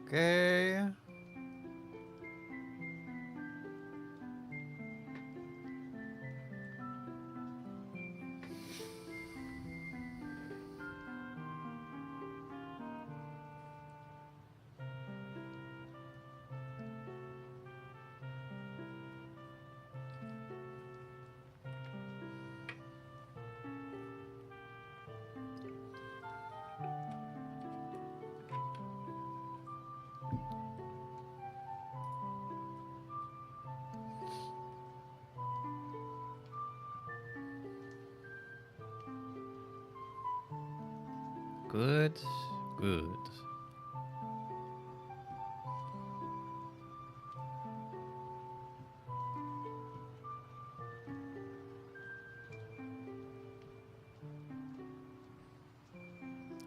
Okay. Good. Good.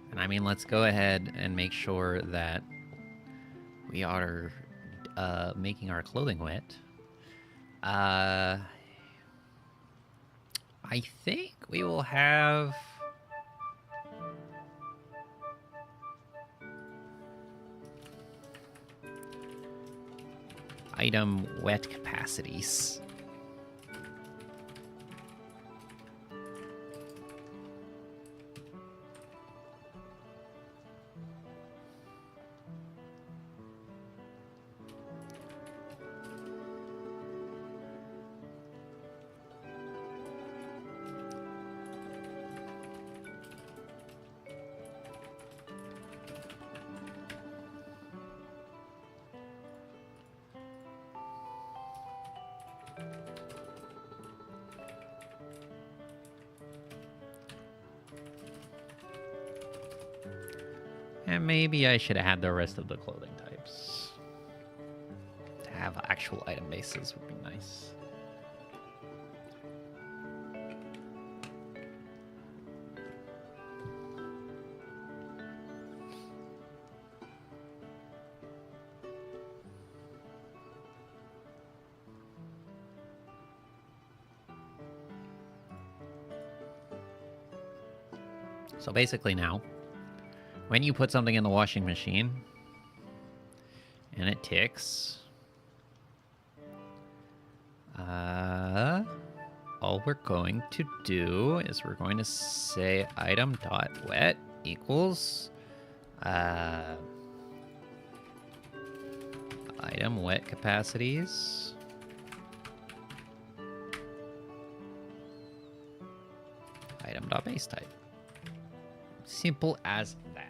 And I mean, let's go ahead and make sure that we are making our clothing wet. I think we will have... item wet capacities. And maybe I should have had the rest of the clothing types. To have actual item bases would be nice. So basically now, when you put something in the washing machine and it ticks, all we're going to do is we're going to say item dot wet equals item wet capacities item dot base type. Simple as that.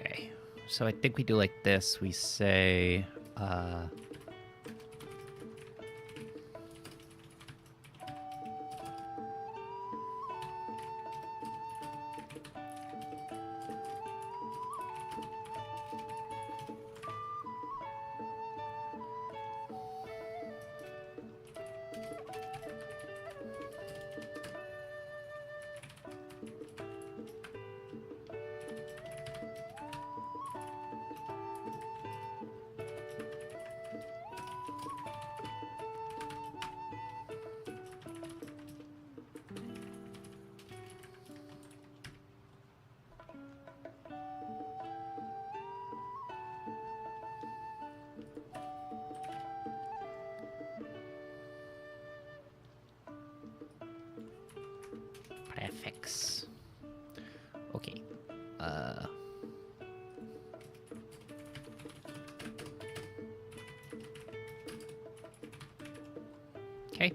Okay. So I think we do like this. We say, prefix. Okay. Okay.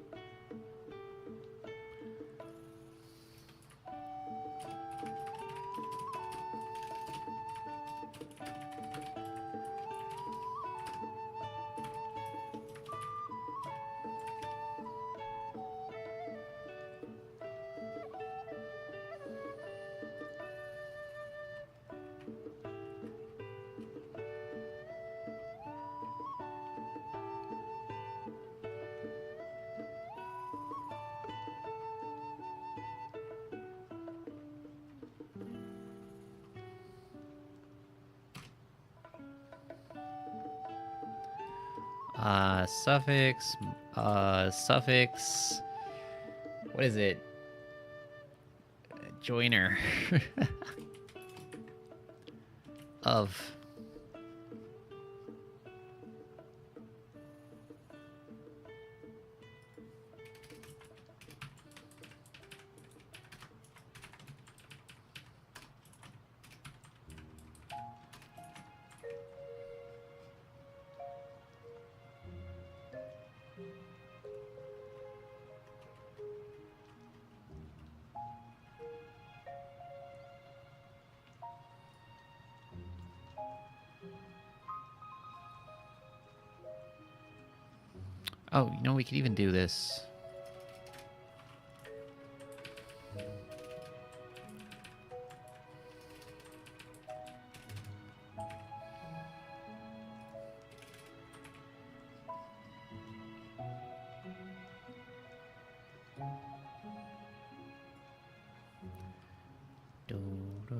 Suffix, suffix. What is it? Joiner. Of. Oh, you know, we could even do this. Do, do,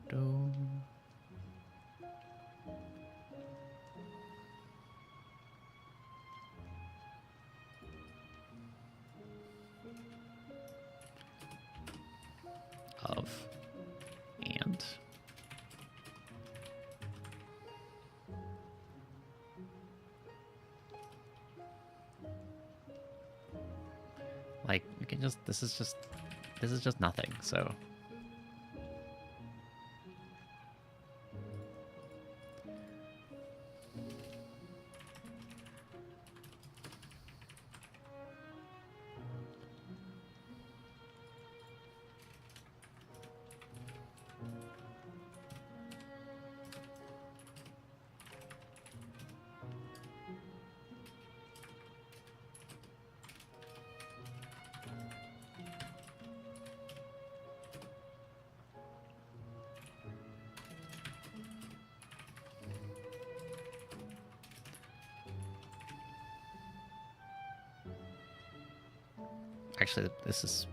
do. Of. And. Like, we can just, this is just nothing, so. Actually, this is.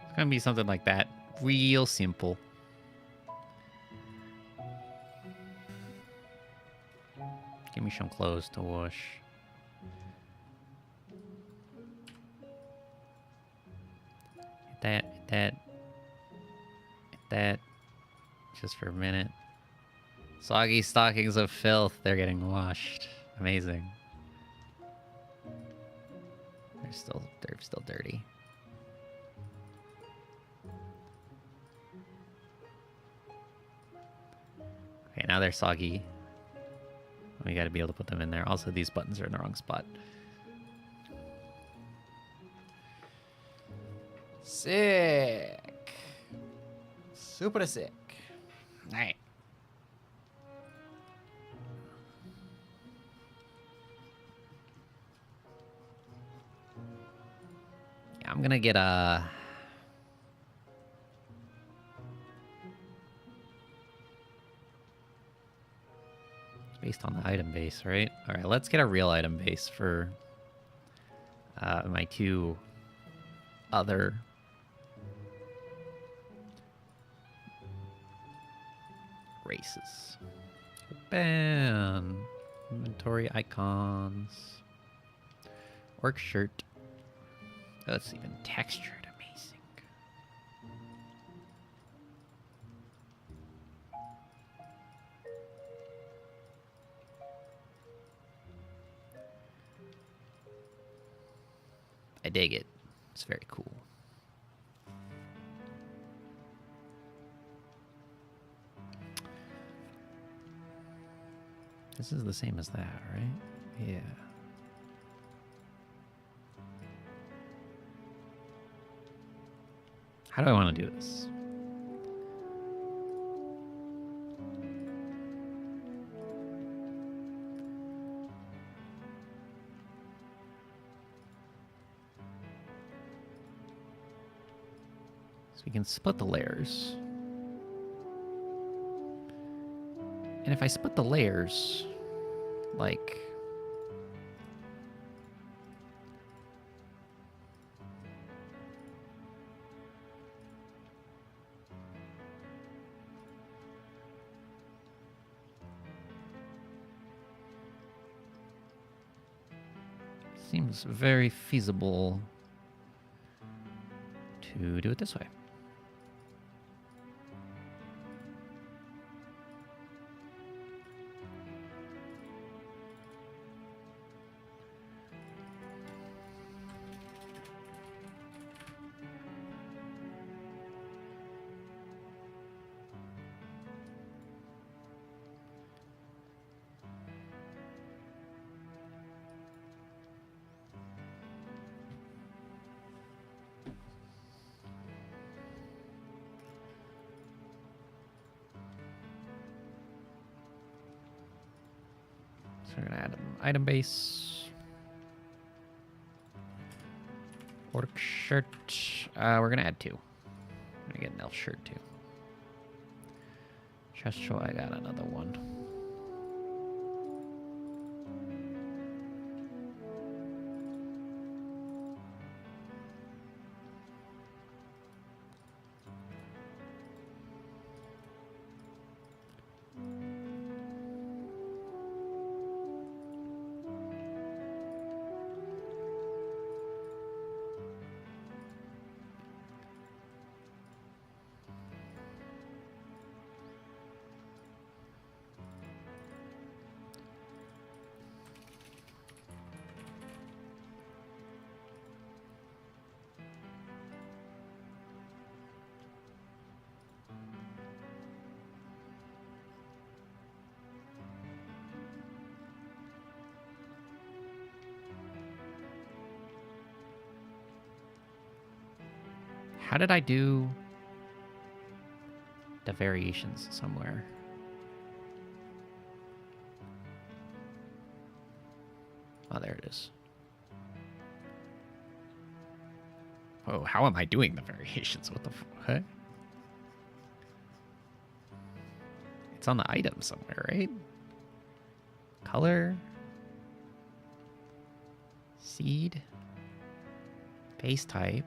It's gonna be something like that. Real simple. Give me some clothes to wash. Hit that. Just for a minute. Soggy stockings of filth. They're getting washed. Amazing. They're still dirty. Okay, now they're soggy. We gotta be able to put them in there. Also, these buttons are in the wrong spot. Sick. Super sick. Alright. Yeah, I'm gonna get a... based on the item base, right? Alright, let's get a real item base for my two other races. Bam! Inventory icons. Orc shirt. Oh, it's even textured. Amazing. I dig it. It's very cool. This is the same as that, right? Yeah. How do I want to do this? So we can split the layers. And if I split the layers, like... seems very feasible to do it this way. So we're gonna add an item base. Orc shirt. We're gonna add 2. I'm gonna get an elf shirt too. Just so I got another one. How did I do the variations somewhere? Oh, there it is. Oh, how am I doing the variations? What the fuck? It's on the item somewhere, right? Color. Seed. Base type.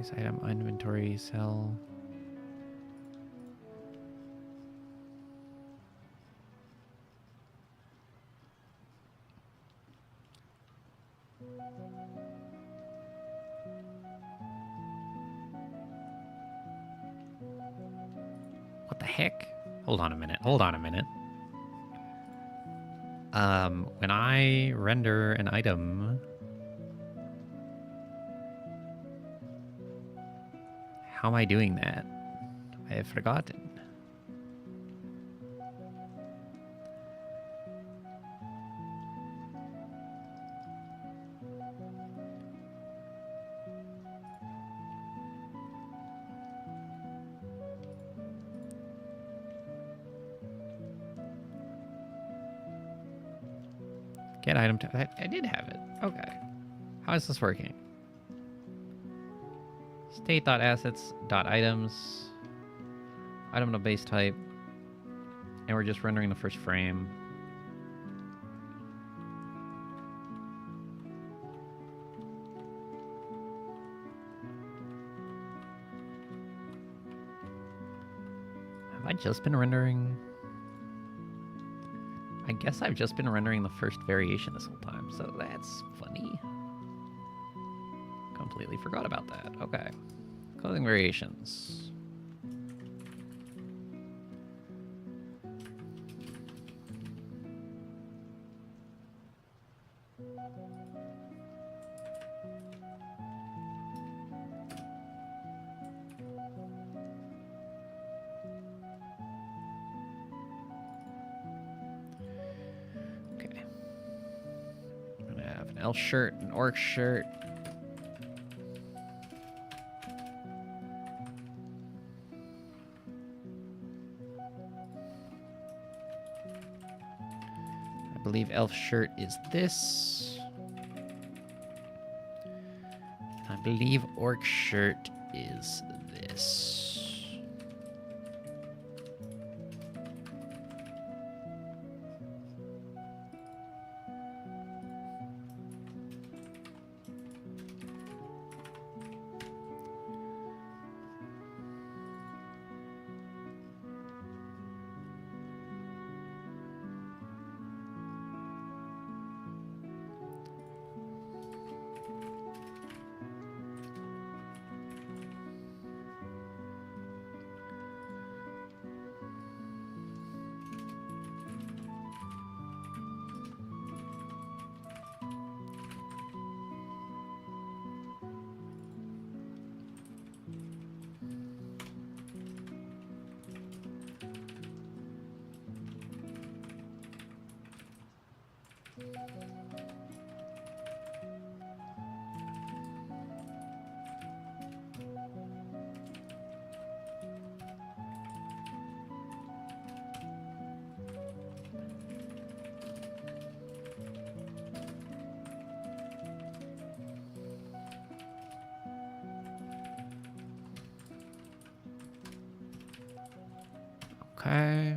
This item, inventory, sell. What the heck? Hold on a minute. Hold on a minute. When I render an item, how am I doing that? I have forgotten. Get item. I did have it. Okay. How is this working? State.assets.items. Item to base type. And we're just rendering the first frame. Have I just been rendering? I guess I've just been rendering the first variation this whole time, so that's funny. Completely forgot about that. Okay. Clothing variations. Elf shirt, an orc shirt. I believe elf shirt is this. I believe orc shirt is this. Okay.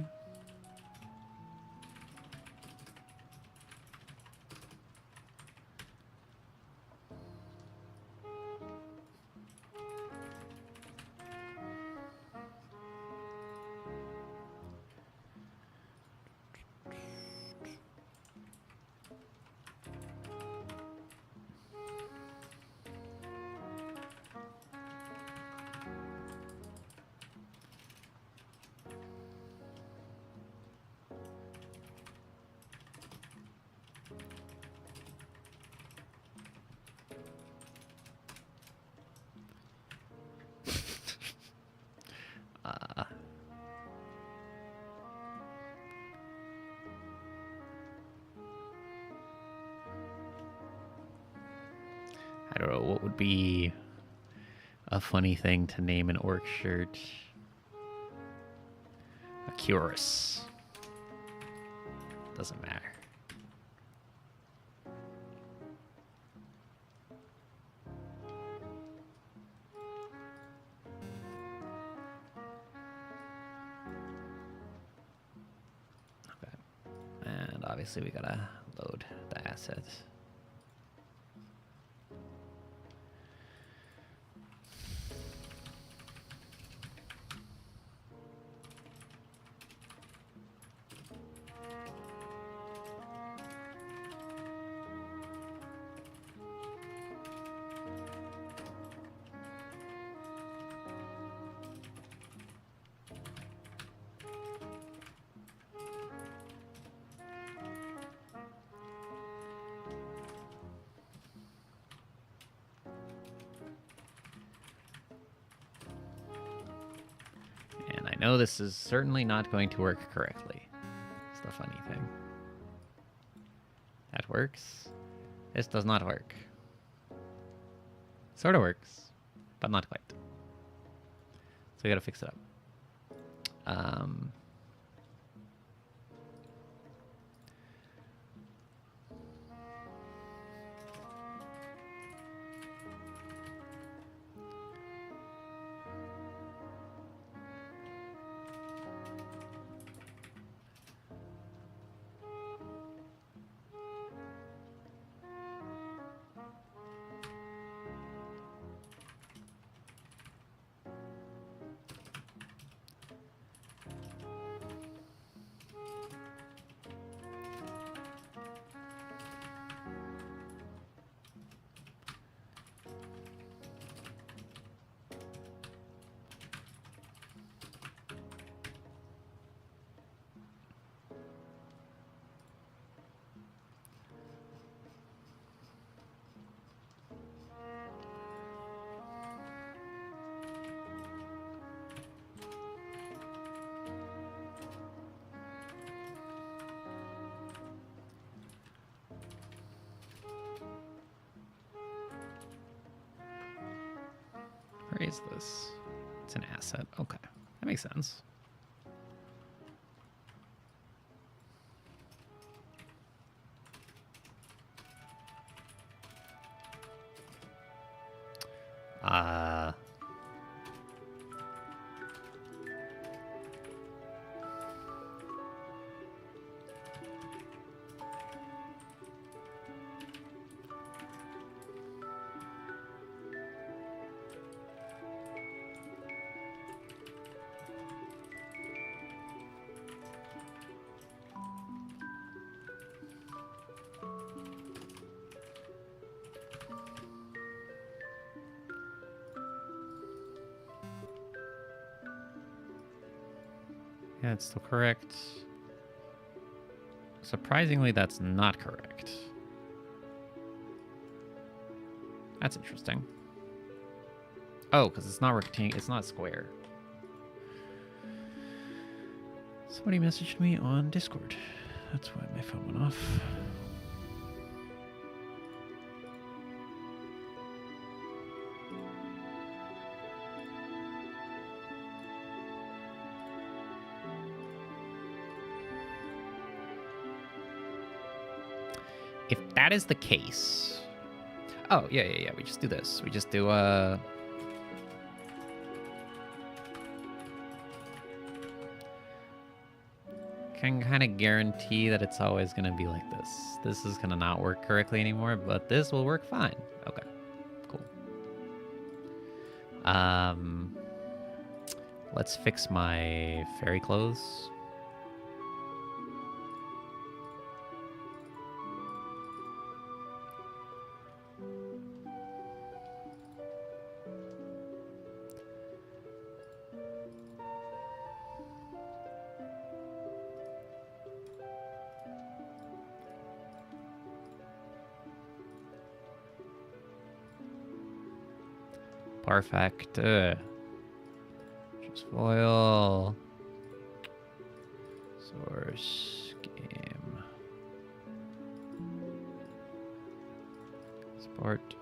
I don't know what would be a funny thing to name an orc shirt. A Curus. Doesn't matter. Okay. And obviously we gotta load the assets. I know this is certainly not going to work correctly. It's the funny thing. That works. This does not work. Sort of works, but not quite. So we gotta fix it up. Where is this? It's an asset. Okay. That makes sense. Yeah, it's still correct. Surprisingly, that's not correct. That's interesting. Oh, because it's not rectangle, it's not square. Somebody messaged me on Discord. That's why my phone went off. If that is the case... Oh, yeah. We just do this. We just do, can kind of guarantee that it's always going to be like this. This is going to not work correctly anymore, but this will work fine. Okay, cool. Let's fix my fairy clothes. Perfect. Just foil. Source game. Sport.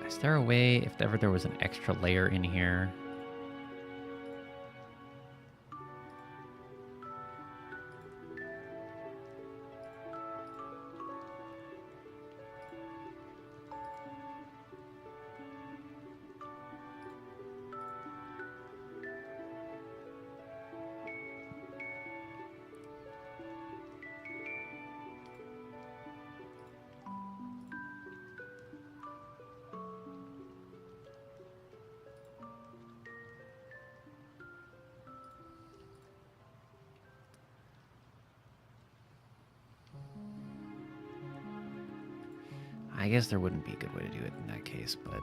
Is there a way, if ever there was an extra layer in here? I guess there wouldn't be a good way to do it in that case, but...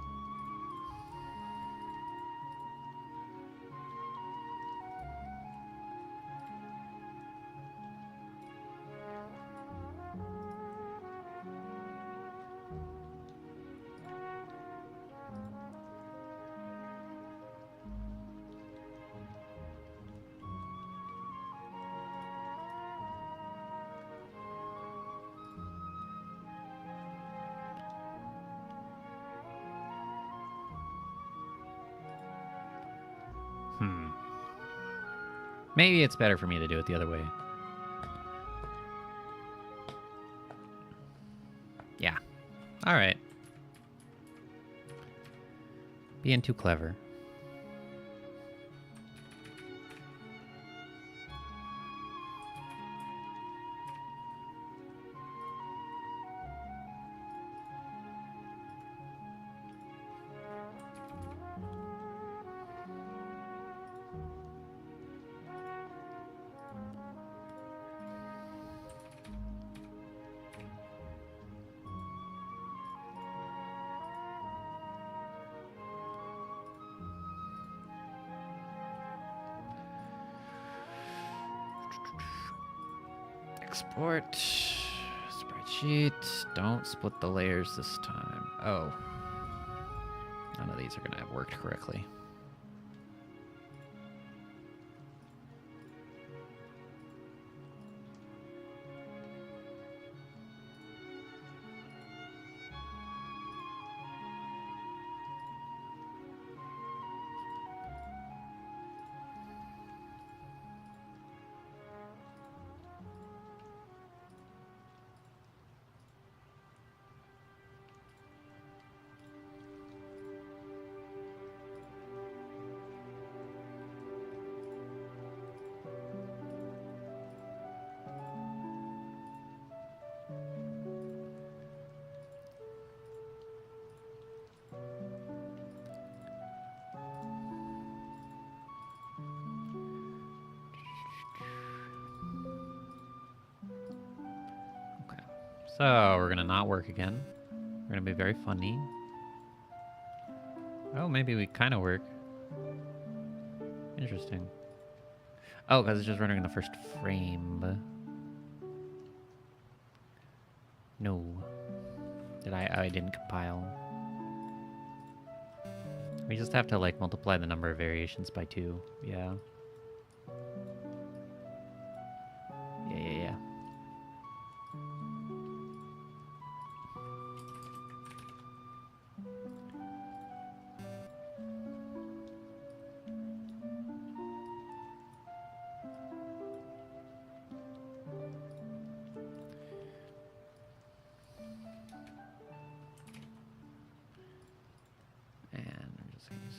Maybe it's better for me to do it the other way. Yeah. All right. Being too clever. Export. Spreadsheet. Don't split the layers this time. Oh. None of these are going to have worked correctly. So, we're going to not work again. We're going to be very funny. Oh, maybe we kind of work. Interesting. Oh, because it's just rendering the first frame. No. I didn't compile. We just have to, like, multiply the number of variations by 2. Yeah. Yeah.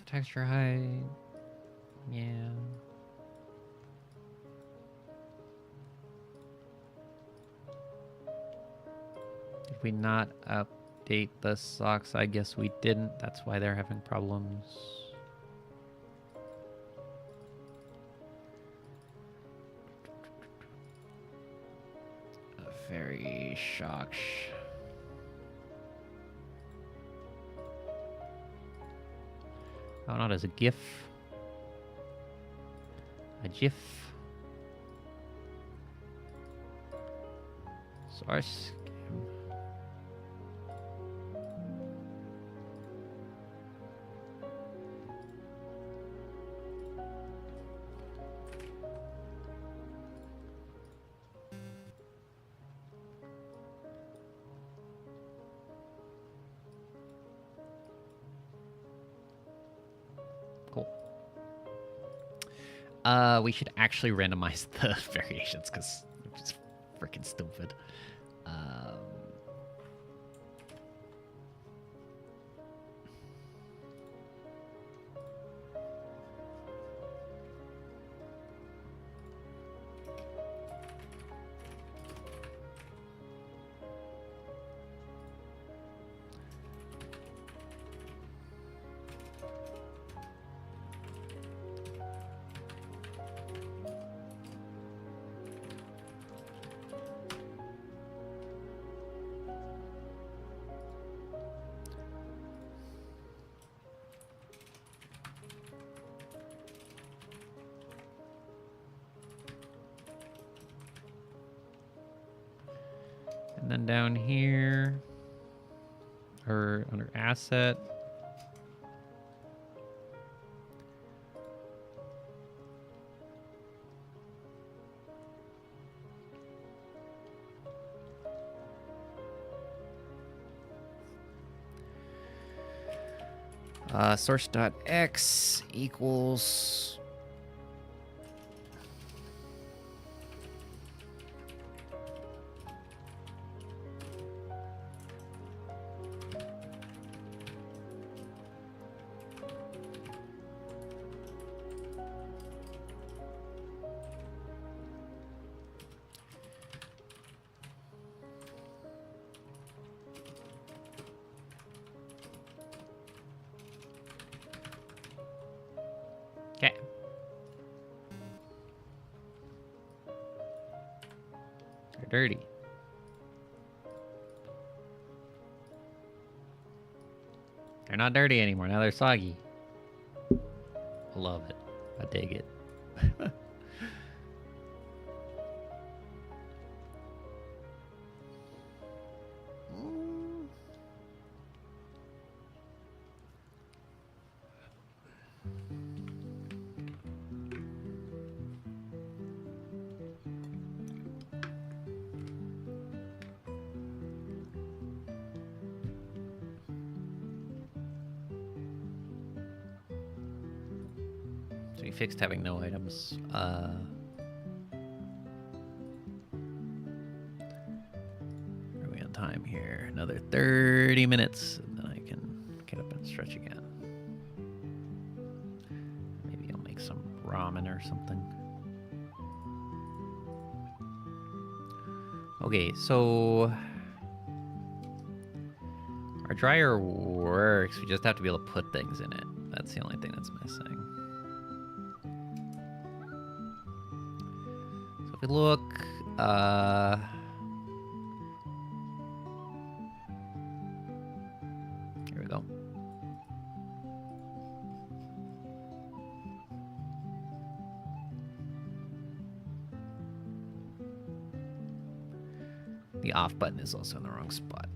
Texture height. Yeah. Did we not update the socks? I guess we didn't. That's why they're having problems. Very shocked. Oh, not as a GIF. A GIF. Source. We should actually randomize the variations because it's freaking stupid. down here, or under asset. Source.x equals okay. They're dirty. They're not dirty anymore. Now they're soggy. I love it. I dig it. So we fixed having no items. Where are we on time here? Another 30 minutes, and then I can get up and stretch again. Maybe I'll make some ramen or something. Okay, so our dryer works. We just have to be able to put things in it. That's the only thing that's missing. So if we look, here we go. The off button is also in the wrong spot.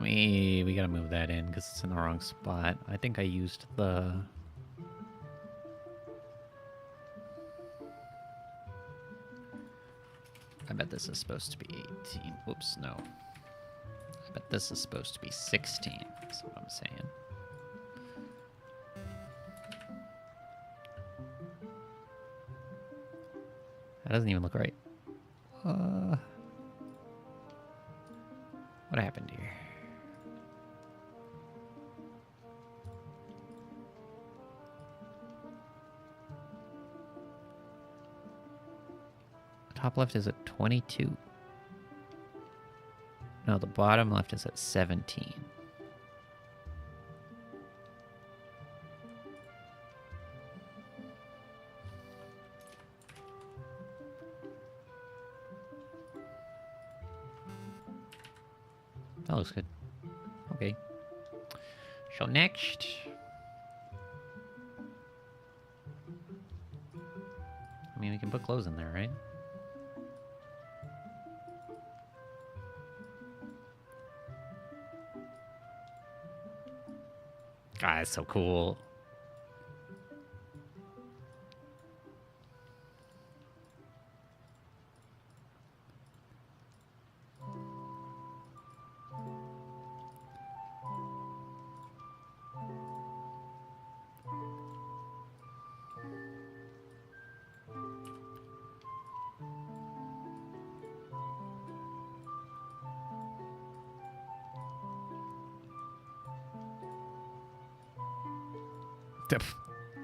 We gotta move that in because it's in the wrong spot. I think I used the... I bet this is supposed to be 18. Oops, no. I bet this is supposed to be 16. That's what I'm saying. That doesn't even look right. What happened here? Top left is at 22. No, the bottom left is at 17. That looks good. Okay. So next... I mean, we can put clothes in there, right? God, that's so cool.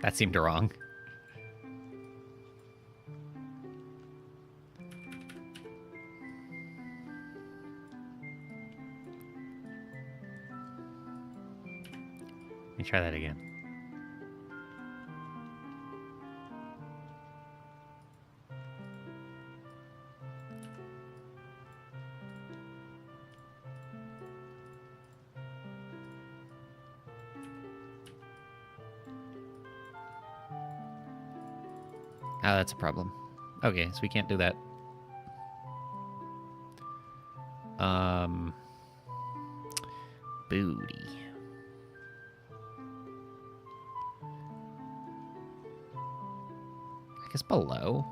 That seemed wrong. Let me try that again. Oh, that's a problem. Okay, so we can't do that. Booty. I guess below.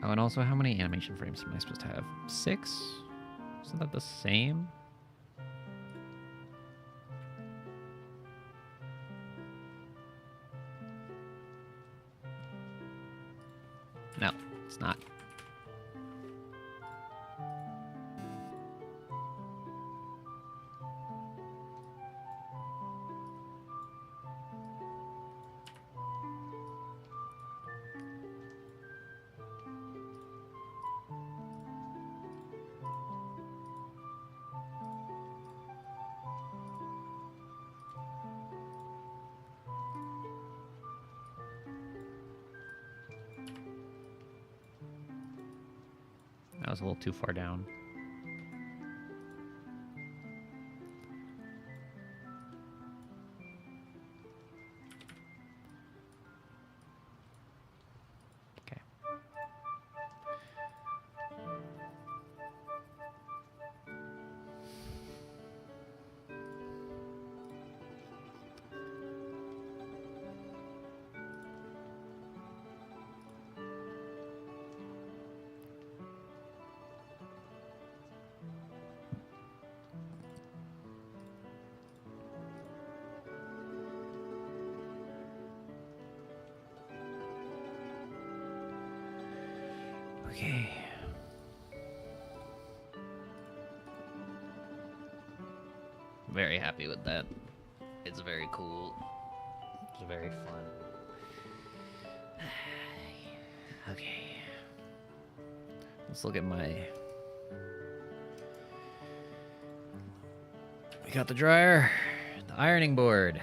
Oh, and also, how many animation frames am I supposed to have? 6? Isn't that the same? No, it's not. That was a little too far down. Okay. Okay. Very happy with that. It's very cool. It's very fun. Okay. Let's look at my... We got the dryer, the ironing board.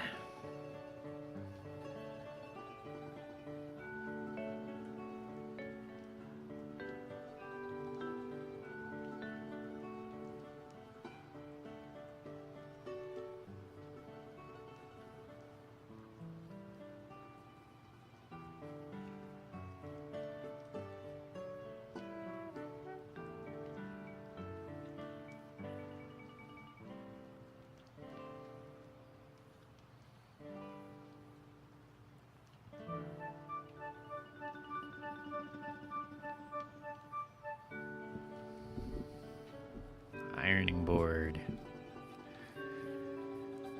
Ironing board.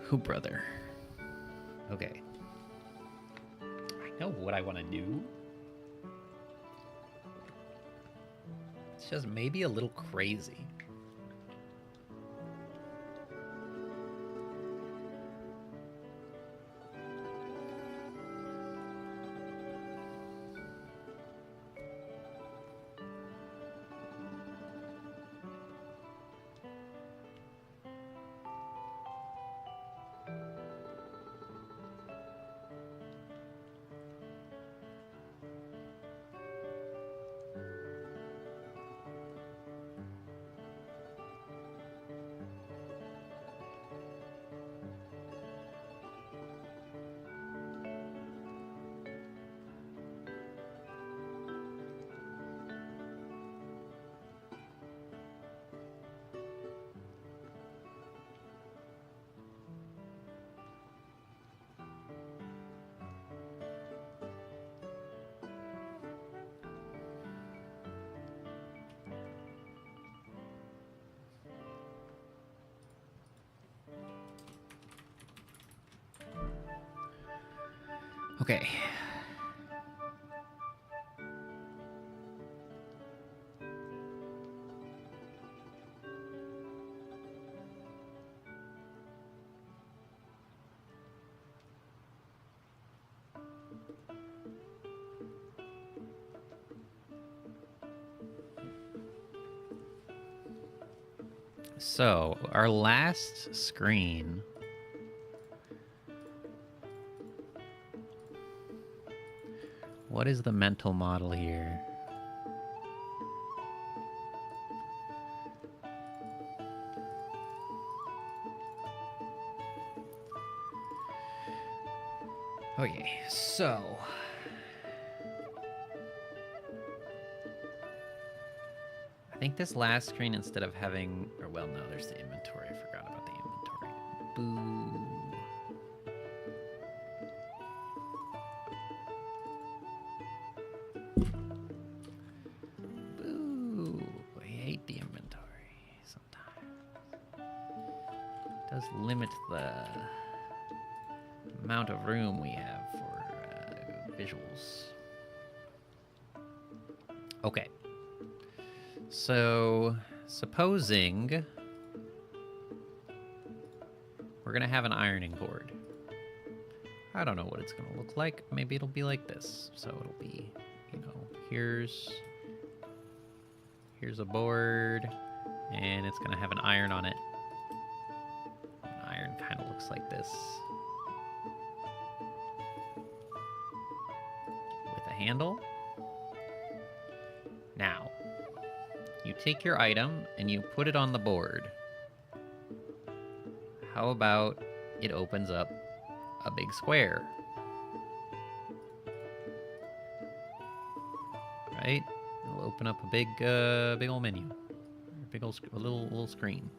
Who brother? Okay. I know what I want to do. It's just maybe a little crazy. Okay. So, our last screen. What is the mental model here? Okay, so I think this last screen, instead of having, or well, no, there's the inventory. I forgot about the inventory. Boo. Boo. I hate the inventory sometimes. It does limit the amount of room we have for visuals. Okay. So, supposing we're going to have an ironing board. I don't know what it's going to look like. Maybe it'll be like this. So it'll be, you know, here's a board, and it's going to have an iron on it. An iron kind of looks like this. With a handle. Now, you take your item and you put it on the board. How about it opens up a big square? Right? It'll open up a big old menu, a little screen.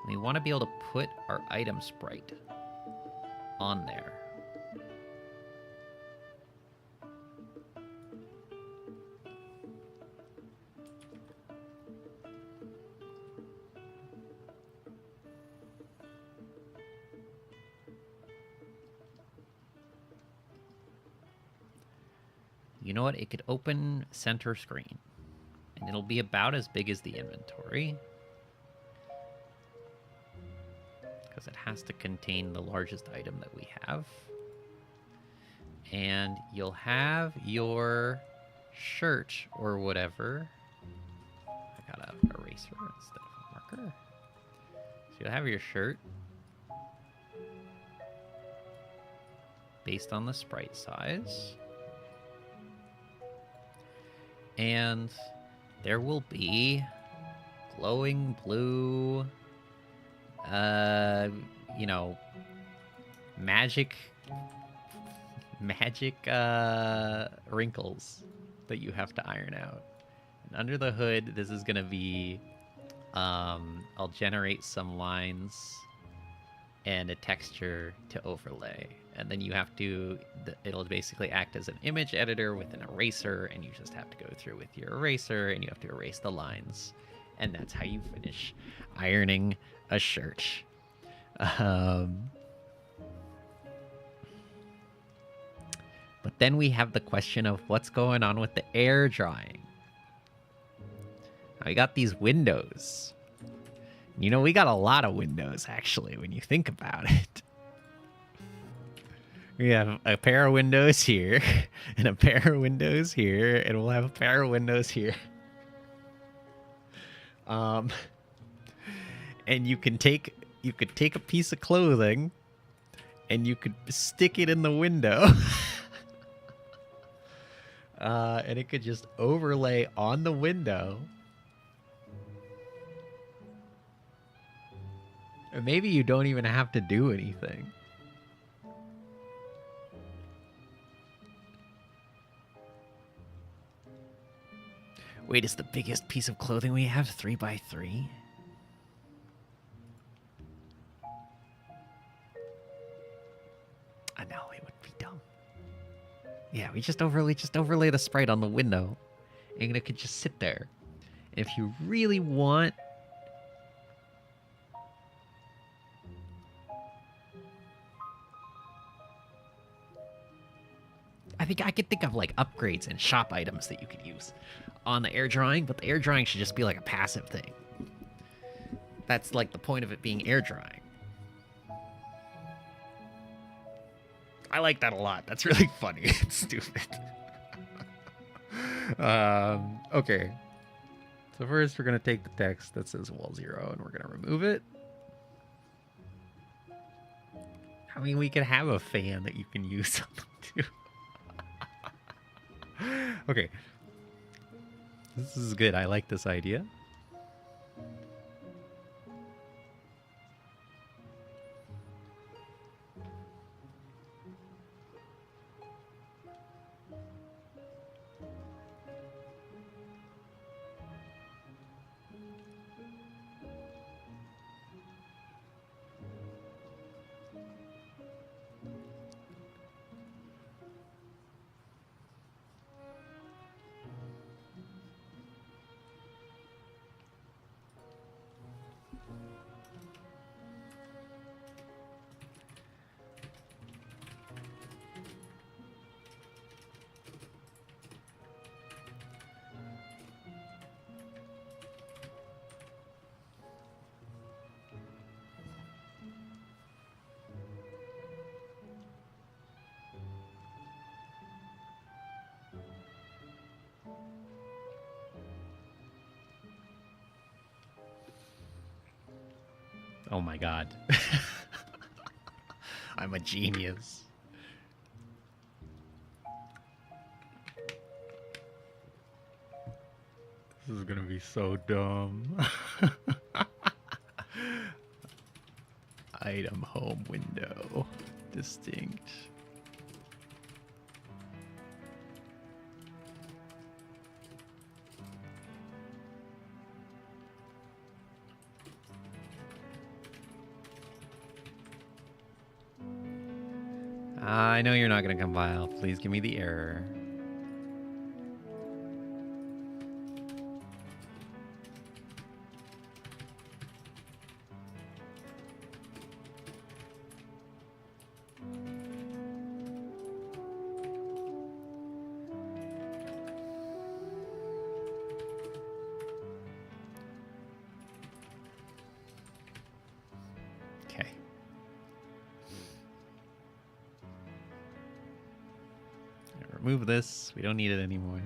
We want to be able to put our item sprite on there. You know what? It could open center screen, and it'll be about as big as the inventory, because it has to contain the largest item that we have. And you'll have your shirt or whatever. I got an eraser instead of a marker. So you'll have your shirt based on the sprite size. And there will be glowing blue, you know, magic wrinkles that you have to iron out. And under the hood, this is going to be, I'll generate some lines and a texture to overlay. And then you have to, it'll basically act as an image editor with an eraser, and you just have to go through with your eraser, and you have to erase the lines. And that's how you finish ironing a shirt. But then we have the question of what's going on with the air drying. Now, we got these windows. You know, we got a lot of windows, actually, when you think about it. We have a pair of windows here, and a pair of windows here, and we'll have a pair of windows here. And you could take a piece of clothing, and you could stick it in the window. And it could just overlay on the window. Or maybe you don't even have to do anything. Wait, is the biggest piece of clothing we have 3x3? I know, it would be dumb. Yeah, we just overlay the sprite on the window, and it could just sit there. And if you really want I think I could think of like upgrades and shop items that you could use on the air drying, but the air drying should just be like a passive thing. That's like the point of it being air drying. I like that a lot. That's really funny. It's stupid. Okay. So first we're going to take the text that says wall 0 and we're going to remove it. I mean, we could have a fan that you can use too. Okay. This is good. I like this idea. Oh my god. I'm a genius. This is gonna be so dumb. Item home window. Distinct. I know you're not going to compile. Please give me the error. Okay. Remove this. We don't need it anymore.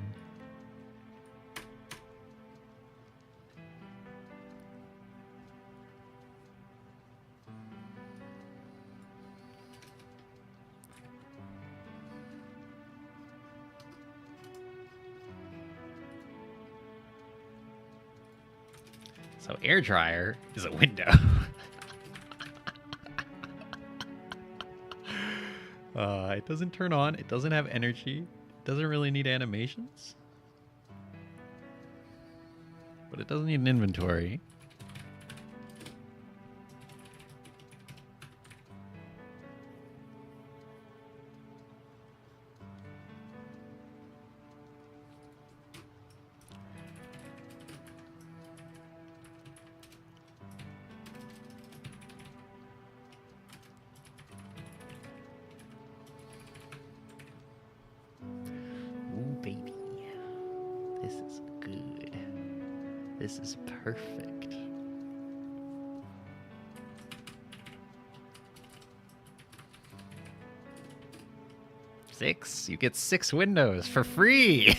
So air dryer is a window. It doesn't turn on. It doesn't have energy. It doesn't really need animations. But it doesn't need an inventory. This is perfect. Six? You get 6 windows for free!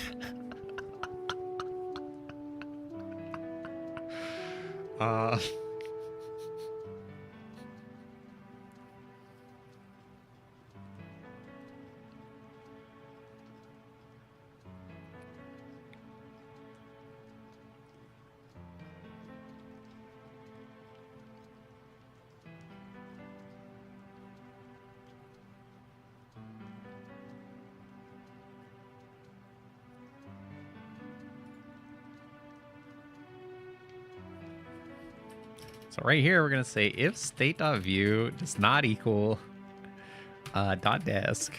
So right here, we're going to say if state.view does not equal .desk,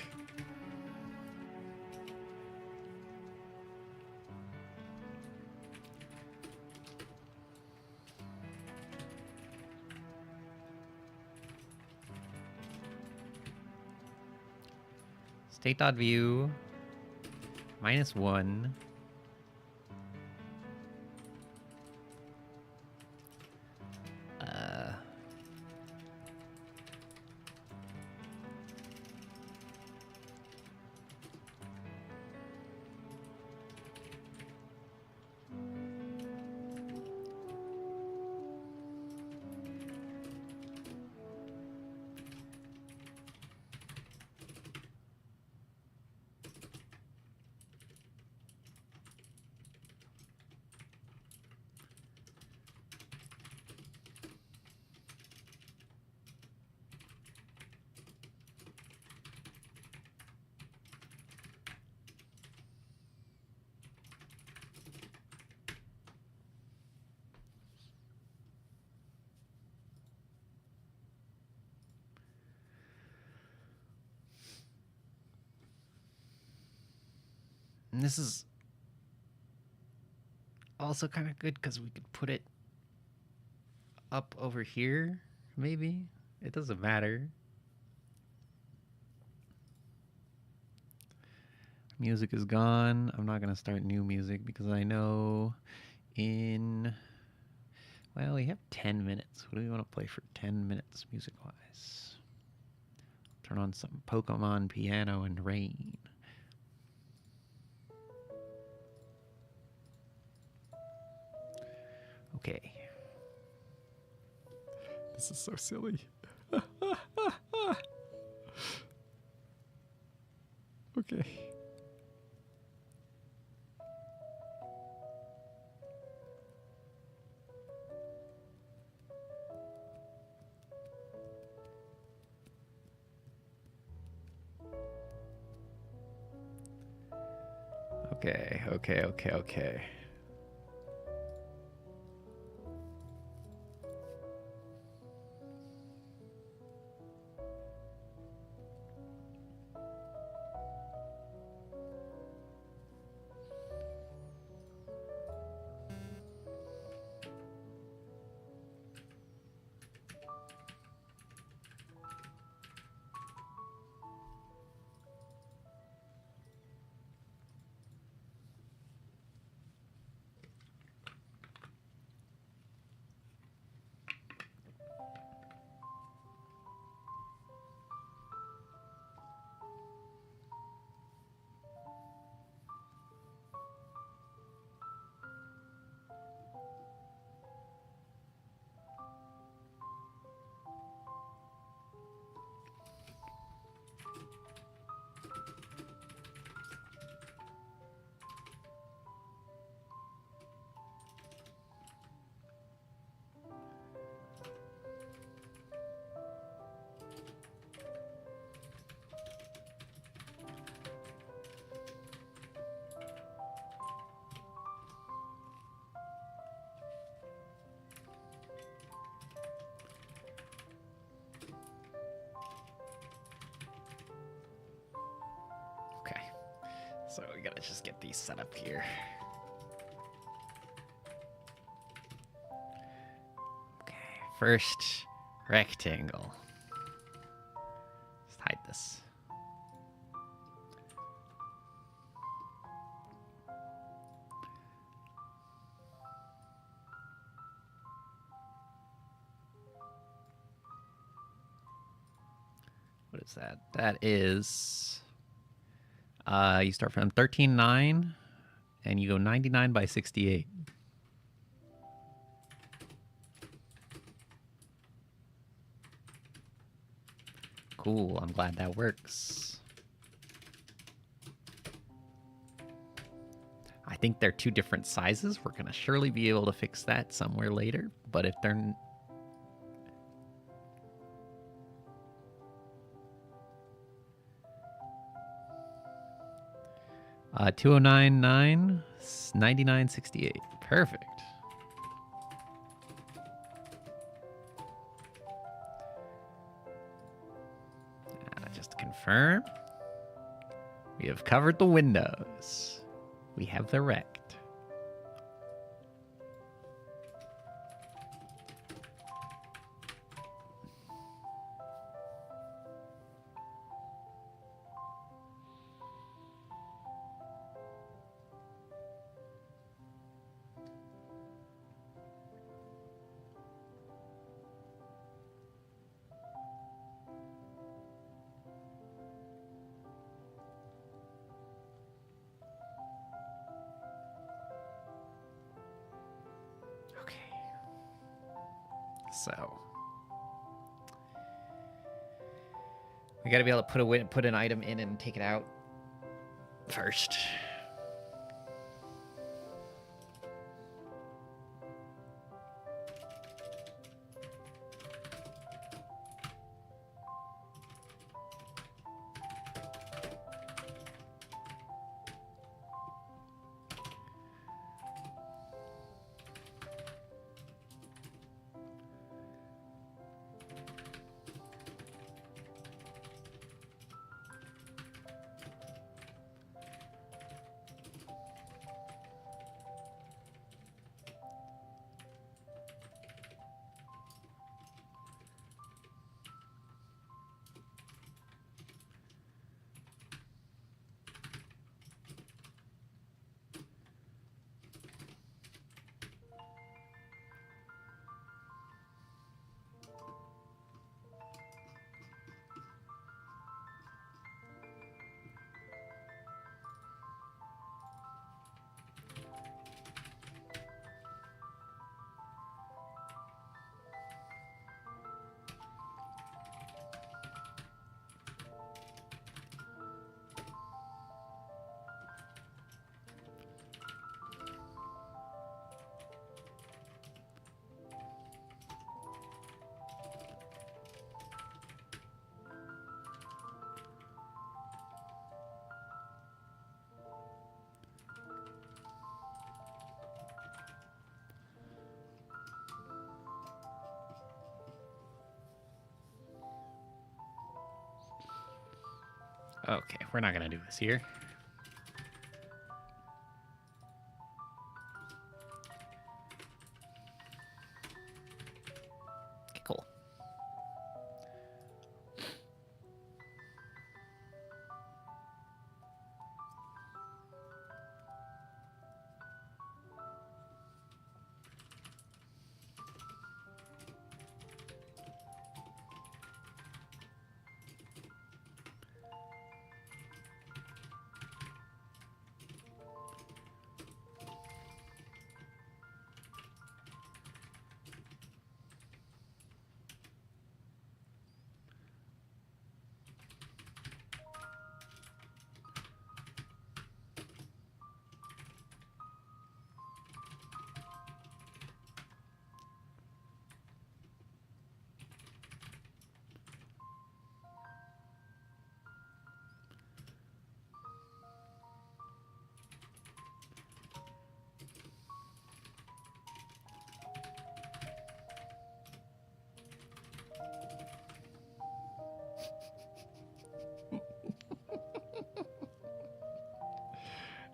state.view -1. And this is also kind of good because we could put it up over here, maybe. It doesn't matter. Music is gone. I'm not going to start new music because I know in... Well, we have 10 minutes. What do we want to play for 10 minutes music-wise? Turn on some Pokemon Piano and Rain. Okay. This is so silly. Okay. Okay. So we gotta just get these set up here. Okay, first rectangle. Let's hide this. What is that? That is... you start from 13.9 and you go 99 by 68. Cool, I'm glad that works. I think they're two different sizes. We're gonna surely be able to fix that somewhere later, but if they're... 2099, 9968. Perfect. Just to confirm, we have covered the windows. We have the rect. So we got to be able to put an item in and take it out first. Okay, we're not going to do this here. Okay, cool.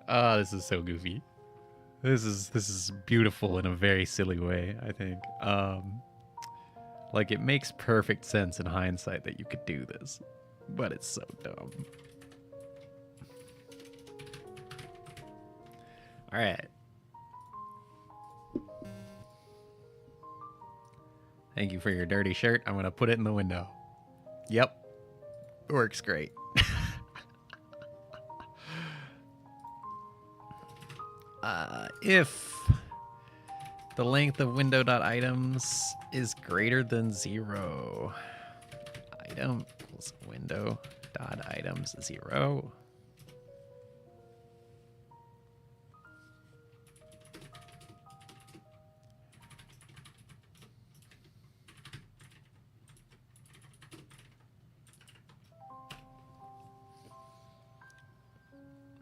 Oh, this is so goofy. This is beautiful in a very silly way, I think. Like, it makes perfect sense in hindsight that you could do this, but it's so dumb. All right. Thank you for your dirty shirt. I'm going to put it in the window. Yep. Works great. If the length of window.items is greater than 0, item equals window.items 0.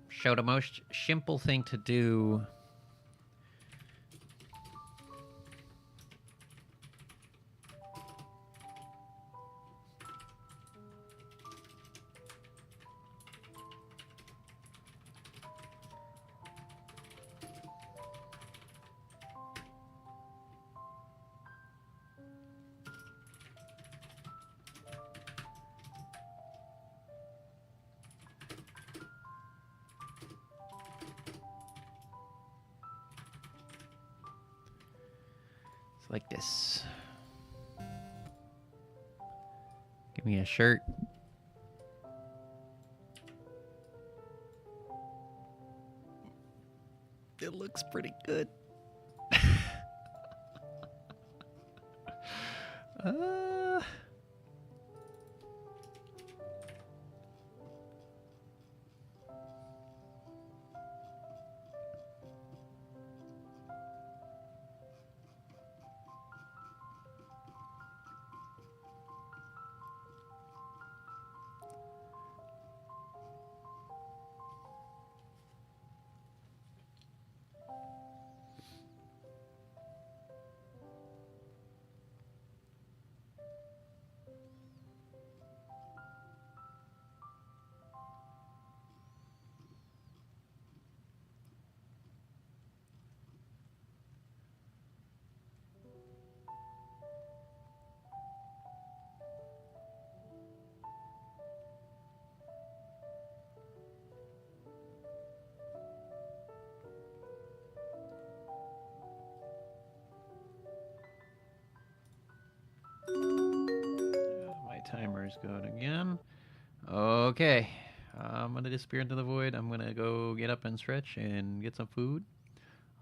Show the most simple thing to do. Like this. Give me a shirt. It looks pretty good. Uh, my timer is going again. Okay. I'm going to disappear into the void. I'm going to go get up and stretch and get some food.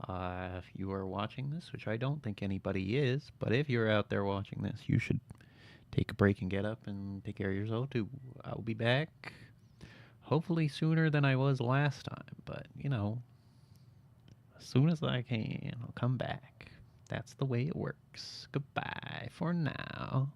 If you are watching this, which I don't think anybody is, but if you're out there watching this, you should take a break and get up and take care of yourself too. I'll be back hopefully sooner than I was last time, but you know, as soon as I can, I'll come back. That's the way it works. Goodbye for now.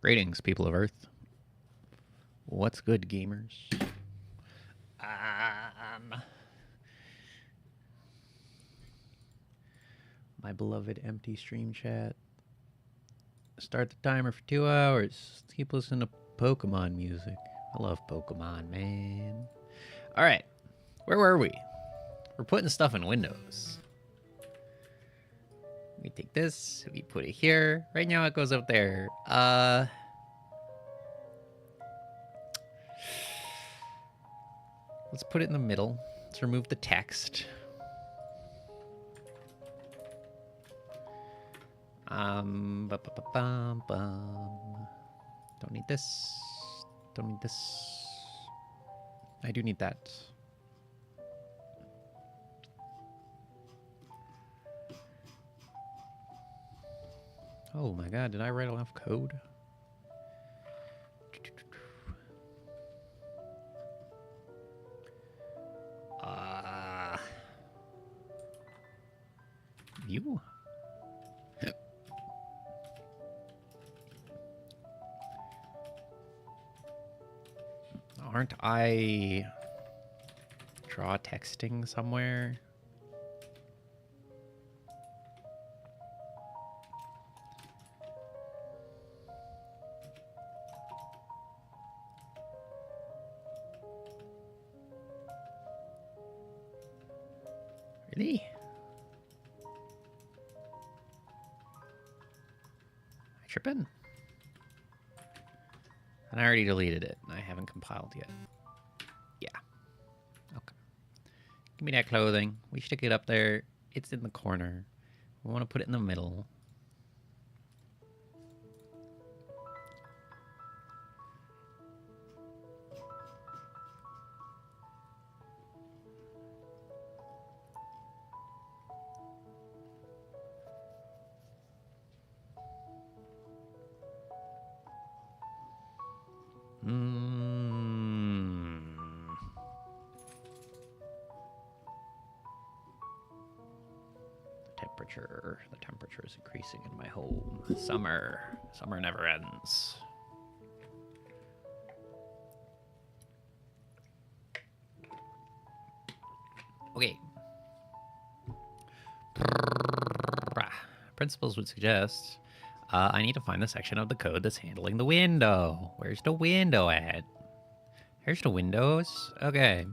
Greetings, people of Earth. What's good, gamers? My beloved empty stream chat. Start the timer for 2 hours. Keep listening to Pokemon music. I love Pokemon, man. All right, where were we? We're putting stuff in Windows. We take this, we put it here. Right now it goes up there. Let's put it in the middle. Let's remove the text. Don't need this. Don't need this. I do need that. Oh my god, did I write enough code? You? Aren't I draw texting somewhere? Really? I tripping? And I already deleted it. I haven't compiled yet. Yeah. Okay. Give me that clothing. We stick it up there. It's in the corner. We want to put it in the middle. The temperature is increasing in my home. Summer never ends. Okay. Principals would suggest I need to find the section of the code that's handling the window. Where's the window at? Here's the windows. Okay.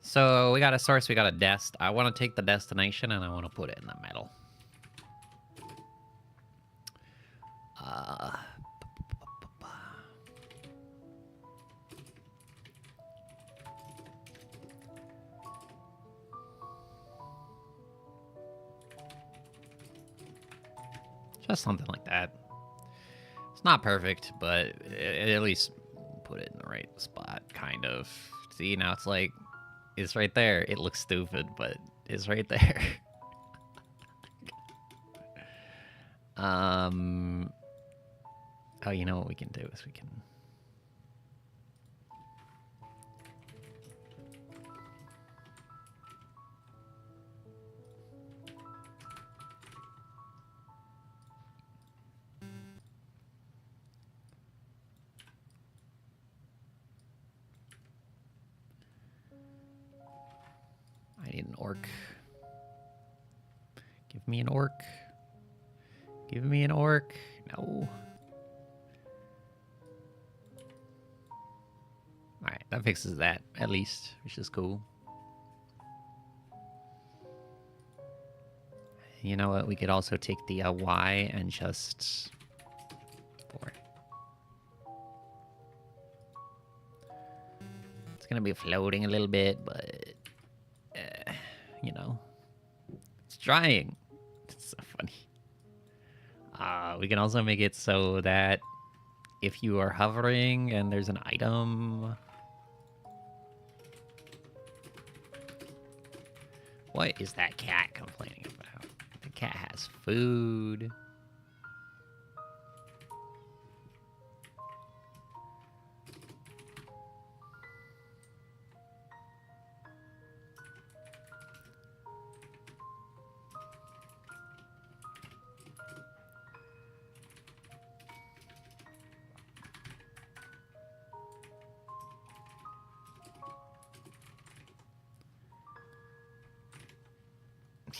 So we got a source, we got a dest. I want to take the destination and I want to put it in the middle. Just something like that. It's not perfect, but at least put it in the right spot, kind of. See, now it's like, it's right there. It looks stupid, but it's right there. Oh, you know what we can do is we can... I need an orc. Give me an orc. Give me an orc. No. Alright, that fixes that, at least, which is cool. You know what? We could also take the Y and just... It's gonna be floating a little bit, but... you know, it's drying. It's so funny. We can also make it so that if you are hovering and there's an item... What is that cat complaining about? The cat has food.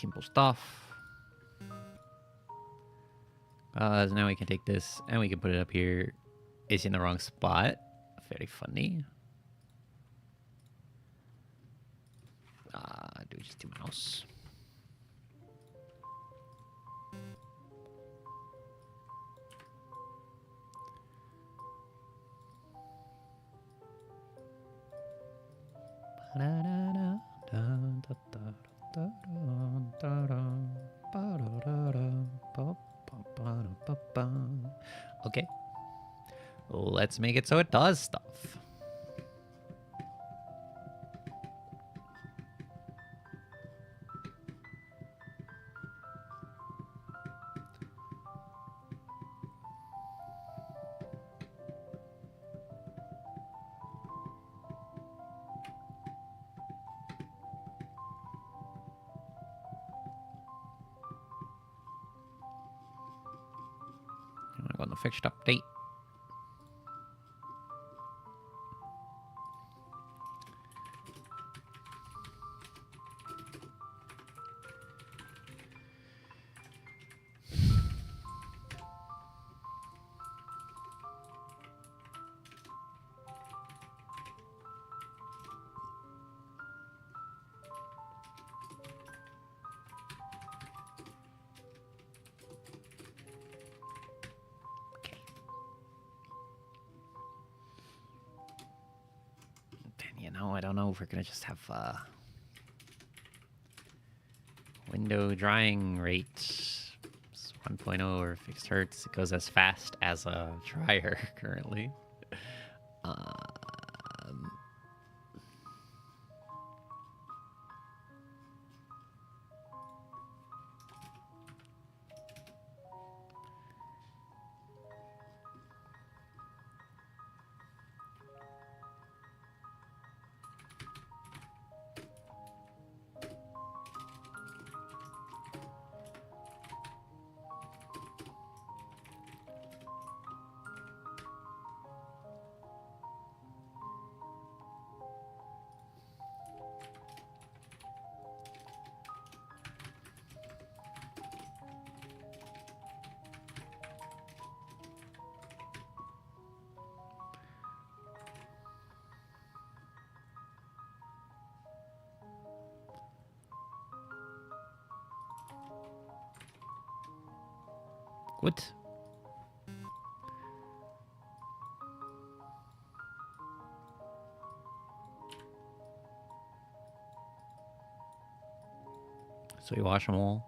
simple stuff. So now we can take this and we can put it up here. It's in the wrong spot. Very funny. Do we just do mouse? Okay. Let's make it so it does stuff. I'm gonna go on the fixed update. I don't know if we're gonna just have window drying rate 1.0 or fixed hertz. It goes as fast as a dryer currently. What? So you wash them all?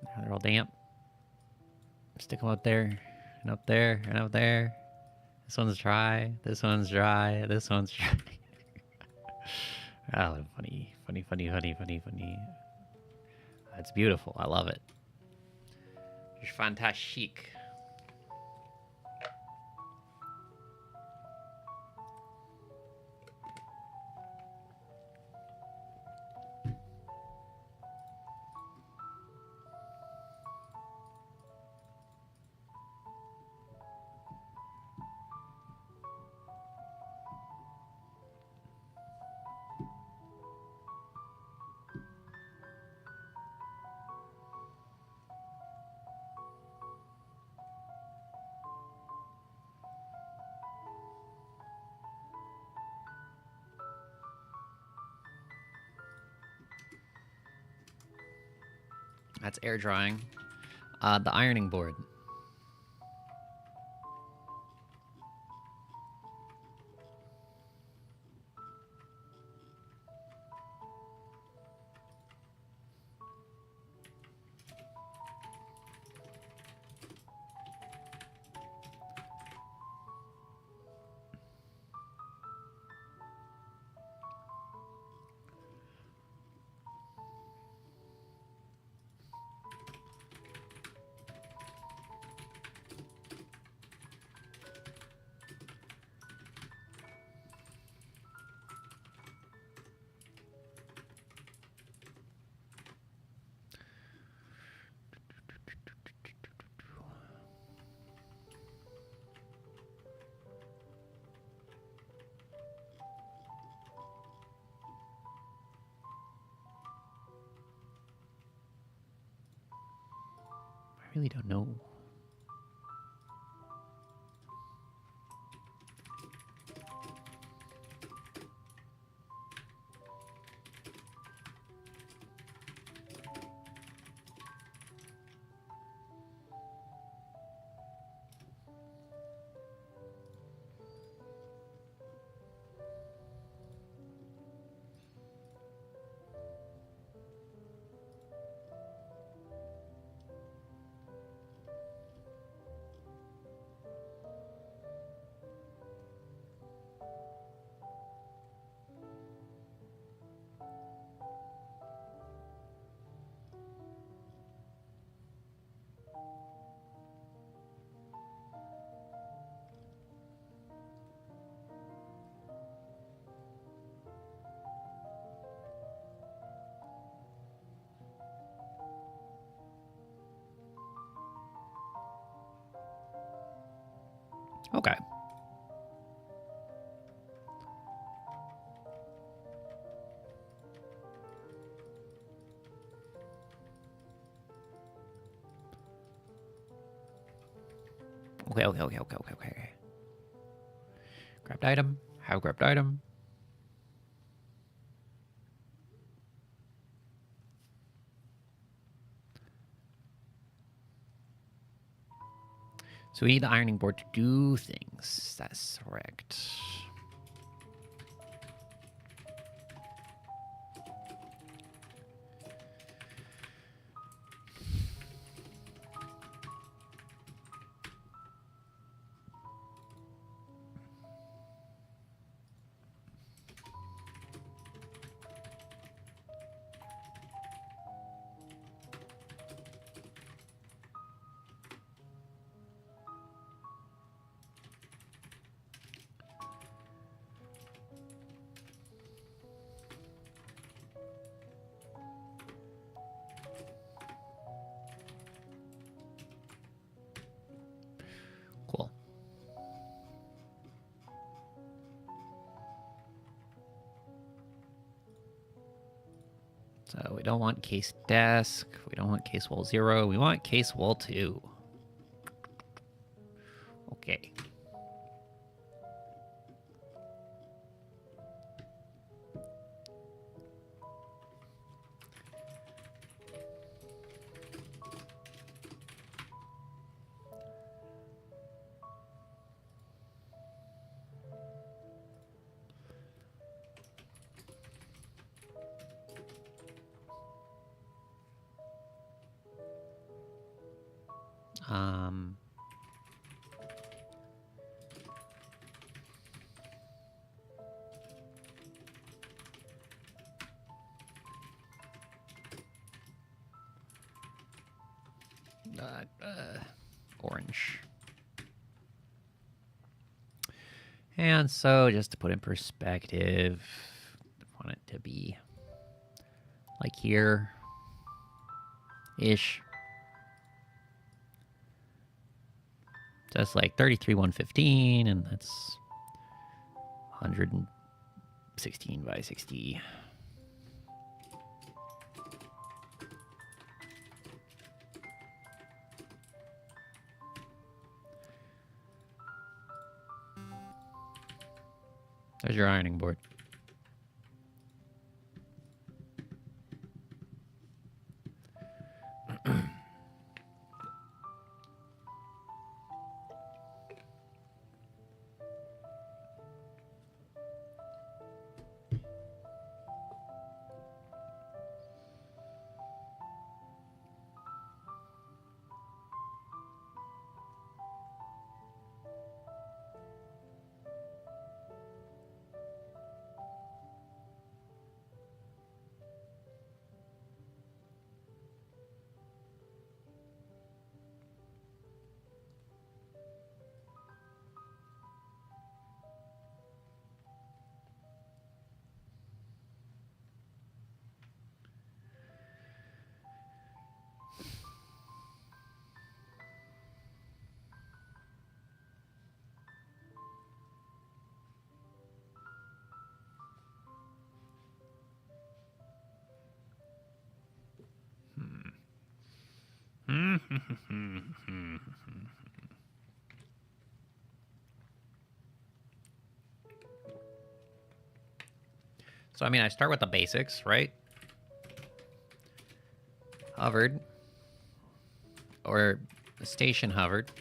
Now they're all damp. Stick them up there, and up there, and up there. This one's dry. This one's dry. This one's dry. Oh, funny, funny, funny, funny, funny, funny. That's beautiful. I love it. It's fantastic. That's air drying. The ironing board. really don't know. Okay. Okay. Grabbed item. Have grabbed item. So we need the ironing board to do things. That's correct. Cool. So we don't want case desk. We don't want case wall 0. We want case wall 2. Okay. Um, orange. And so just to put in perspective, I want it to be like here-ish. That's like 33,115, and that's 116 by 60. There's your ironing board. So, I mean, I start with the basics, right? Hovered. Or the station hovered.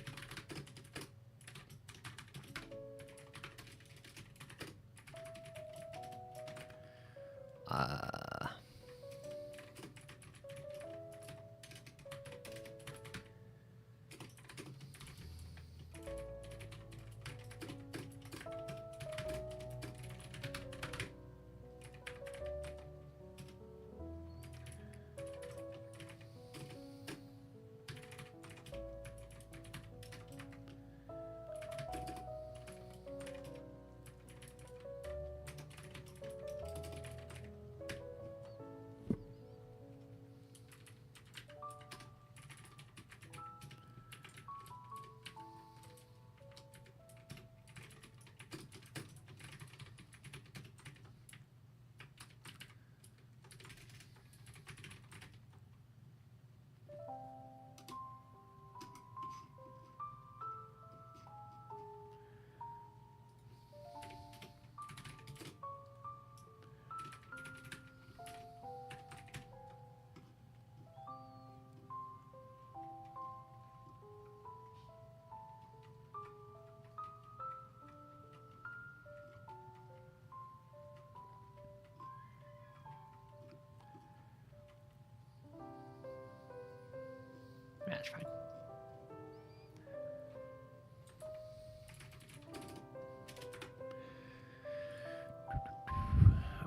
That's fine.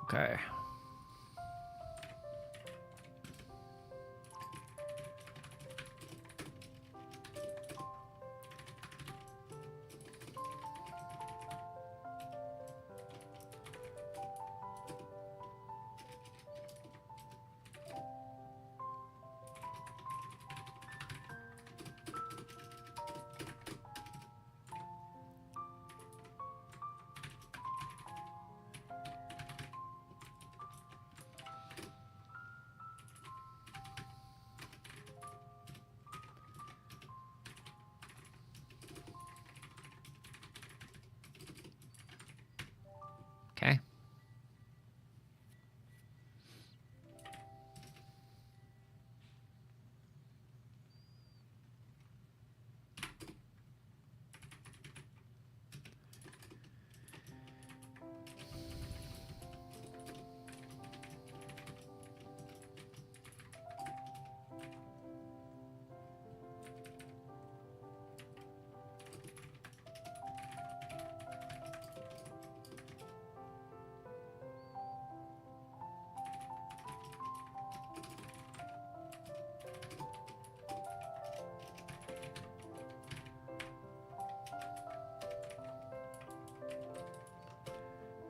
Okay. Okay.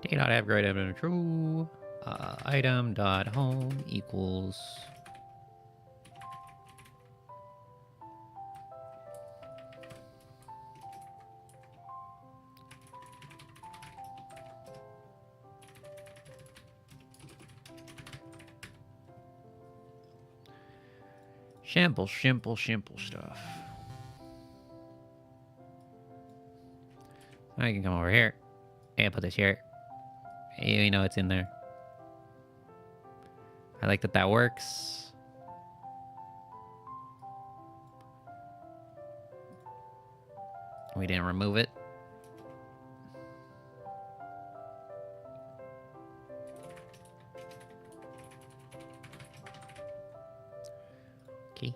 D.add grade item true. Item dot home equals simple stuff. I can come over here and put this here. You know it's in there. I like that works. We didn't remove it. Okay.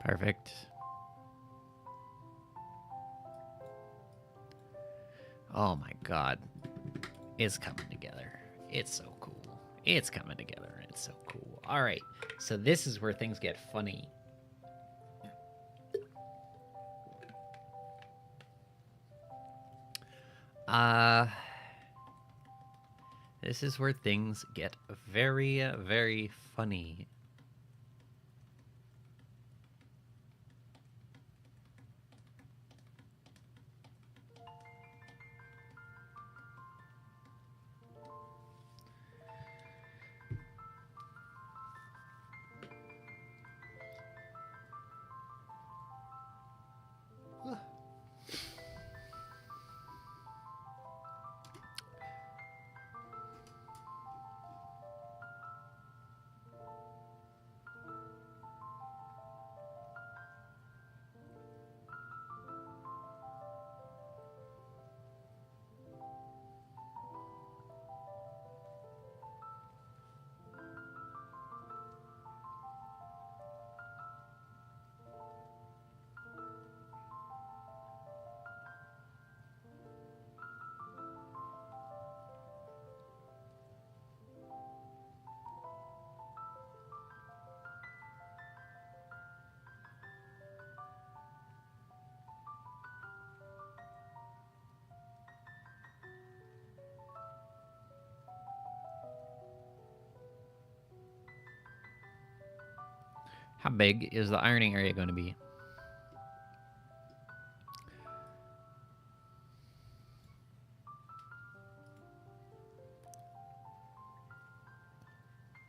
Perfect. Oh my god. It's coming together. It's so cool. It's coming together and it's so cool. Alright, so this is where things get funny. This is where things get very, very funny. How big is the ironing area going to be?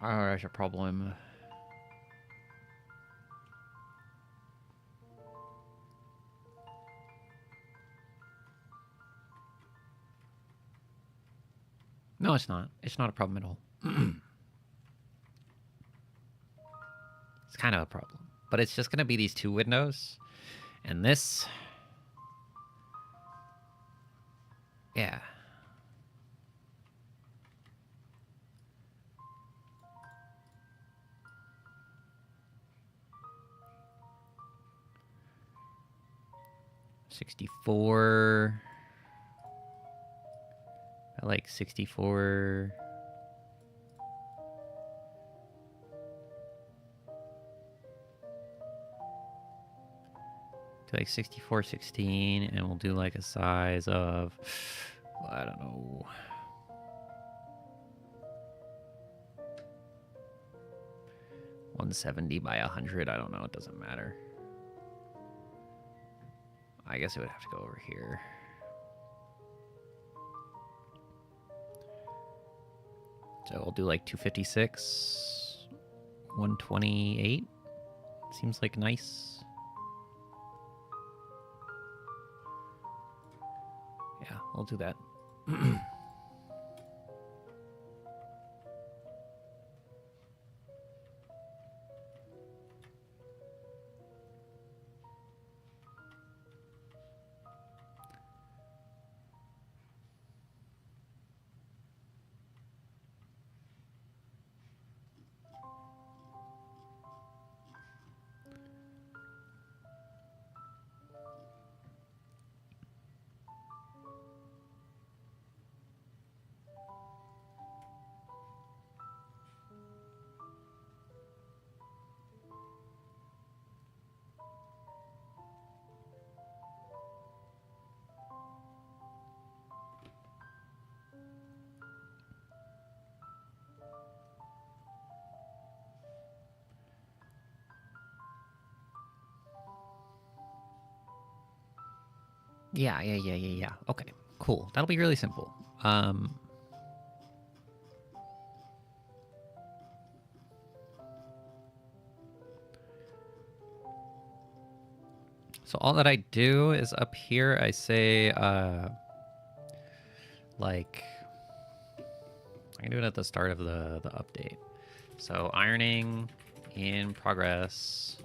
Oh, there's a problem. No, it's not. It's not a problem at all. It's kind of a problem. But it's just going to be these two windows. And this... Yeah. $64. I like 64. Do like 6416, and we'll do like a size of, I don't know. $170 by 100. I don't know. It doesn't matter. I guess it would have to go over here. So we'll do like 256, 128. Seems like nice. Yeah, I'll do that. Yeah. Okay, cool. That'll be really simple. So all that I do is up here, I say, like, I can do it at the start of the update. So ironing in progress.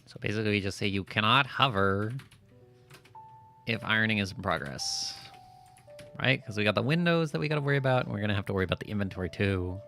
So basically we just say you cannot hover if ironing is in progress, right? Because we got the windows that we got to worry about, and we're going to have to worry about the inventory too.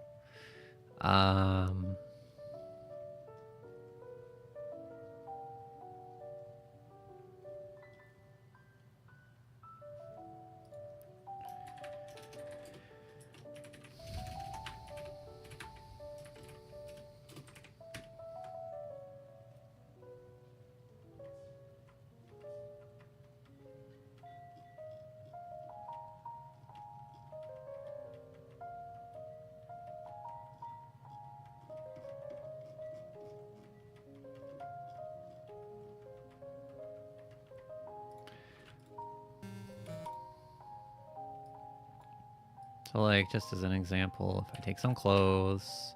So like, just as an example, if I take some clothes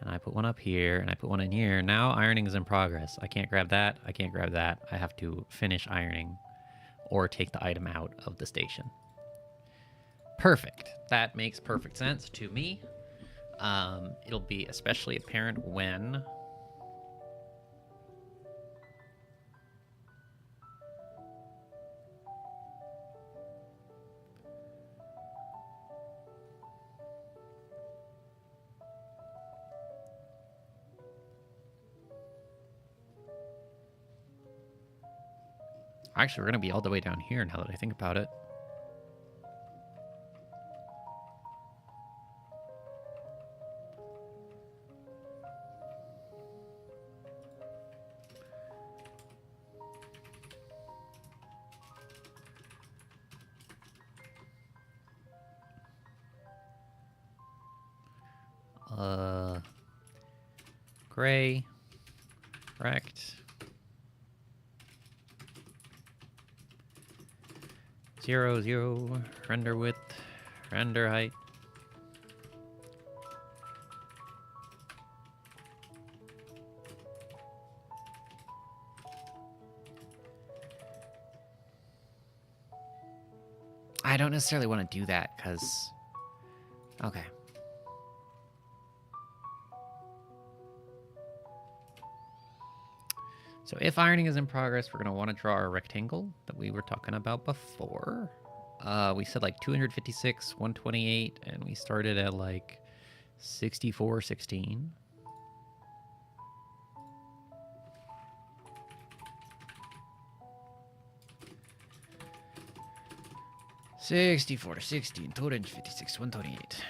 and I put one up here and I put one in here, now ironing is in progress. I can't grab that. I can't grab that. I have to finish ironing or take the item out of the station. Perfect. That makes perfect sense to me. It'll be especially apparent when Actually, we're going to be all the way down here now that I think about it. Gray. Correct. 0, 0. Render width. Render height. I don't necessarily want to do that because... Okay. So if ironing is in progress, we're going to want to draw our rectangle that we were talking about before. We said like 256, 128, and we started at like 64, 16. $64, 16, 256, 128.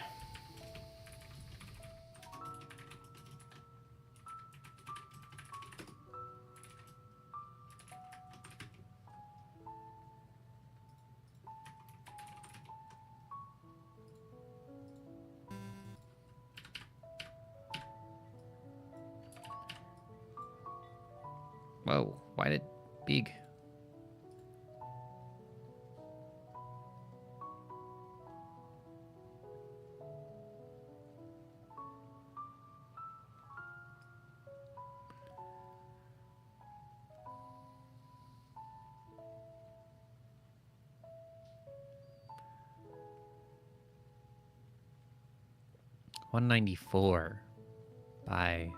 Whoa, why did big? $194 by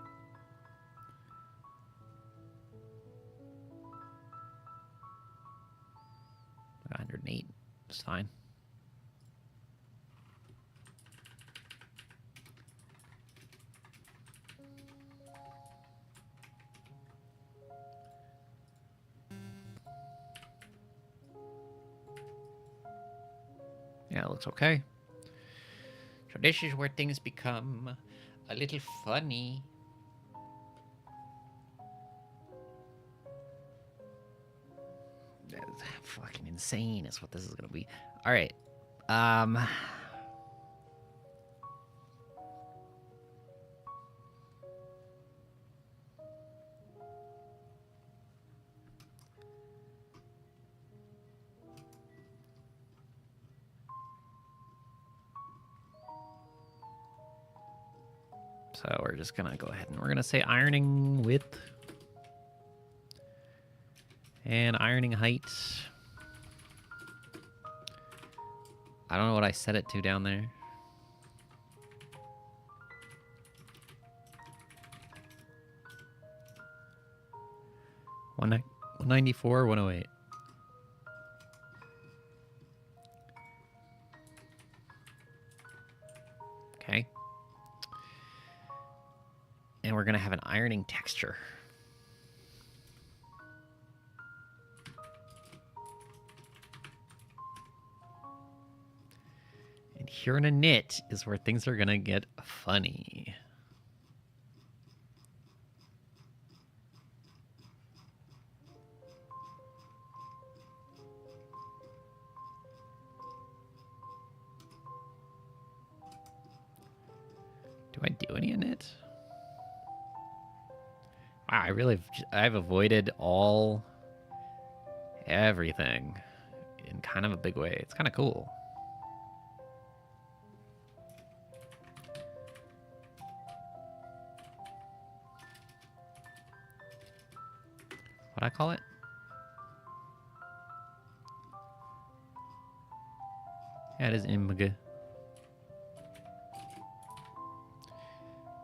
108. It's fine. Yeah, it looks okay. So this is where things become a little funny. That's fucking insane is what this is gonna be. All right. So we're just gonna go ahead and we're gonna say ironing width and ironing height. I don't know what I set it to down there. One 194, 108. Okay. And we're gonna have an ironing texture. And here in a knit is where things are gonna get funny. Do I do any in it? Wow, I've avoided everything in kind of a big way. It's kind of cool. What'd I call it? Yeah, it is Img.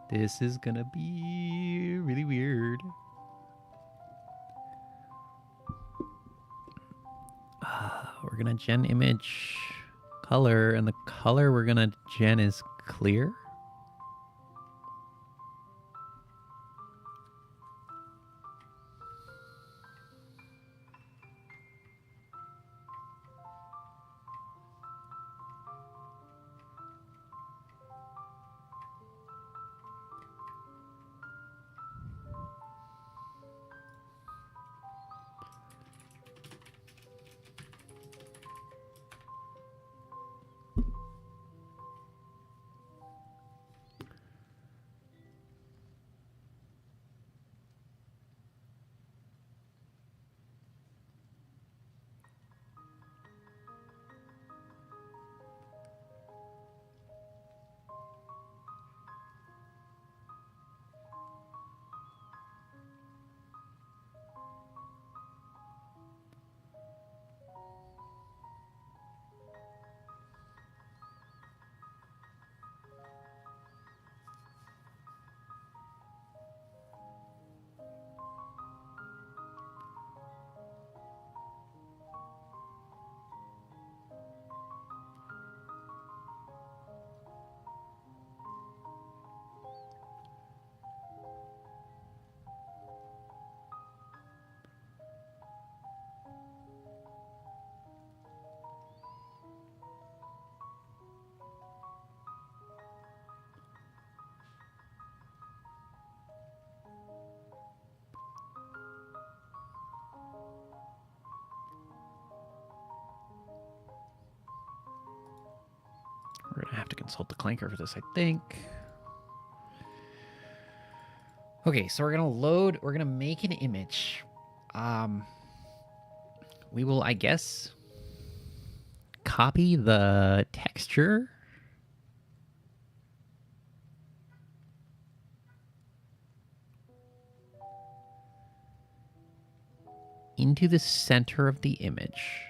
This is gonna be really weird. We're gonna gen image color, and the color we're gonna gen is clear. consult the Clanker for this, I think. Okay, so we're gonna make an image. We will, I guess, copy the texture into the center of the image.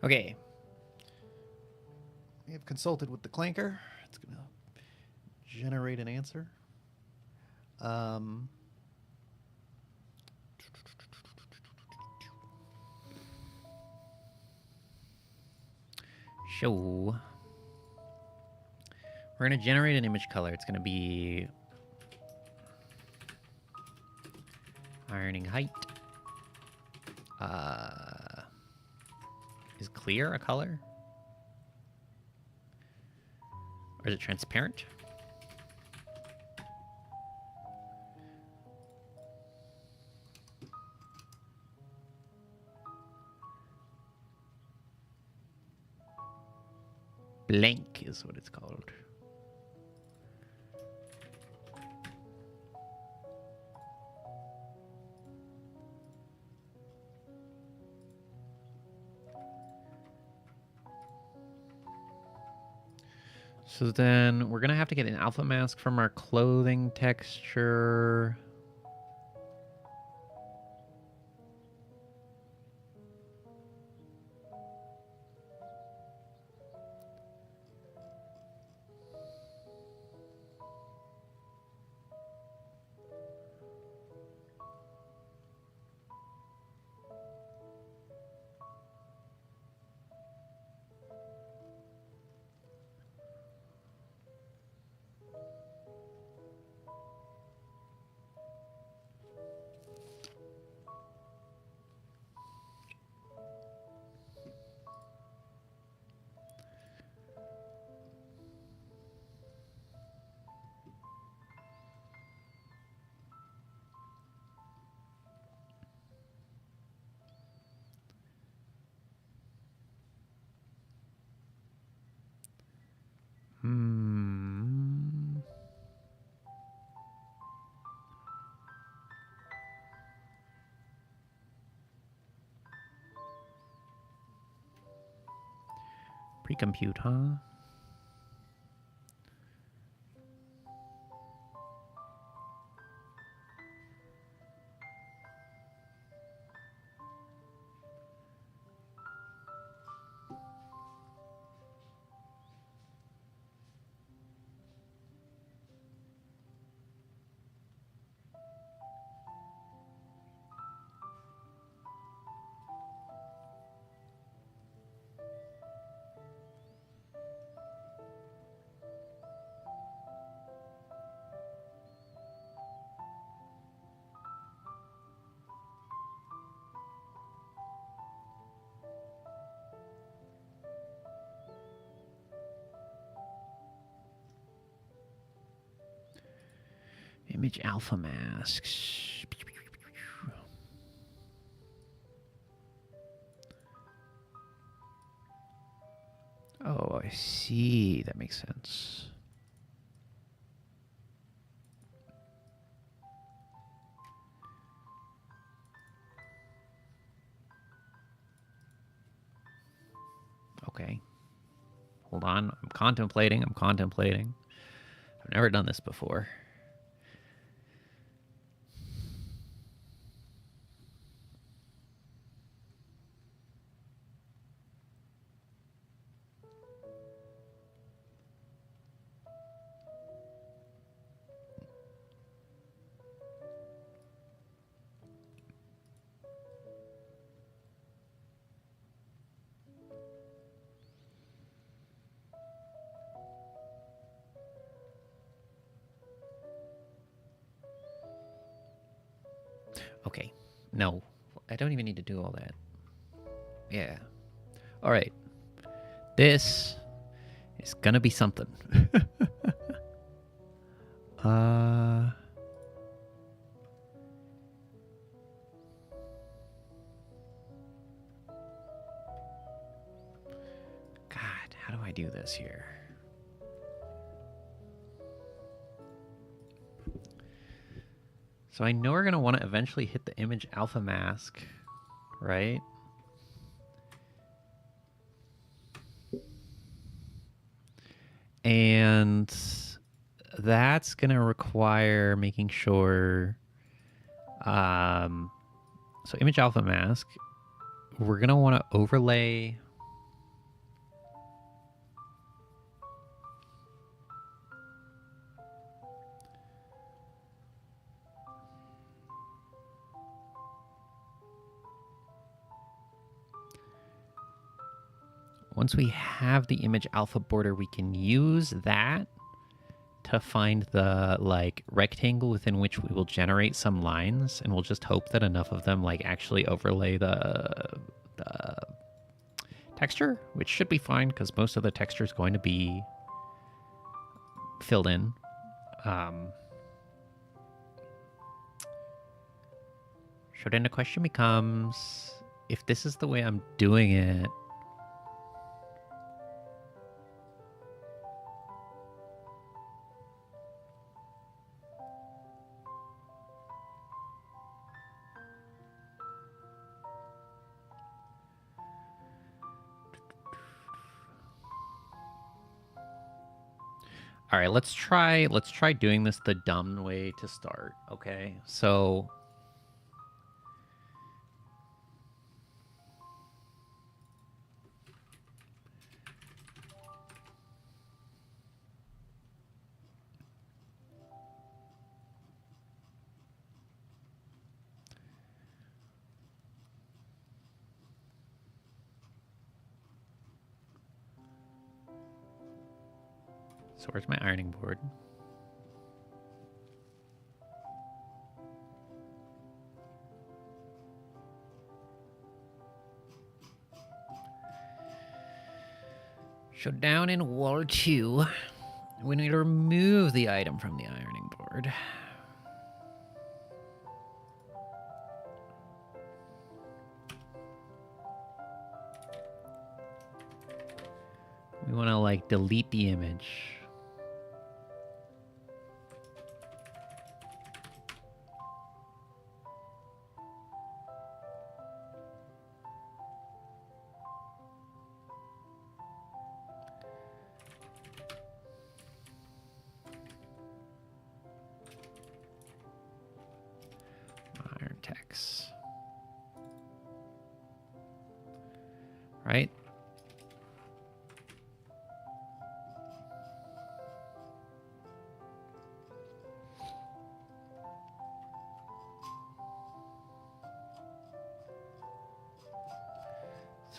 Okay. We have consulted with the Clanker. It's going to generate an answer. Show. We're going to generate an image color. It's going to be ironing height. Is clear a color? Or is it transparent? Blank is what it's called. So then we're going to have to get an alpha mask from our clothing texture. Pre-compute, huh? Image alpha masks. Oh, I see. That makes sense. Okay. Hold on. I'm contemplating. I've never done this before. Okay. No, I don't even need to do all that. Yeah. All right. This is gonna be something. God, how do I do this here? So I know we're gonna want to eventually hit the image alpha mask, right? And that's going to require making sure, so image alpha mask, we're going to want to overlay once we have the image alpha border, we can use that to find the like rectangle within which we will generate some lines, and we'll just hope that enough of them like actually overlay the texture, which should be fine because most of the texture is going to be filled in. So then the question becomes, if this is the way I'm doing it, all right, let's try doing this the dumb way to start, okay? So where's my ironing board? So down in wall 2, we need to remove the item from the ironing board. We want to like delete the image. right?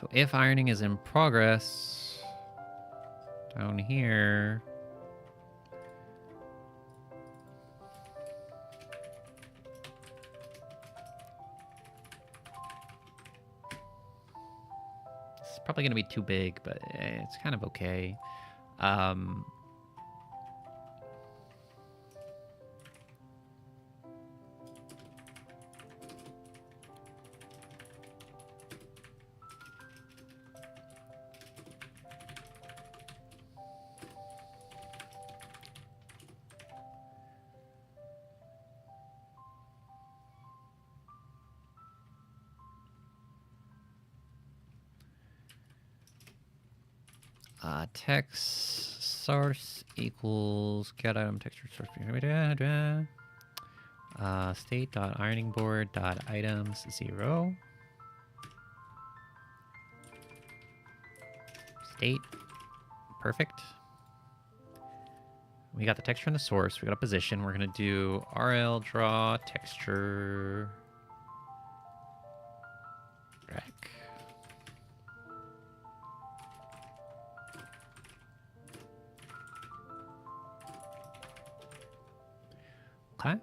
So if ironing is in progress down here, it's probably going to be too big, but it's kind of okay. Um, text source equals get item texture source state dot ironing board dot items 0 state perfect. We got the texture in the source. We got a position. We're gonna do rl draw texture rec. Okay.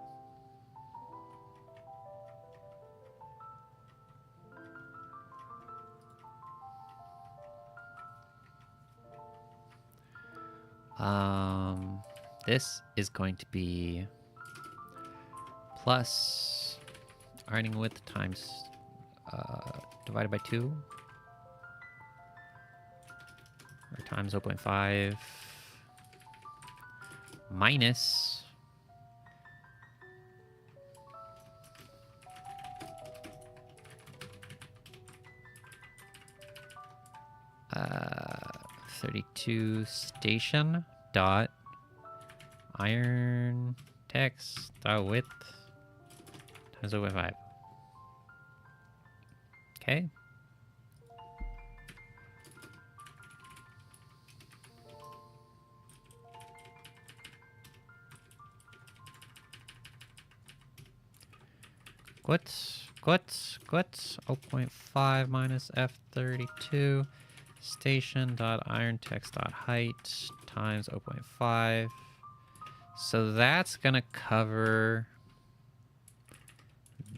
This is going to be plus ironing width times divided by 2 or times 0.5 minus uh, 32 station dot iron text dot width times 0.5. Okay. Quits 0.5 minus f32 station dot iron text dot height times 0.5. So that's gonna cover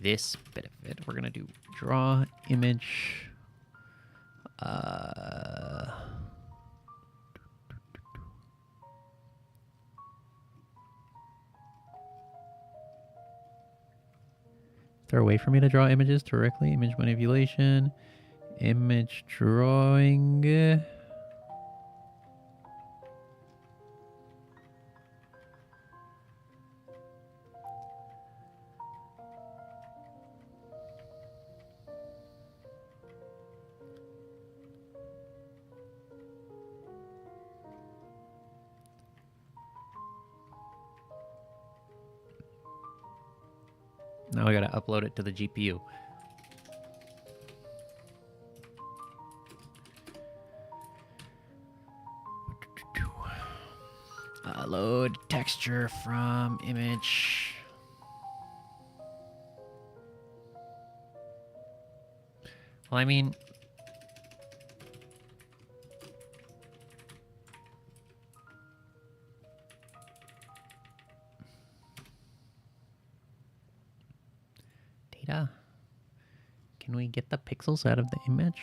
this bit of it. We're gonna do draw image. Is there a way for me to draw images directly? Image manipulation, image drawing. Now I gotta upload it to the GPU. Load texture from image. Well, I mean, data. Can we get the pixels out of the image?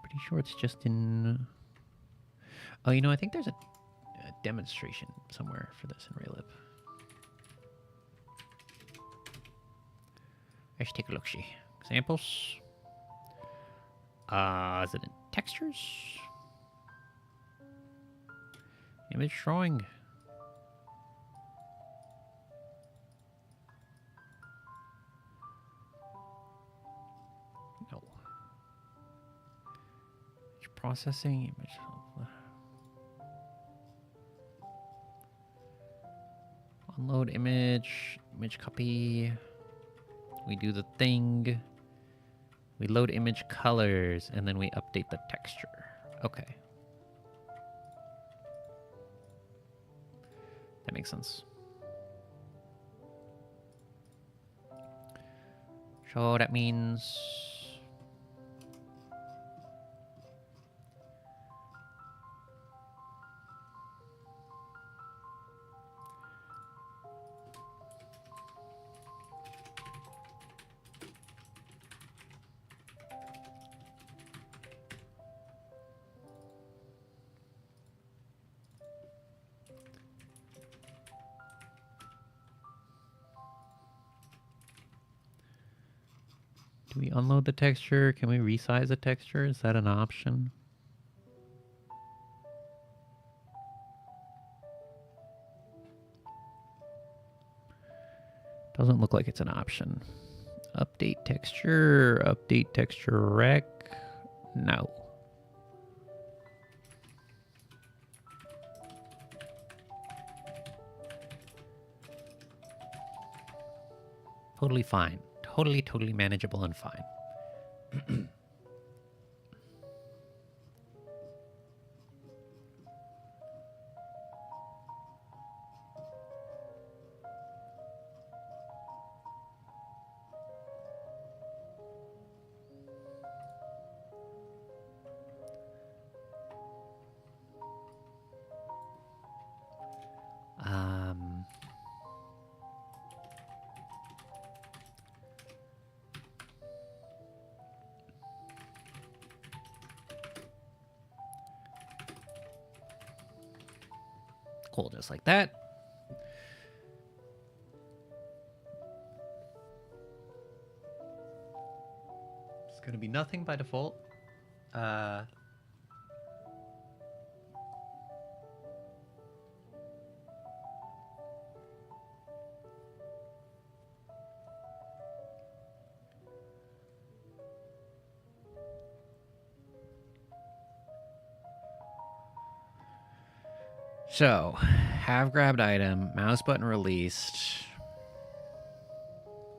Pretty sure it's just in... Oh, you know, I think there's a demonstration somewhere for this in Raylib. I should take a look-see. Examples. Is it in textures? Image drawing. No. Image processing. Image. Unload image. Image copy. We do the thing. We load image colors, and then we update the texture. Okay. That makes sense. So that means... Do we unload the texture? Can we resize the texture? Is that an option? Doesn't look like it's an option. Update texture rec. No. Totally fine. Totally manageable and fine. Cool, just like that. It's going to be nothing by default. So, have grabbed item, mouse button released.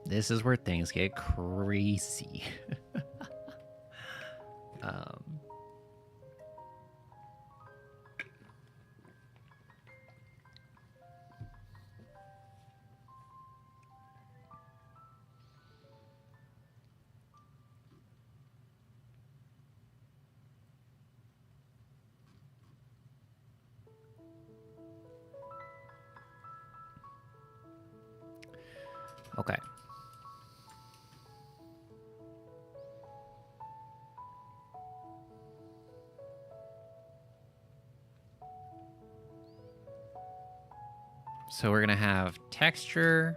This is where things get crazy. Okay. So we're going to have texture,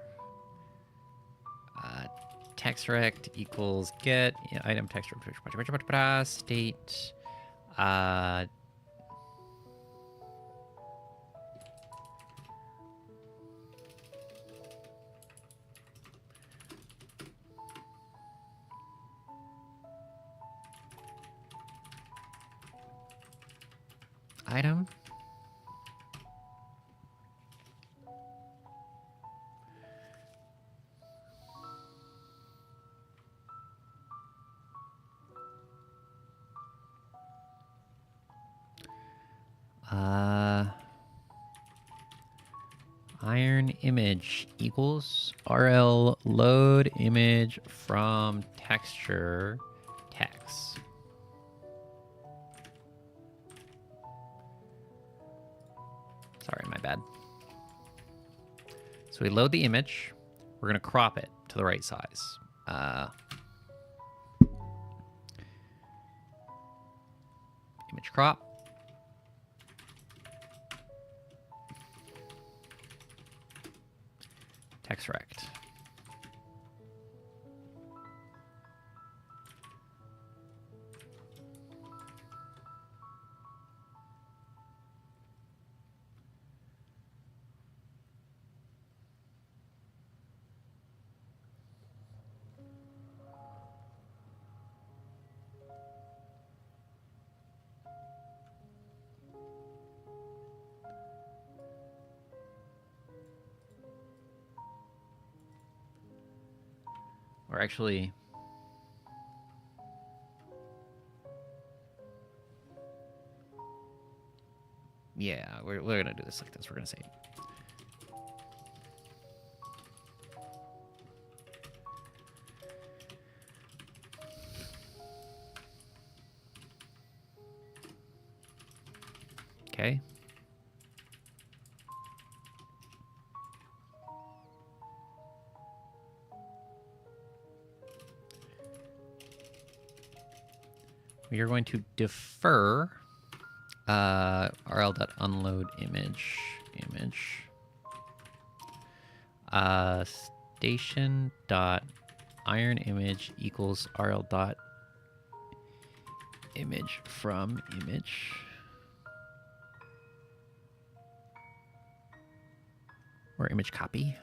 textrect equals get item texture state, item. Iron image equals RL load image from texture text. Sorry, my bad. So we load the image. We're going to crop it to the right size. Image crop. Textrect. Or actually, yeah, we're gonna do this like this. We're gonna say, okay. We are going to defer rl.unload image station dot iron image equals rl dot image from image, or image copy.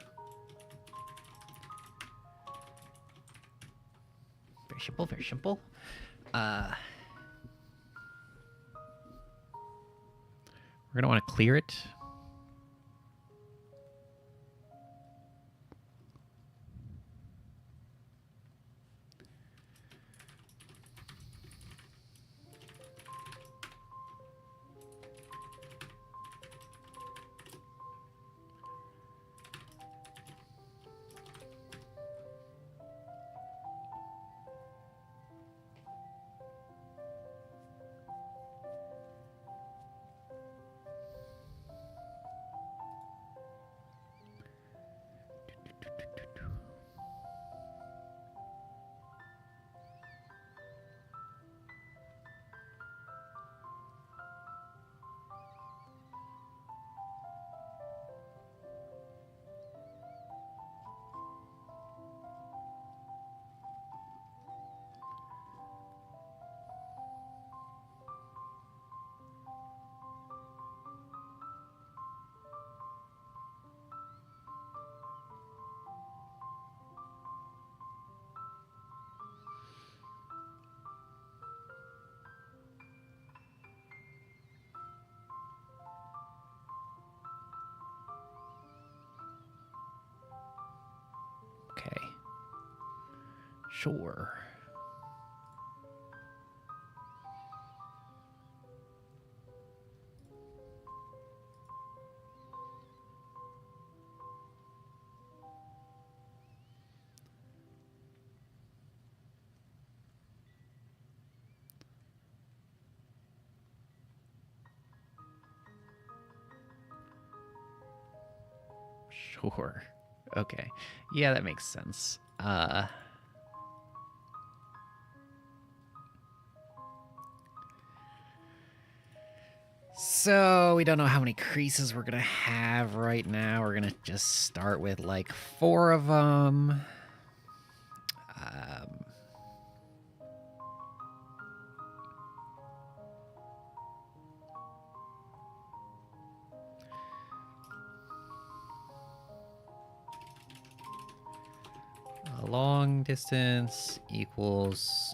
Very simple, very simple. We're gonna want to clear it. Okay. Sure. Sure. Okay. Yeah, that makes sense. So we don't know how many creases we're gonna have right now. We're gonna just start with like 4 of them. Long distance equals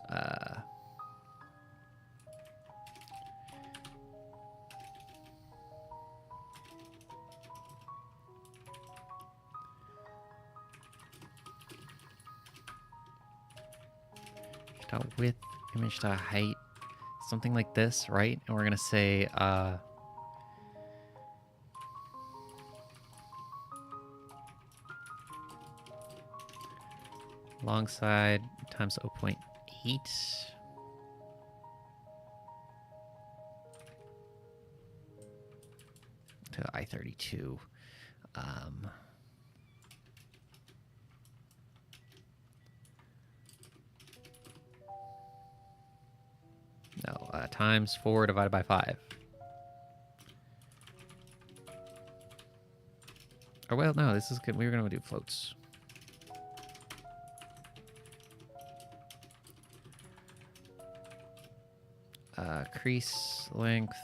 dot width image dot height, something like this, right? And we're gonna say long side times 0.8 to I-32. No, times 4 divided by 5. Or well, no, this is good. We were gonna do floats. Crease length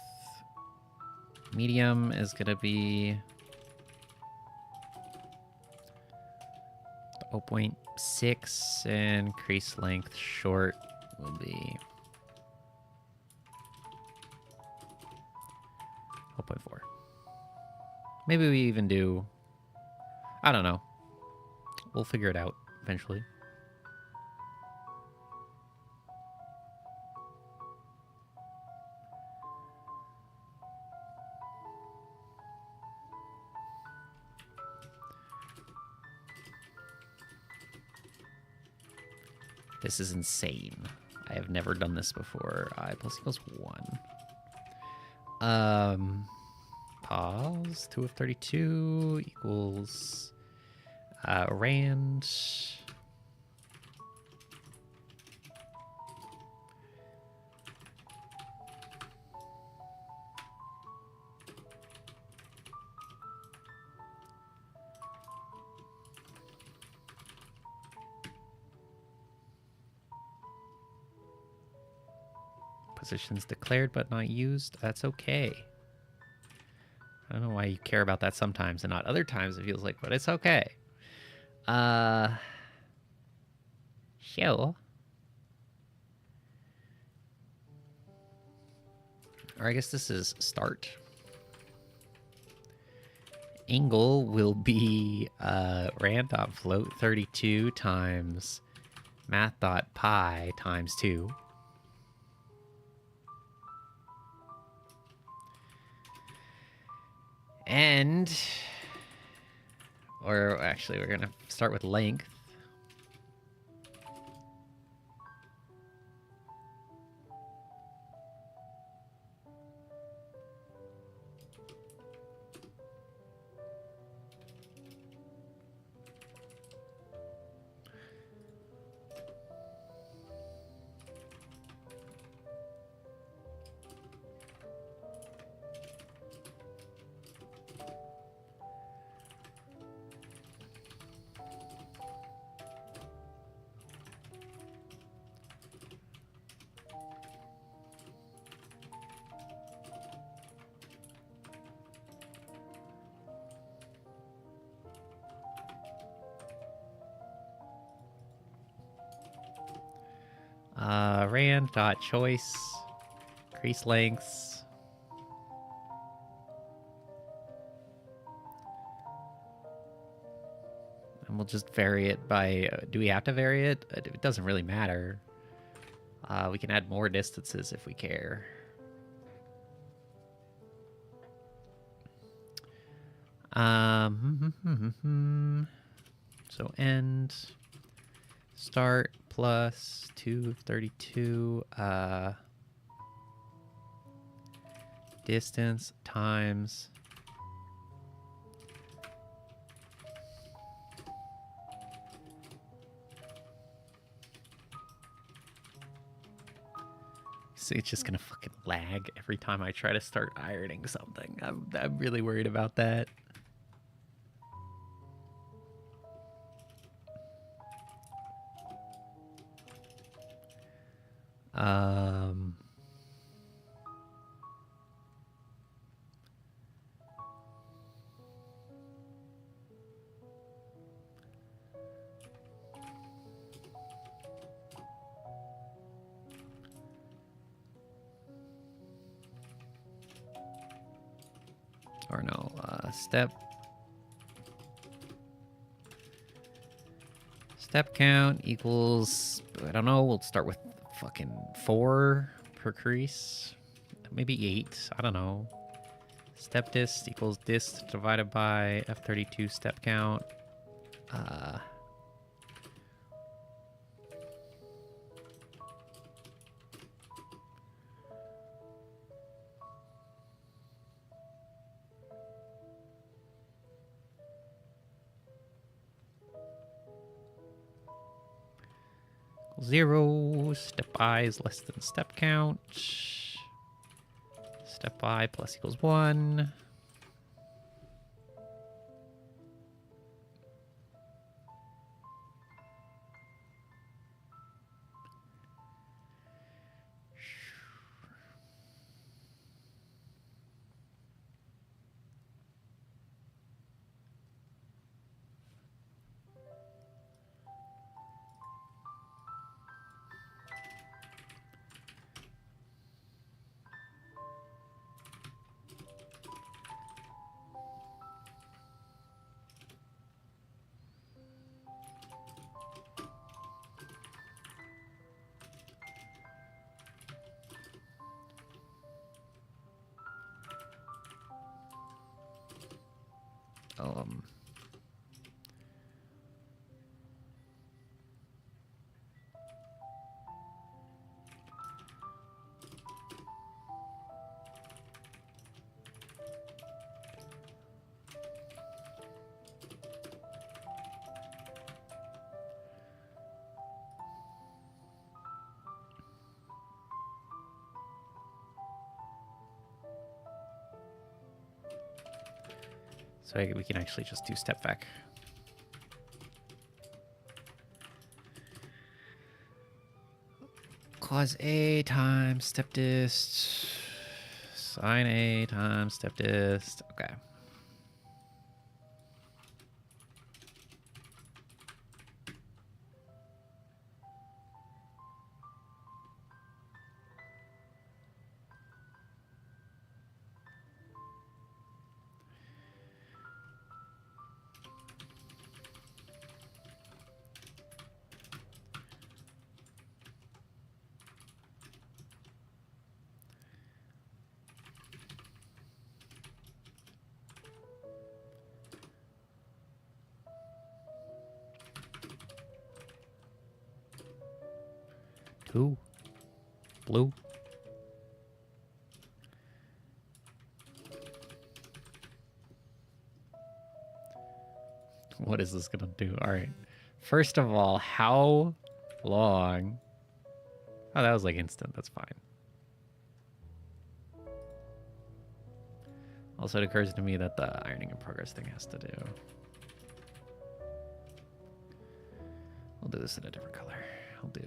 medium is gonna be 0.6, and crease length short will be 0.4. Maybe we even do, I don't know. We'll figure it out eventually. This is insane. I have never done this before. I plus equals 1. Pause. 2 of 32 equals Rand. Positions declared but not used. That's okay. I don't know why you care about that sometimes and not other times. It feels like, but it's okay. Sure. Or I guess this is start. Angle will be rand.float 32 times math.pi times 2. And, or actually, we're going to start with length. Rand dot choice, crease lengths. And we'll just vary it by, do we have to vary it? It doesn't really matter. We can add more distances if we care. So end, start plus 2 of 32, distance times so it's just gonna fucking lag every time I try to start ironing something. I'm really worried about that. Or no, step count equals, I don't know, we'll start with fucking 4 per crease. Maybe 8, I don't know. Step dist equals dist divided by F32 step count. Zero. Step I is less than step count. Step I plus equals 1. So we can actually just do step back. Cos A times step dist. Sine A times step dist. Okay. Two. Blue. What is this gonna do? All right. First of all, how long? Oh, that was like instant. That's fine. Also, it occurs to me that the ironing in progress thing has to do. We'll do this in a different color. I'll do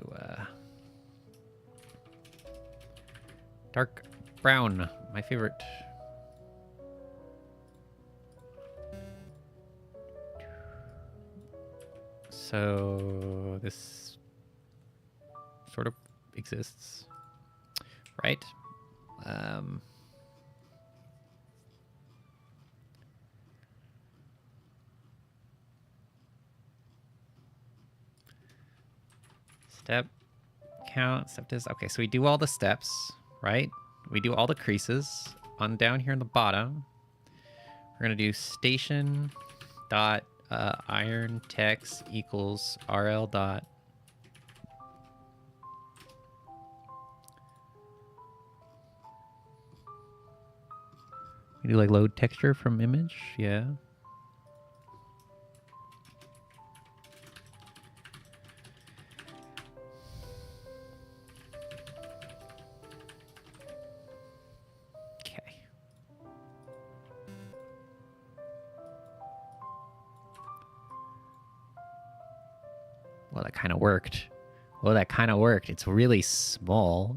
dark brown, my favorite. So this sort of exists, right? Step count, step this. Okay, so we do all the steps, right? We do all the creases on down here in the bottom. We're gonna do station dot iron text equals RL dot. We do like load texture from image, yeah. Okay. Well, that kind of worked. Well, that kind of worked. It's really small.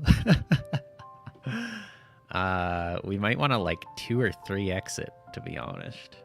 We might want to like 2 or 3 exit, to be honest.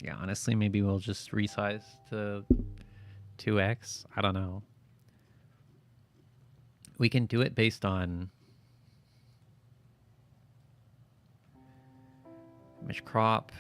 Yeah, honestly, maybe we'll just resize to 2x. I don't know. We can do it based on image crop.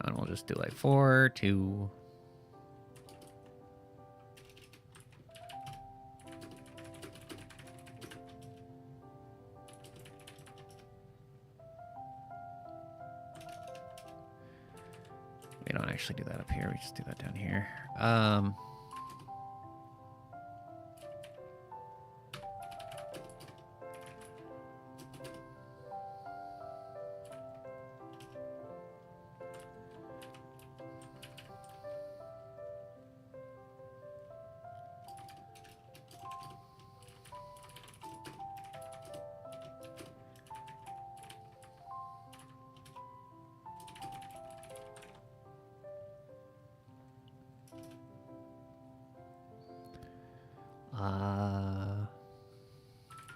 And we'll just do like 4, 2. We don't actually do that up here. We just do that down here.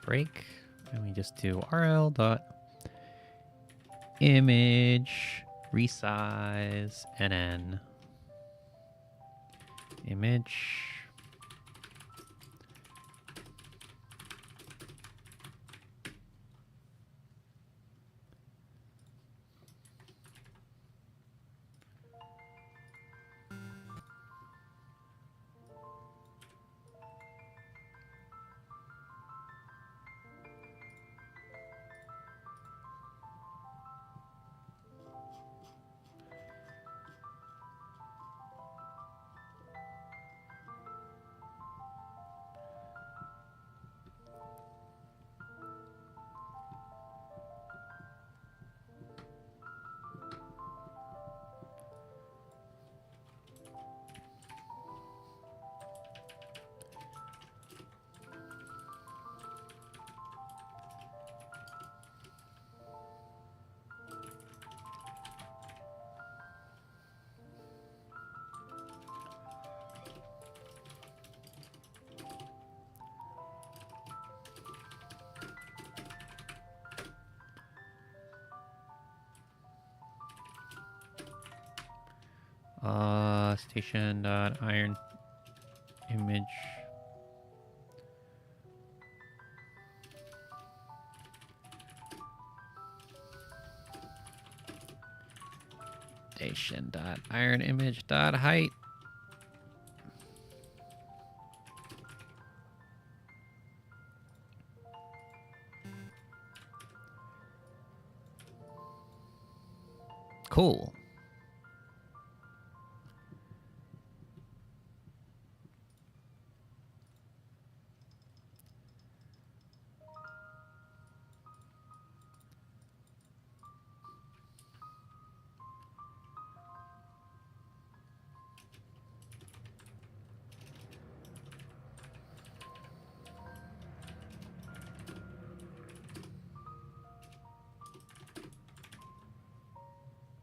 break, and we just do rl dot image resize nn image. Station dot iron image. Station dot iron image dot height. Cool.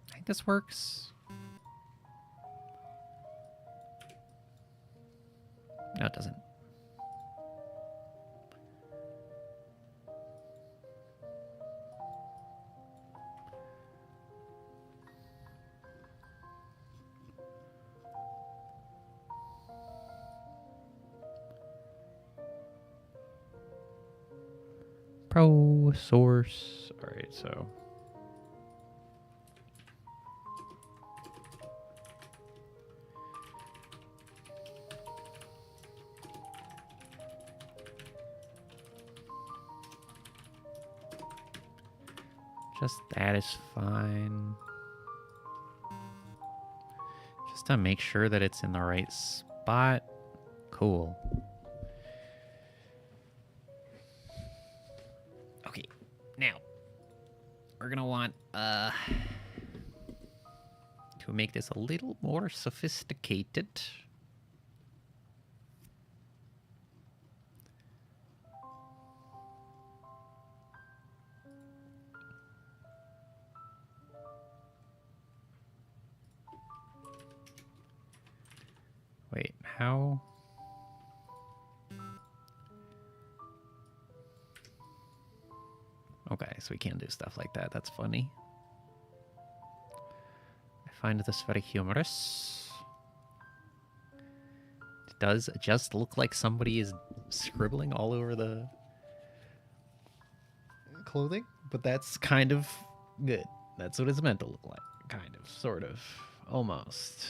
I think this works. No, it doesn't. Pro source. All right, so just that is fine. Just to make sure that it's in the right spot. Cool. Okay, now we're gonna want to make this a little more sophisticated. Wait, how? Okay, so we can't do stuff like that. That's funny. I find this very humorous. It does just look like somebody is scribbling all over the clothing, but that's kind of good. That's what it's meant to look like. Kind of, sort of, almost.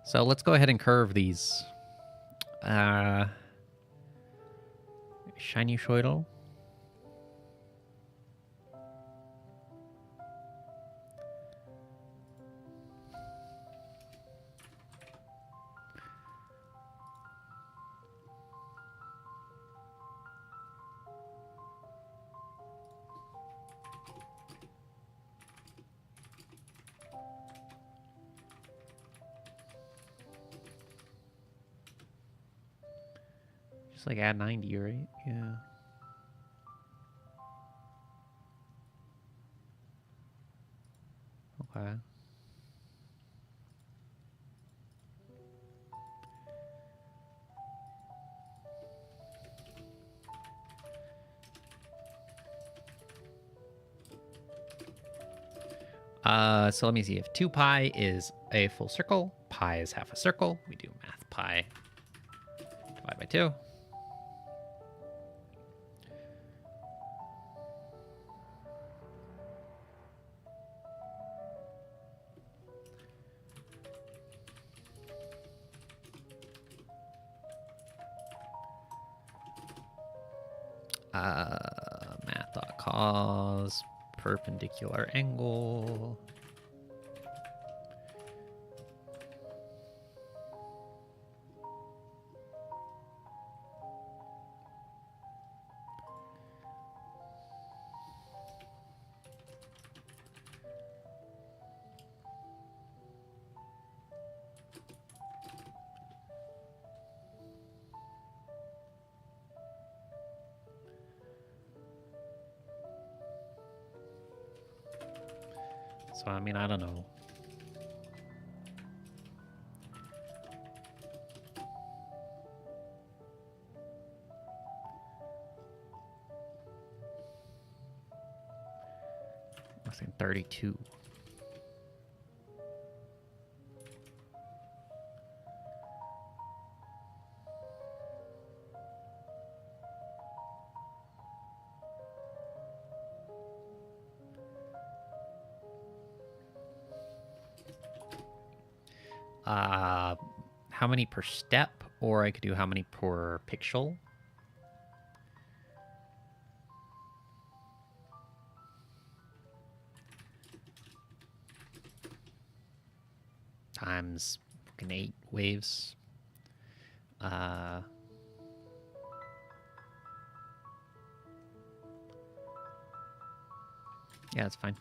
So let's go ahead and curve these. Shiny Shoidle. Just like add 90, right? Yeah. Okay. So let me see. If 2 pi is a full circle, pi is half a circle. We do math pi divide by 2. Math.cos perpendicular angle. So, I mean, I don't know. I think 32. How many per step, or I could do how many per pixel. Times fucking 8 waves. Yeah, that's fine.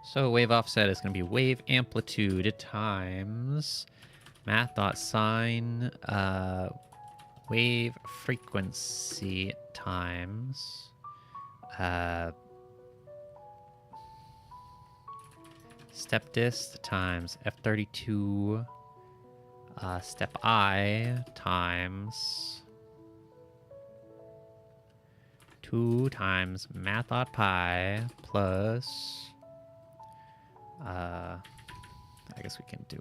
So wave offset is going to be wave amplitude times math.sine wave frequency times step dist times f32 step I times 2 times math.pi plus I guess we can do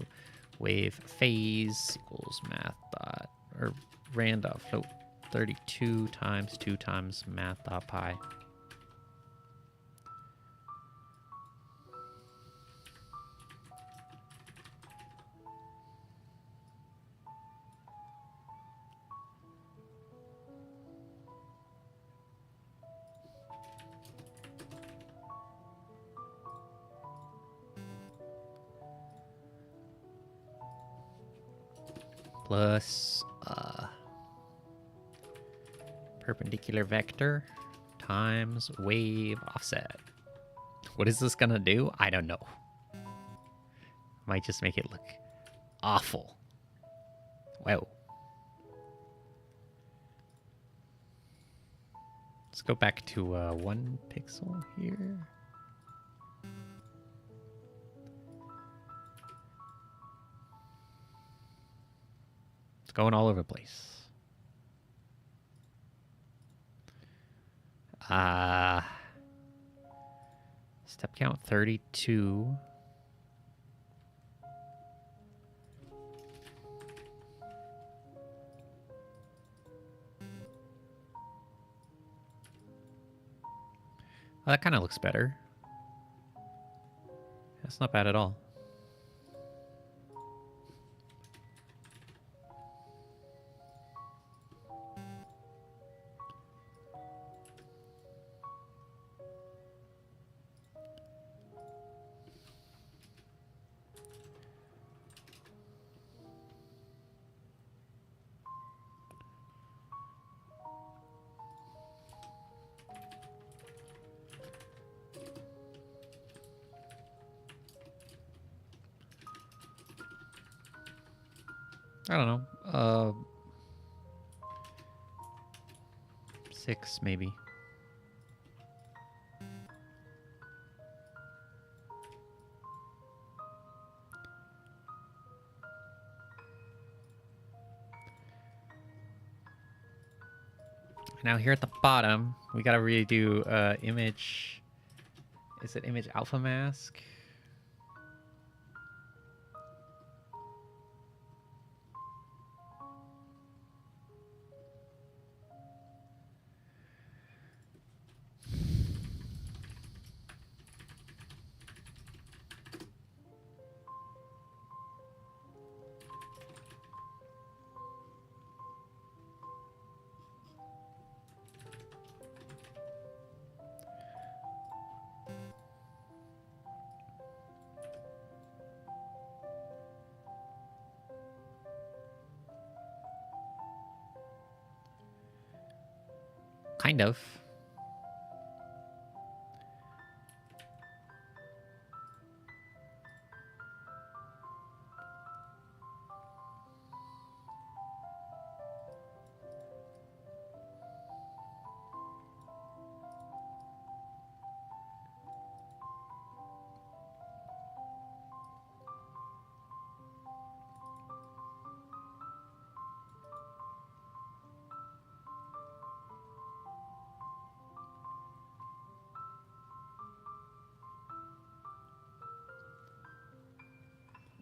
wave phase equals math dot or rand dot float 32 times 2 times math dot pi. Plus perpendicular vector times wave offset. What is this gonna do? I don't know. Might just make it look awful. Wow. Let's go back to 1 pixel here. It's going all over the place. Step count 32. Oh, that kind of looks better. That's not bad at all. I don't know. 6 maybe. Now here at the bottom, we gotta redo image. Is it image alpha mask? Kind of.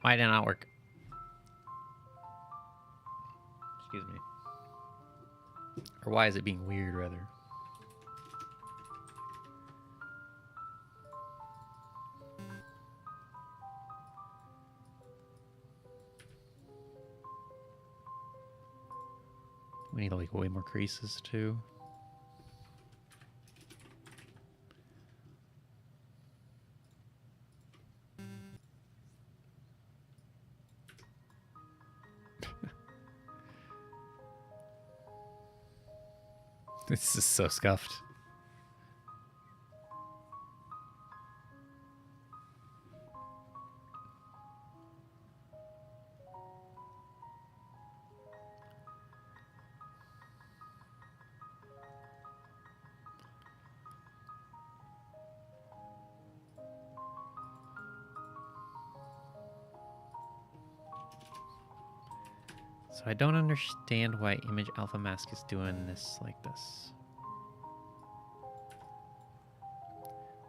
Why did it not work? Excuse me. Or why is it being weird, rather? We need like way more creases too. This is so scuffed. So I don't understand why Image Alpha Mask is doing this like this.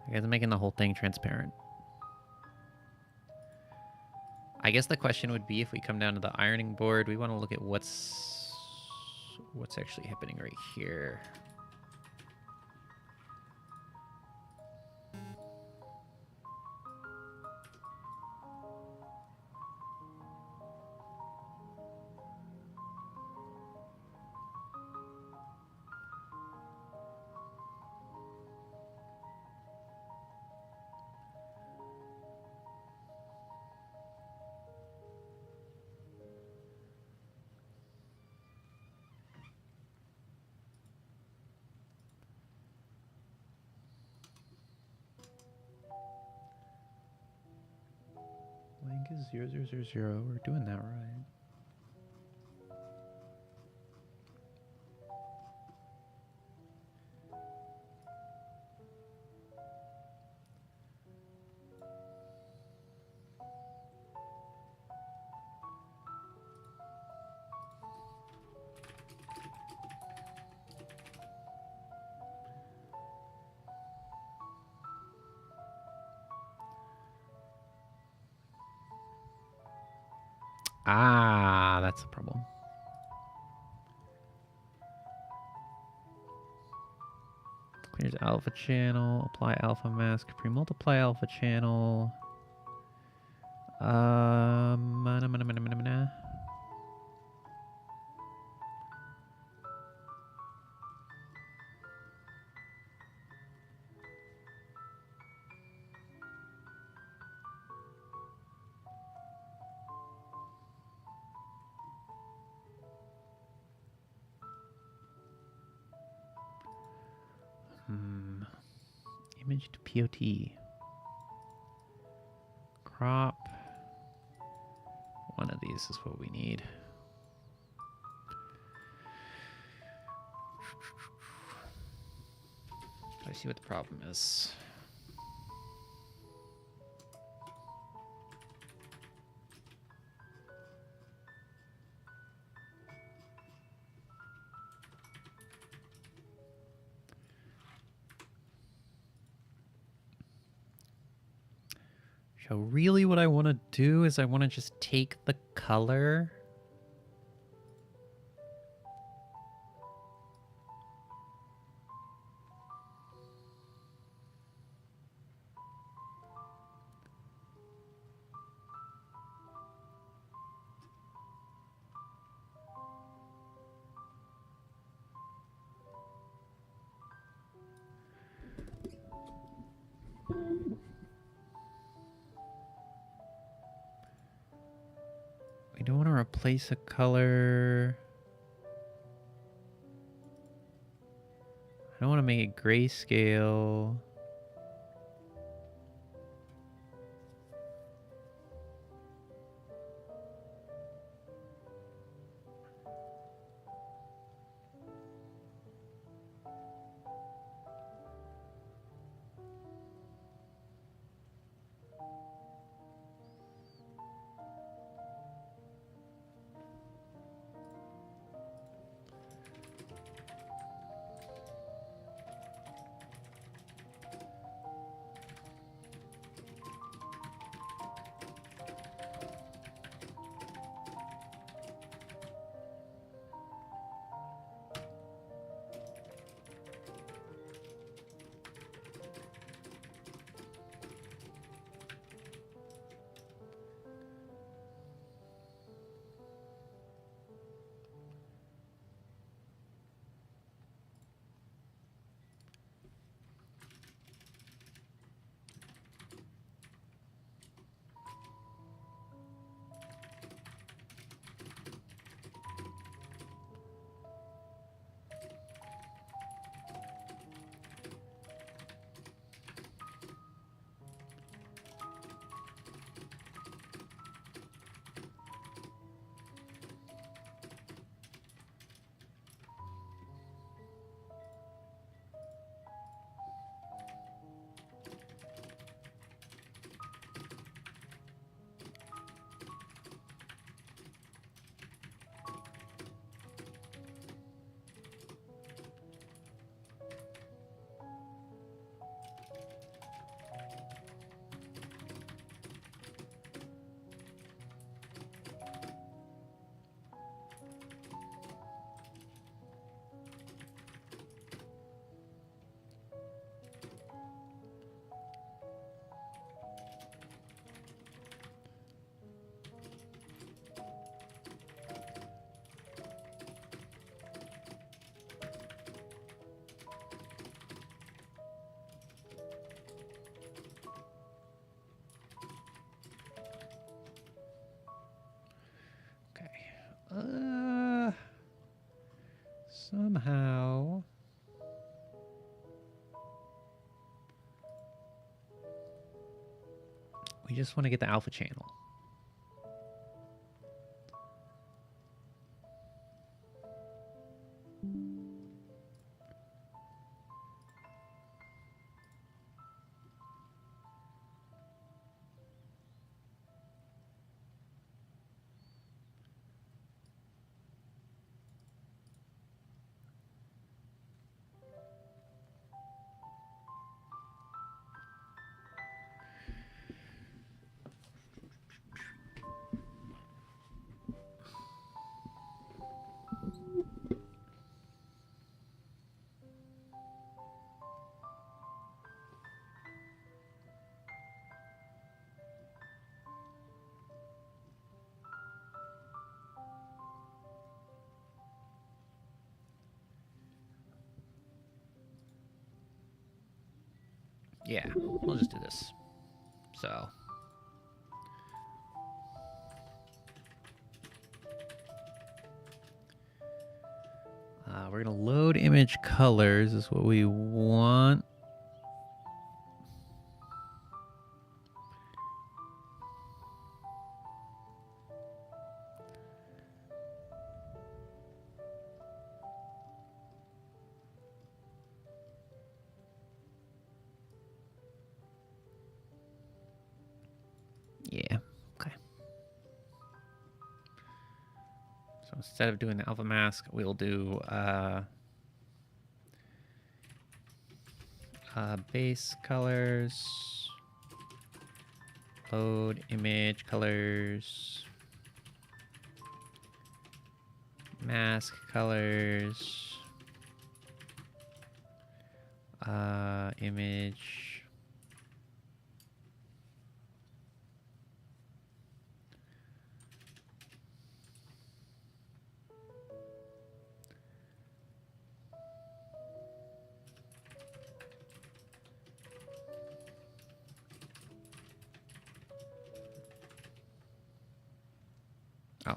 I guess making the whole thing transparent. I guess the question would be, if we come down to the ironing board, we want to look at what's actually happening right here. Link is 0000. We're doing that right. Ah, that's the problem. Here's alpha channel, apply alpha mask, pre-multiply alpha channel. Image to POT. Crop. One of these is what we need. I see what the problem is. So really what I want to do is I want to just take the color I don't want to replace a color. I don't want to make it grayscale. Somehow we just want to get the alpha channel. Yeah, we'll just do this. So. We're going to load image colors is what we want. instead of doing the alpha mask, we'll do base colors, load image colors, mask colors, image. Oh.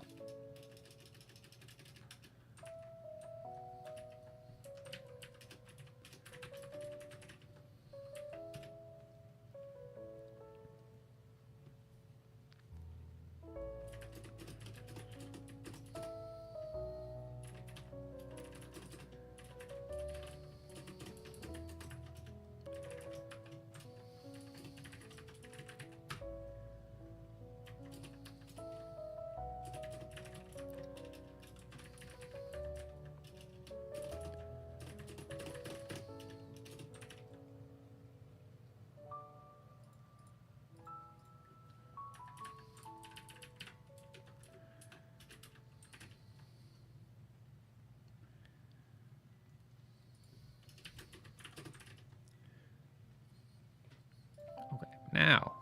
Okay, now.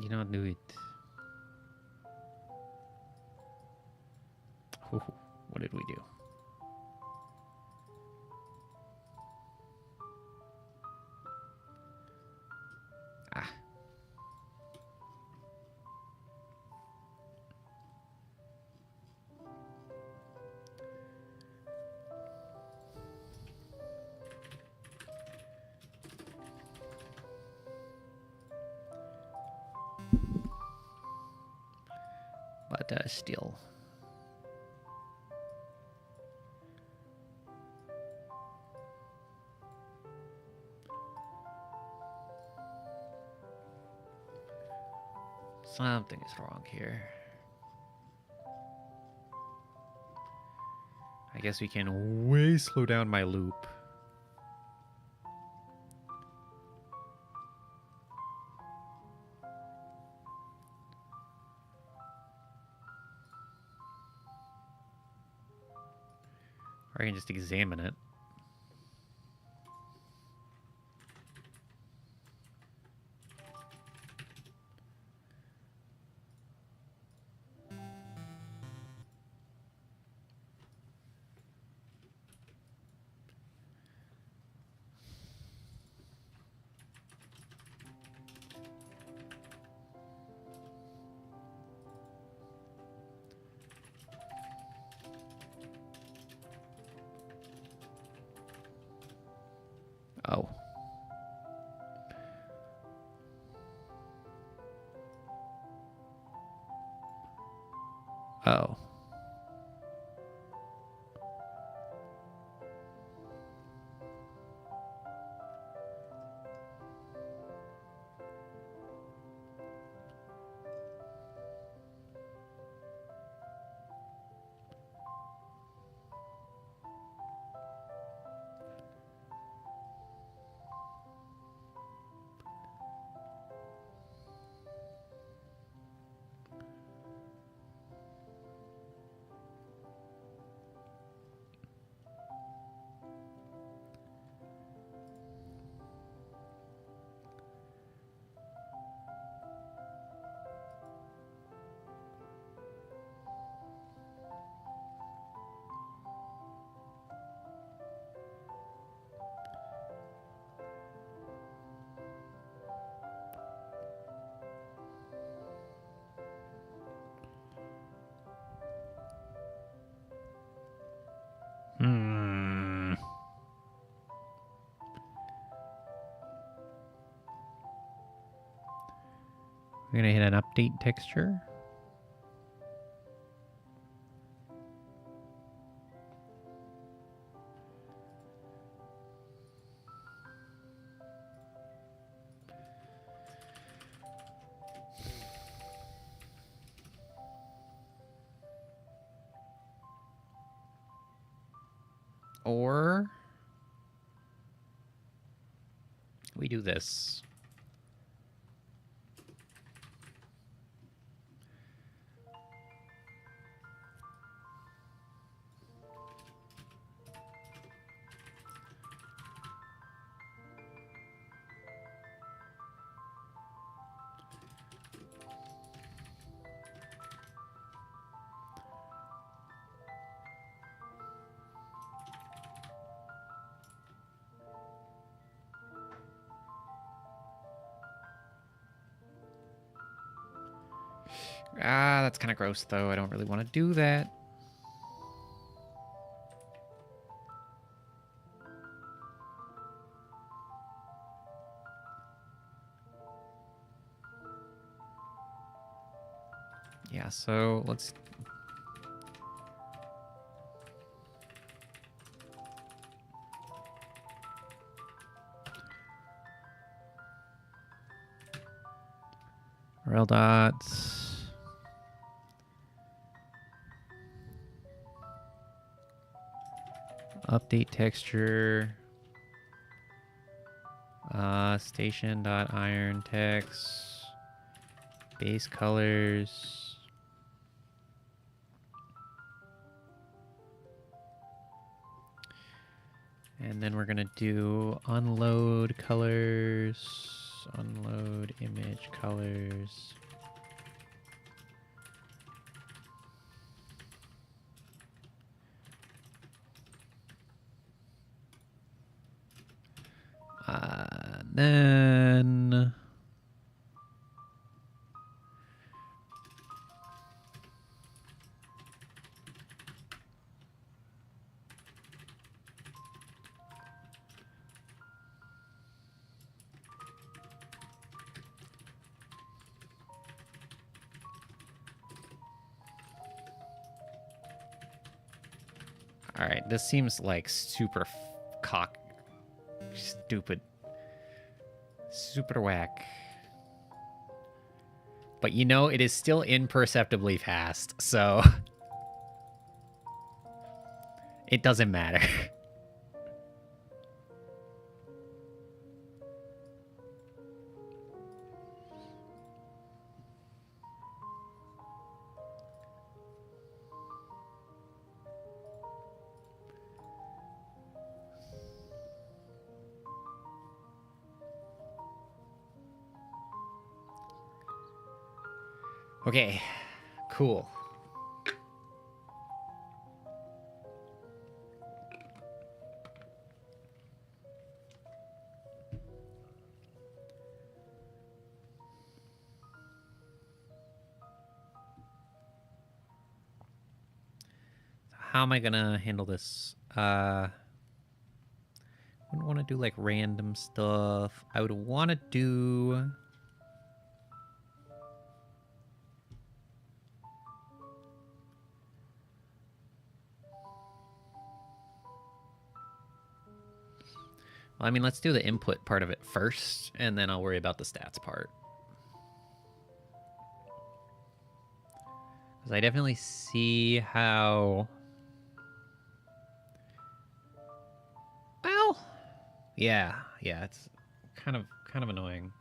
You don't do it. Ooh, what did we do? Ah. But still. Something is wrong here. I guess we can way slow down my loop. Or I can just examine it. Oh. Oh. Hmm. We're gonna hit an update texture. Or we do this. Ah, that's kind of gross, though. I don't really want to do that. Yeah, so let's... Rel dots. Update texture. Station dot iron text. Base colors. And then we're gonna do unload colors. Unload image colors. Then all right, this seems like super stupid. Super whack. But you know, it is still imperceptibly fast, so it doesn't matter. Okay, cool. How am I gonna handle this? Wouldn't want to do like random stuff. I would want to do... Well, I mean, let's do the input part of it first, and then I'll worry about the stats part. Because I definitely see how... Well, yeah, it's kind of annoying.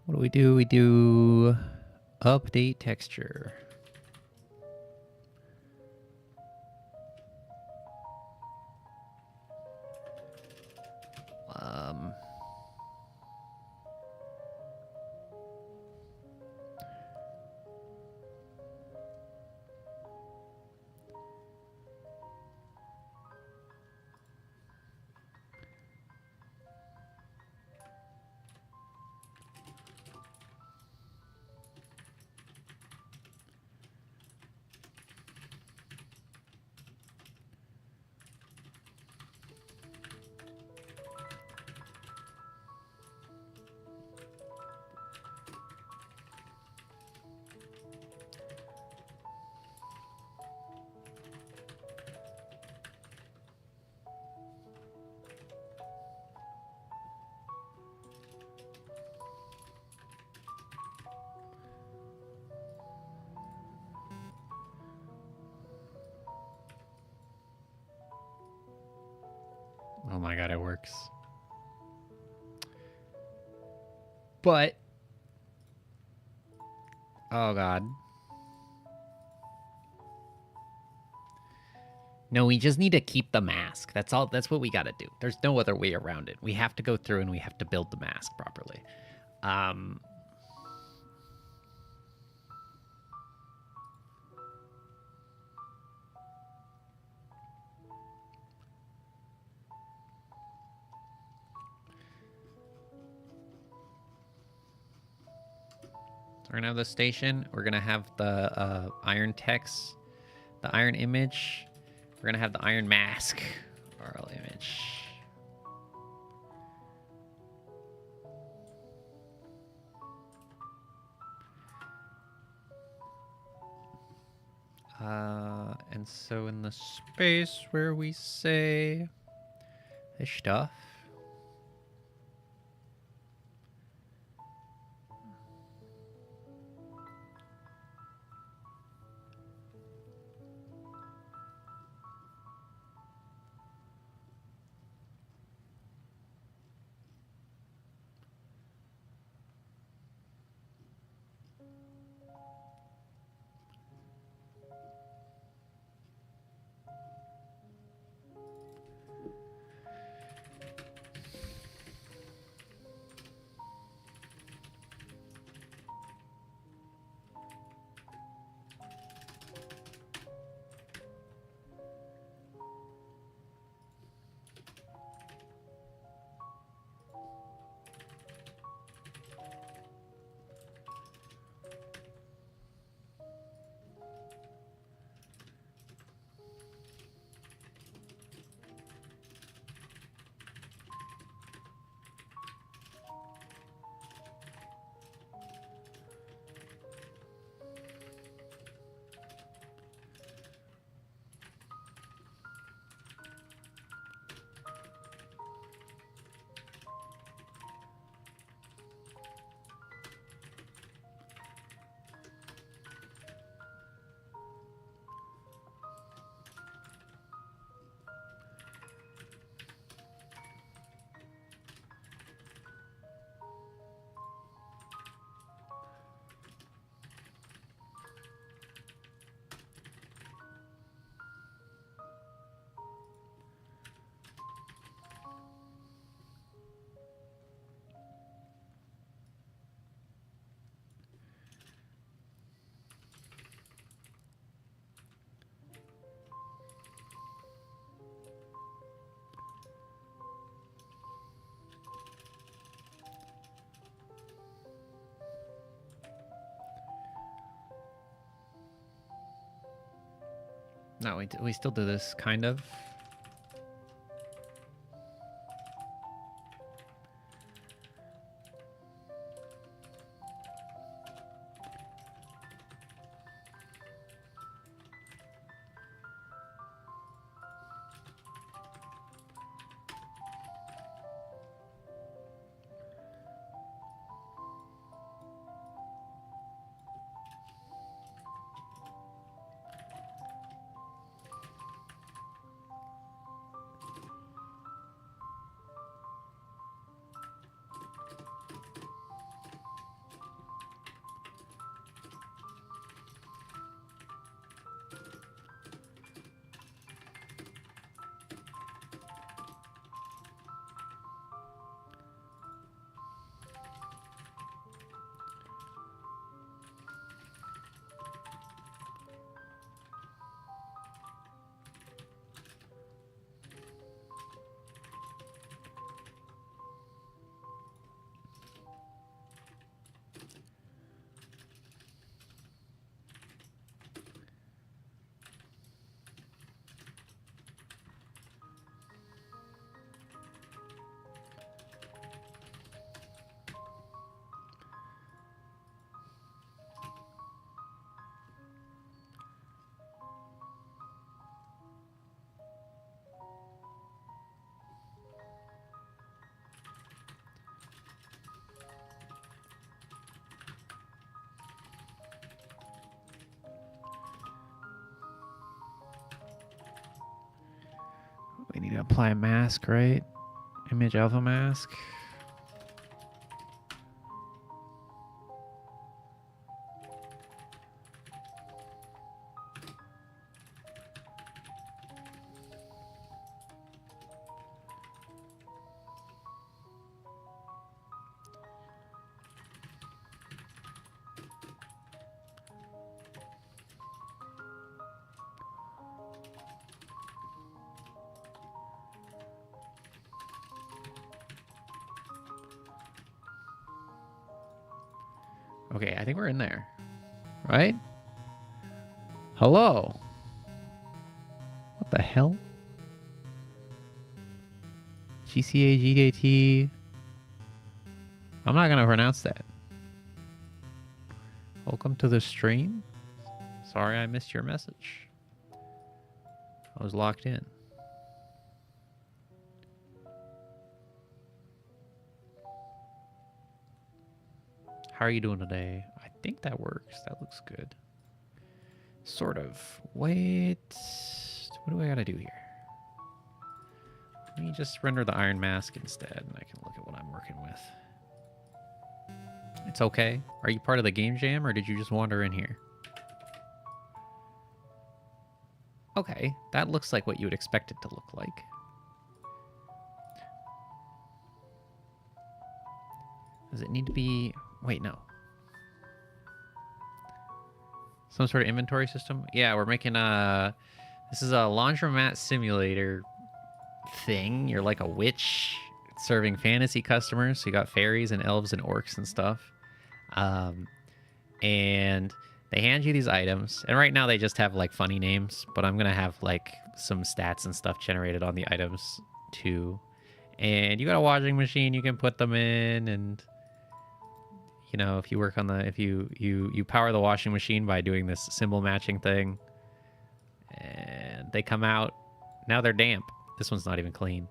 What do we do? We do update texture. Oh my god, it works. But oh god. No, we just need to keep the mask. That's all. That's what we got to do. There's no other way around it. We have to go through and we have to build the mask properly. We're gonna have the station. We're gonna have the iron text, the iron image. We're gonna have the iron mask, RL image. And so in the space where we say this stuff. No, we still do this, kind of. You apply a mask, right? Image alpha mask. Okay, I think we're in there. Right? Hello? What the hell? GCA, GDT. I'm not going to pronounce that. Welcome to the stream. Sorry I missed your message. I was locked in. How are you doing today? I think that works. That looks good. Sort of. Wait. What do I gotta do here? Let me just render the iron mask instead, and I can look at what I'm working with. It's okay. Are you part of the game jam, or did you just wander in here? Okay, that looks like what you would expect it to look like. Does it need to be... Wait, no. Some sort of inventory system? Yeah, we're making a... This is a laundromat simulator thing. You're like a witch serving fantasy customers. So you got fairies and elves and orcs and stuff. And they hand you these items. And right now they just have like funny names. But I'm going to have like some stats and stuff generated on the items too. And you got a washing machine you can put them in, and... You know, if you work on the, if you power the washing machine by doing this symbol matching thing, and they come out, now they're damp. This one's not even clean.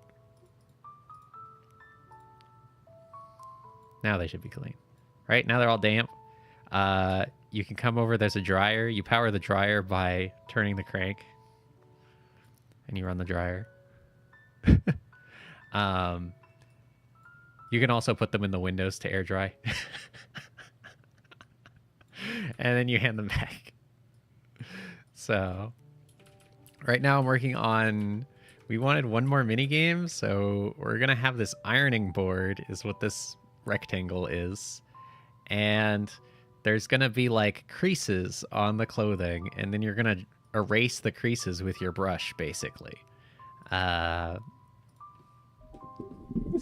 Now they should be clean. Right? Now they're all damp. You can come over, there's a dryer. You power the dryer by turning the crank. And you run the dryer. You can also put them in the windows to air dry. And then you hand them back. So, right now I'm working on... We wanted one more mini game, so we're going to have this ironing board is what this rectangle is. And there's going to be like creases on the clothing, and then you're going to erase the creases with your brush, basically. So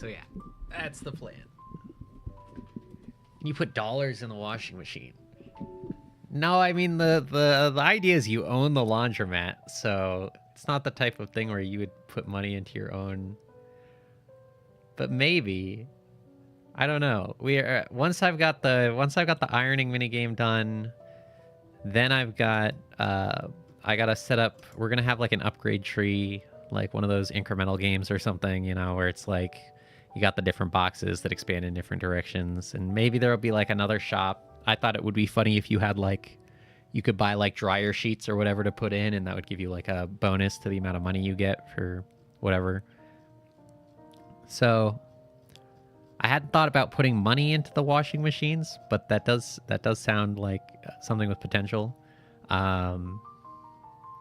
yeah. That's the plan. You put dollars in the washing machine. No, I mean the idea is you own the laundromat, so it's not the type of thing where you would put money into your own. But maybe, I don't know. We are once I've got the ironing minigame done, then I've got I gotta set up. We're gonna have like an upgrade tree, like one of those incremental games or something, you know, where it's like. You got the different boxes that expand in different directions, and maybe there'll be like another shop. I thought it would be funny if you had like, you could buy like dryer sheets or whatever to put in, and that would give you like a bonus to the amount of money you get for whatever. So I hadn't thought about putting money into the washing machines, but that does sound like something with potential.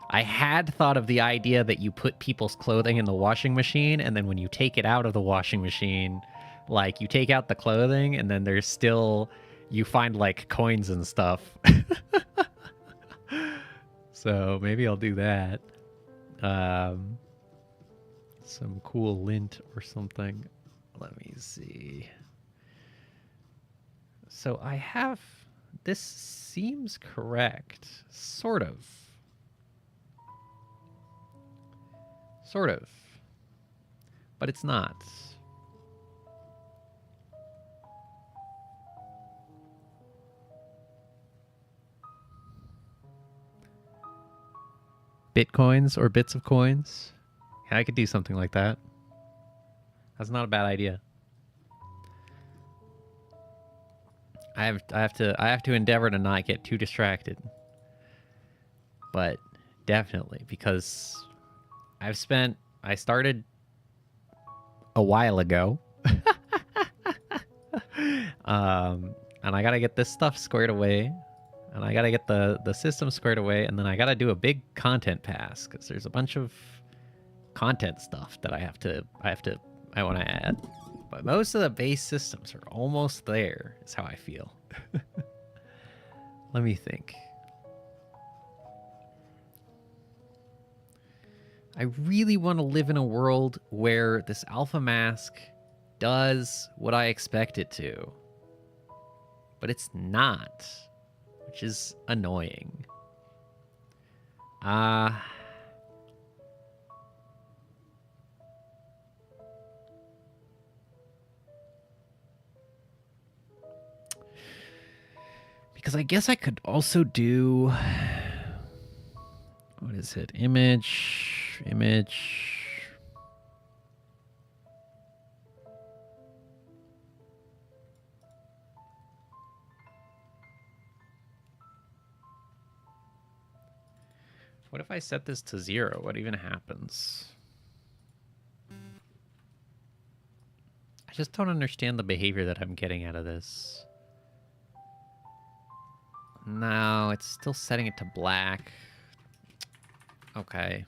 I had thought of the idea that you put people's clothing in the washing machine, and then when you take it out of the washing machine, like you take out the clothing, and then there's still, you find like coins and stuff. So maybe I'll do that. Some cool lint or something. Let me see. So I have, this seems correct, sort of. Sort of. But it's not. Bitcoins or bits of coins? Yeah, I could do something like that. That's not a bad idea. I have to endeavor to not get too distracted. But definitely, because I started a while ago. And I gotta get this stuff squared away, and I gotta get the system squared away, and then I gotta do a big content pass because there's a bunch of content stuff that I want to add. But most of the base systems are almost there, is how I feel. Let me think. I really want to live in a world where this alpha mask does what I expect it to. But it's not, which is annoying. Because I guess I could also do... What is it? Image. What if I set this to 0? What even happens? I just don't understand the behavior that I'm getting out of this. No, it's still setting it to black. Okay.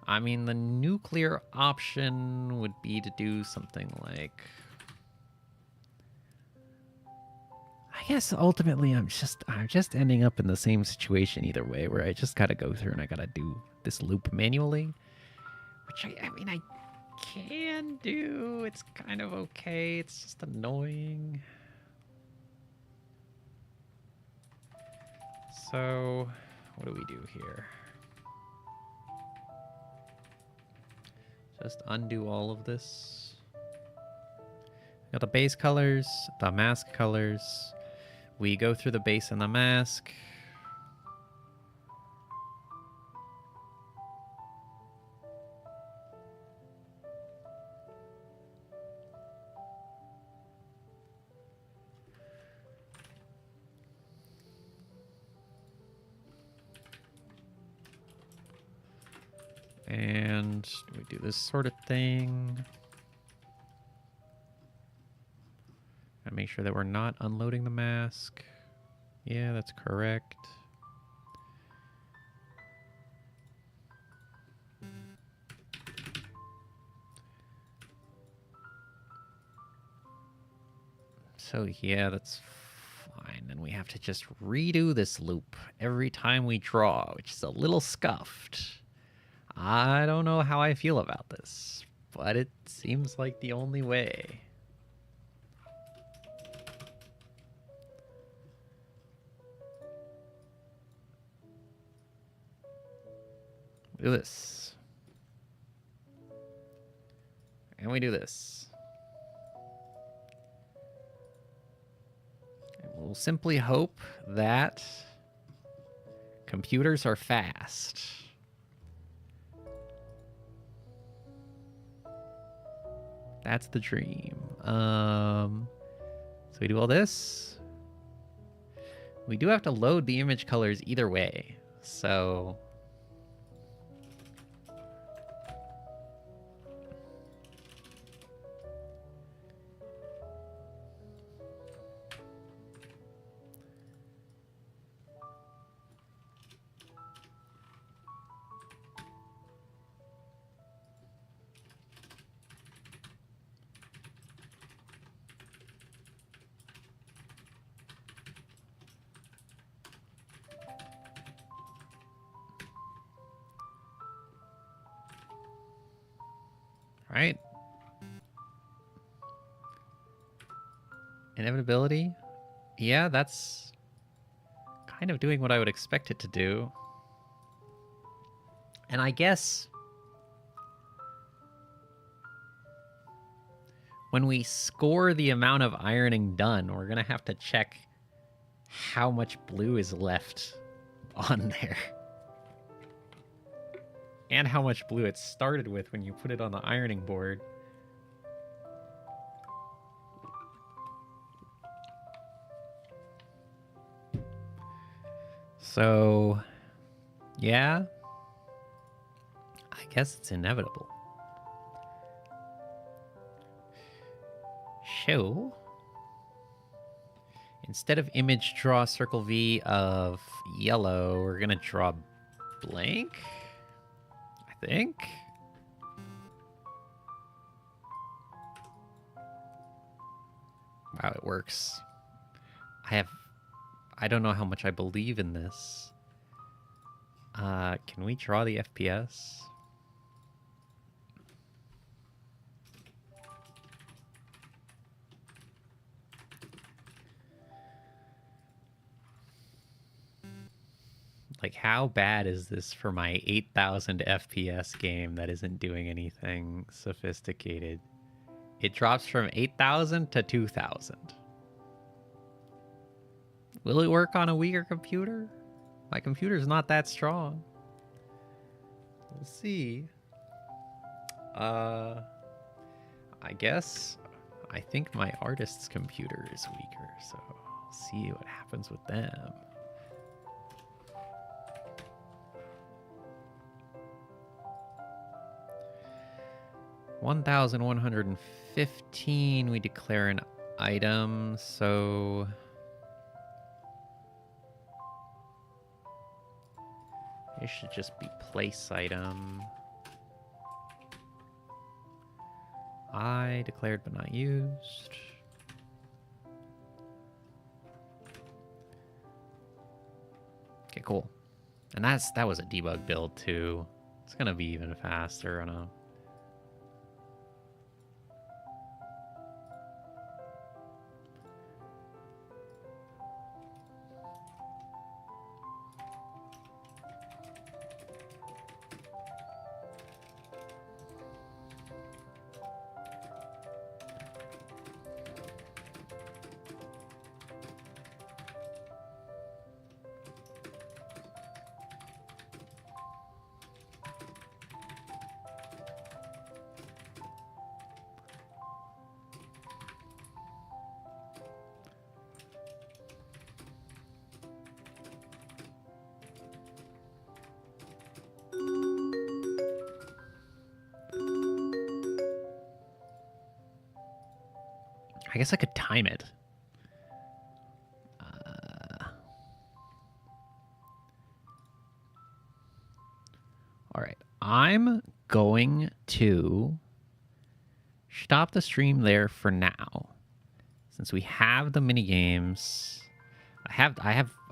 I mean, the nuclear option would be to do something like... I guess ultimately I'm just ending up in the same situation either way, where I just gotta go through and I gotta do this loop manually. Which I mean, I can do. It's kind of okay. It's just annoying. So, what do we do here? Just undo all of this. Got the base colors, the mask colors. We go through the base and the mask. And we do this sort of thing. And make sure that we're not unloading the mask. Yeah, that's correct. So yeah, that's fine. And we have to just redo this loop every time we draw, which is a little scuffed. I don't know how I feel about this, but it seems like the only way. Do this. And we do this. And we'll simply hope that computers are fast. That's the dream. So we do all this. We do have to load the image colors either way. So... Right? Inevitability? Yeah, that's kind of doing what I would expect it to do. And I guess when we score the amount of ironing done, we're going to have to check how much blue is left on there. And how much blue it started with when you put it on the ironing board. So, yeah, I guess it's inevitable. So, instead of image draw circle V of yellow, we're going to draw blank, I think. Wow, it works. I don't know how much I believe in this. Can we draw the FPS? Like, how bad is this for my 8,000 FPS game that isn't doing anything sophisticated? It drops from 8,000 to 2,000. Will it work on a weaker computer? My computer's not that strong. We'll see. I guess I think my artist's computer is weaker, so I'll see what happens with them. $1,115. We declare an item, so it should just be place item. I declared but not used. Okay, cool. And that was a debug build too. It's gonna be even faster on a. I guess I could time it. All right. I'm going to stop the stream there for now. Since we have the mini games, I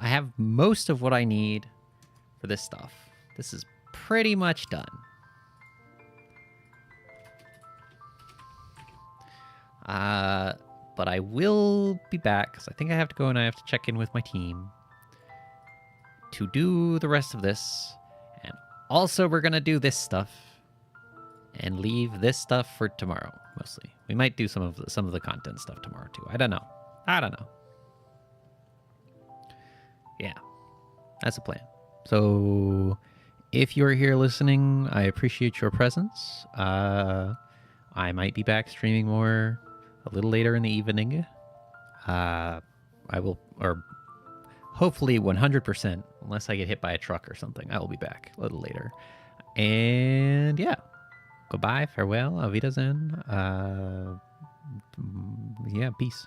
have most of what I need for this stuff. This is pretty much done. But I will be back because I think I have to go and I have to check in with my team to do the rest of this. And also we're going to do this stuff and leave this stuff for tomorrow, mostly. We might do some of the content stuff tomorrow too. I don't know. Yeah, that's the plan. So if you're here listening, I appreciate your presence. I might be back streaming more a little later in the evening. I will, or hopefully 100%, unless I get hit by a truck or something, I will be back a little later. And yeah, goodbye, farewell, auf Wiedersehen. Yeah, peace.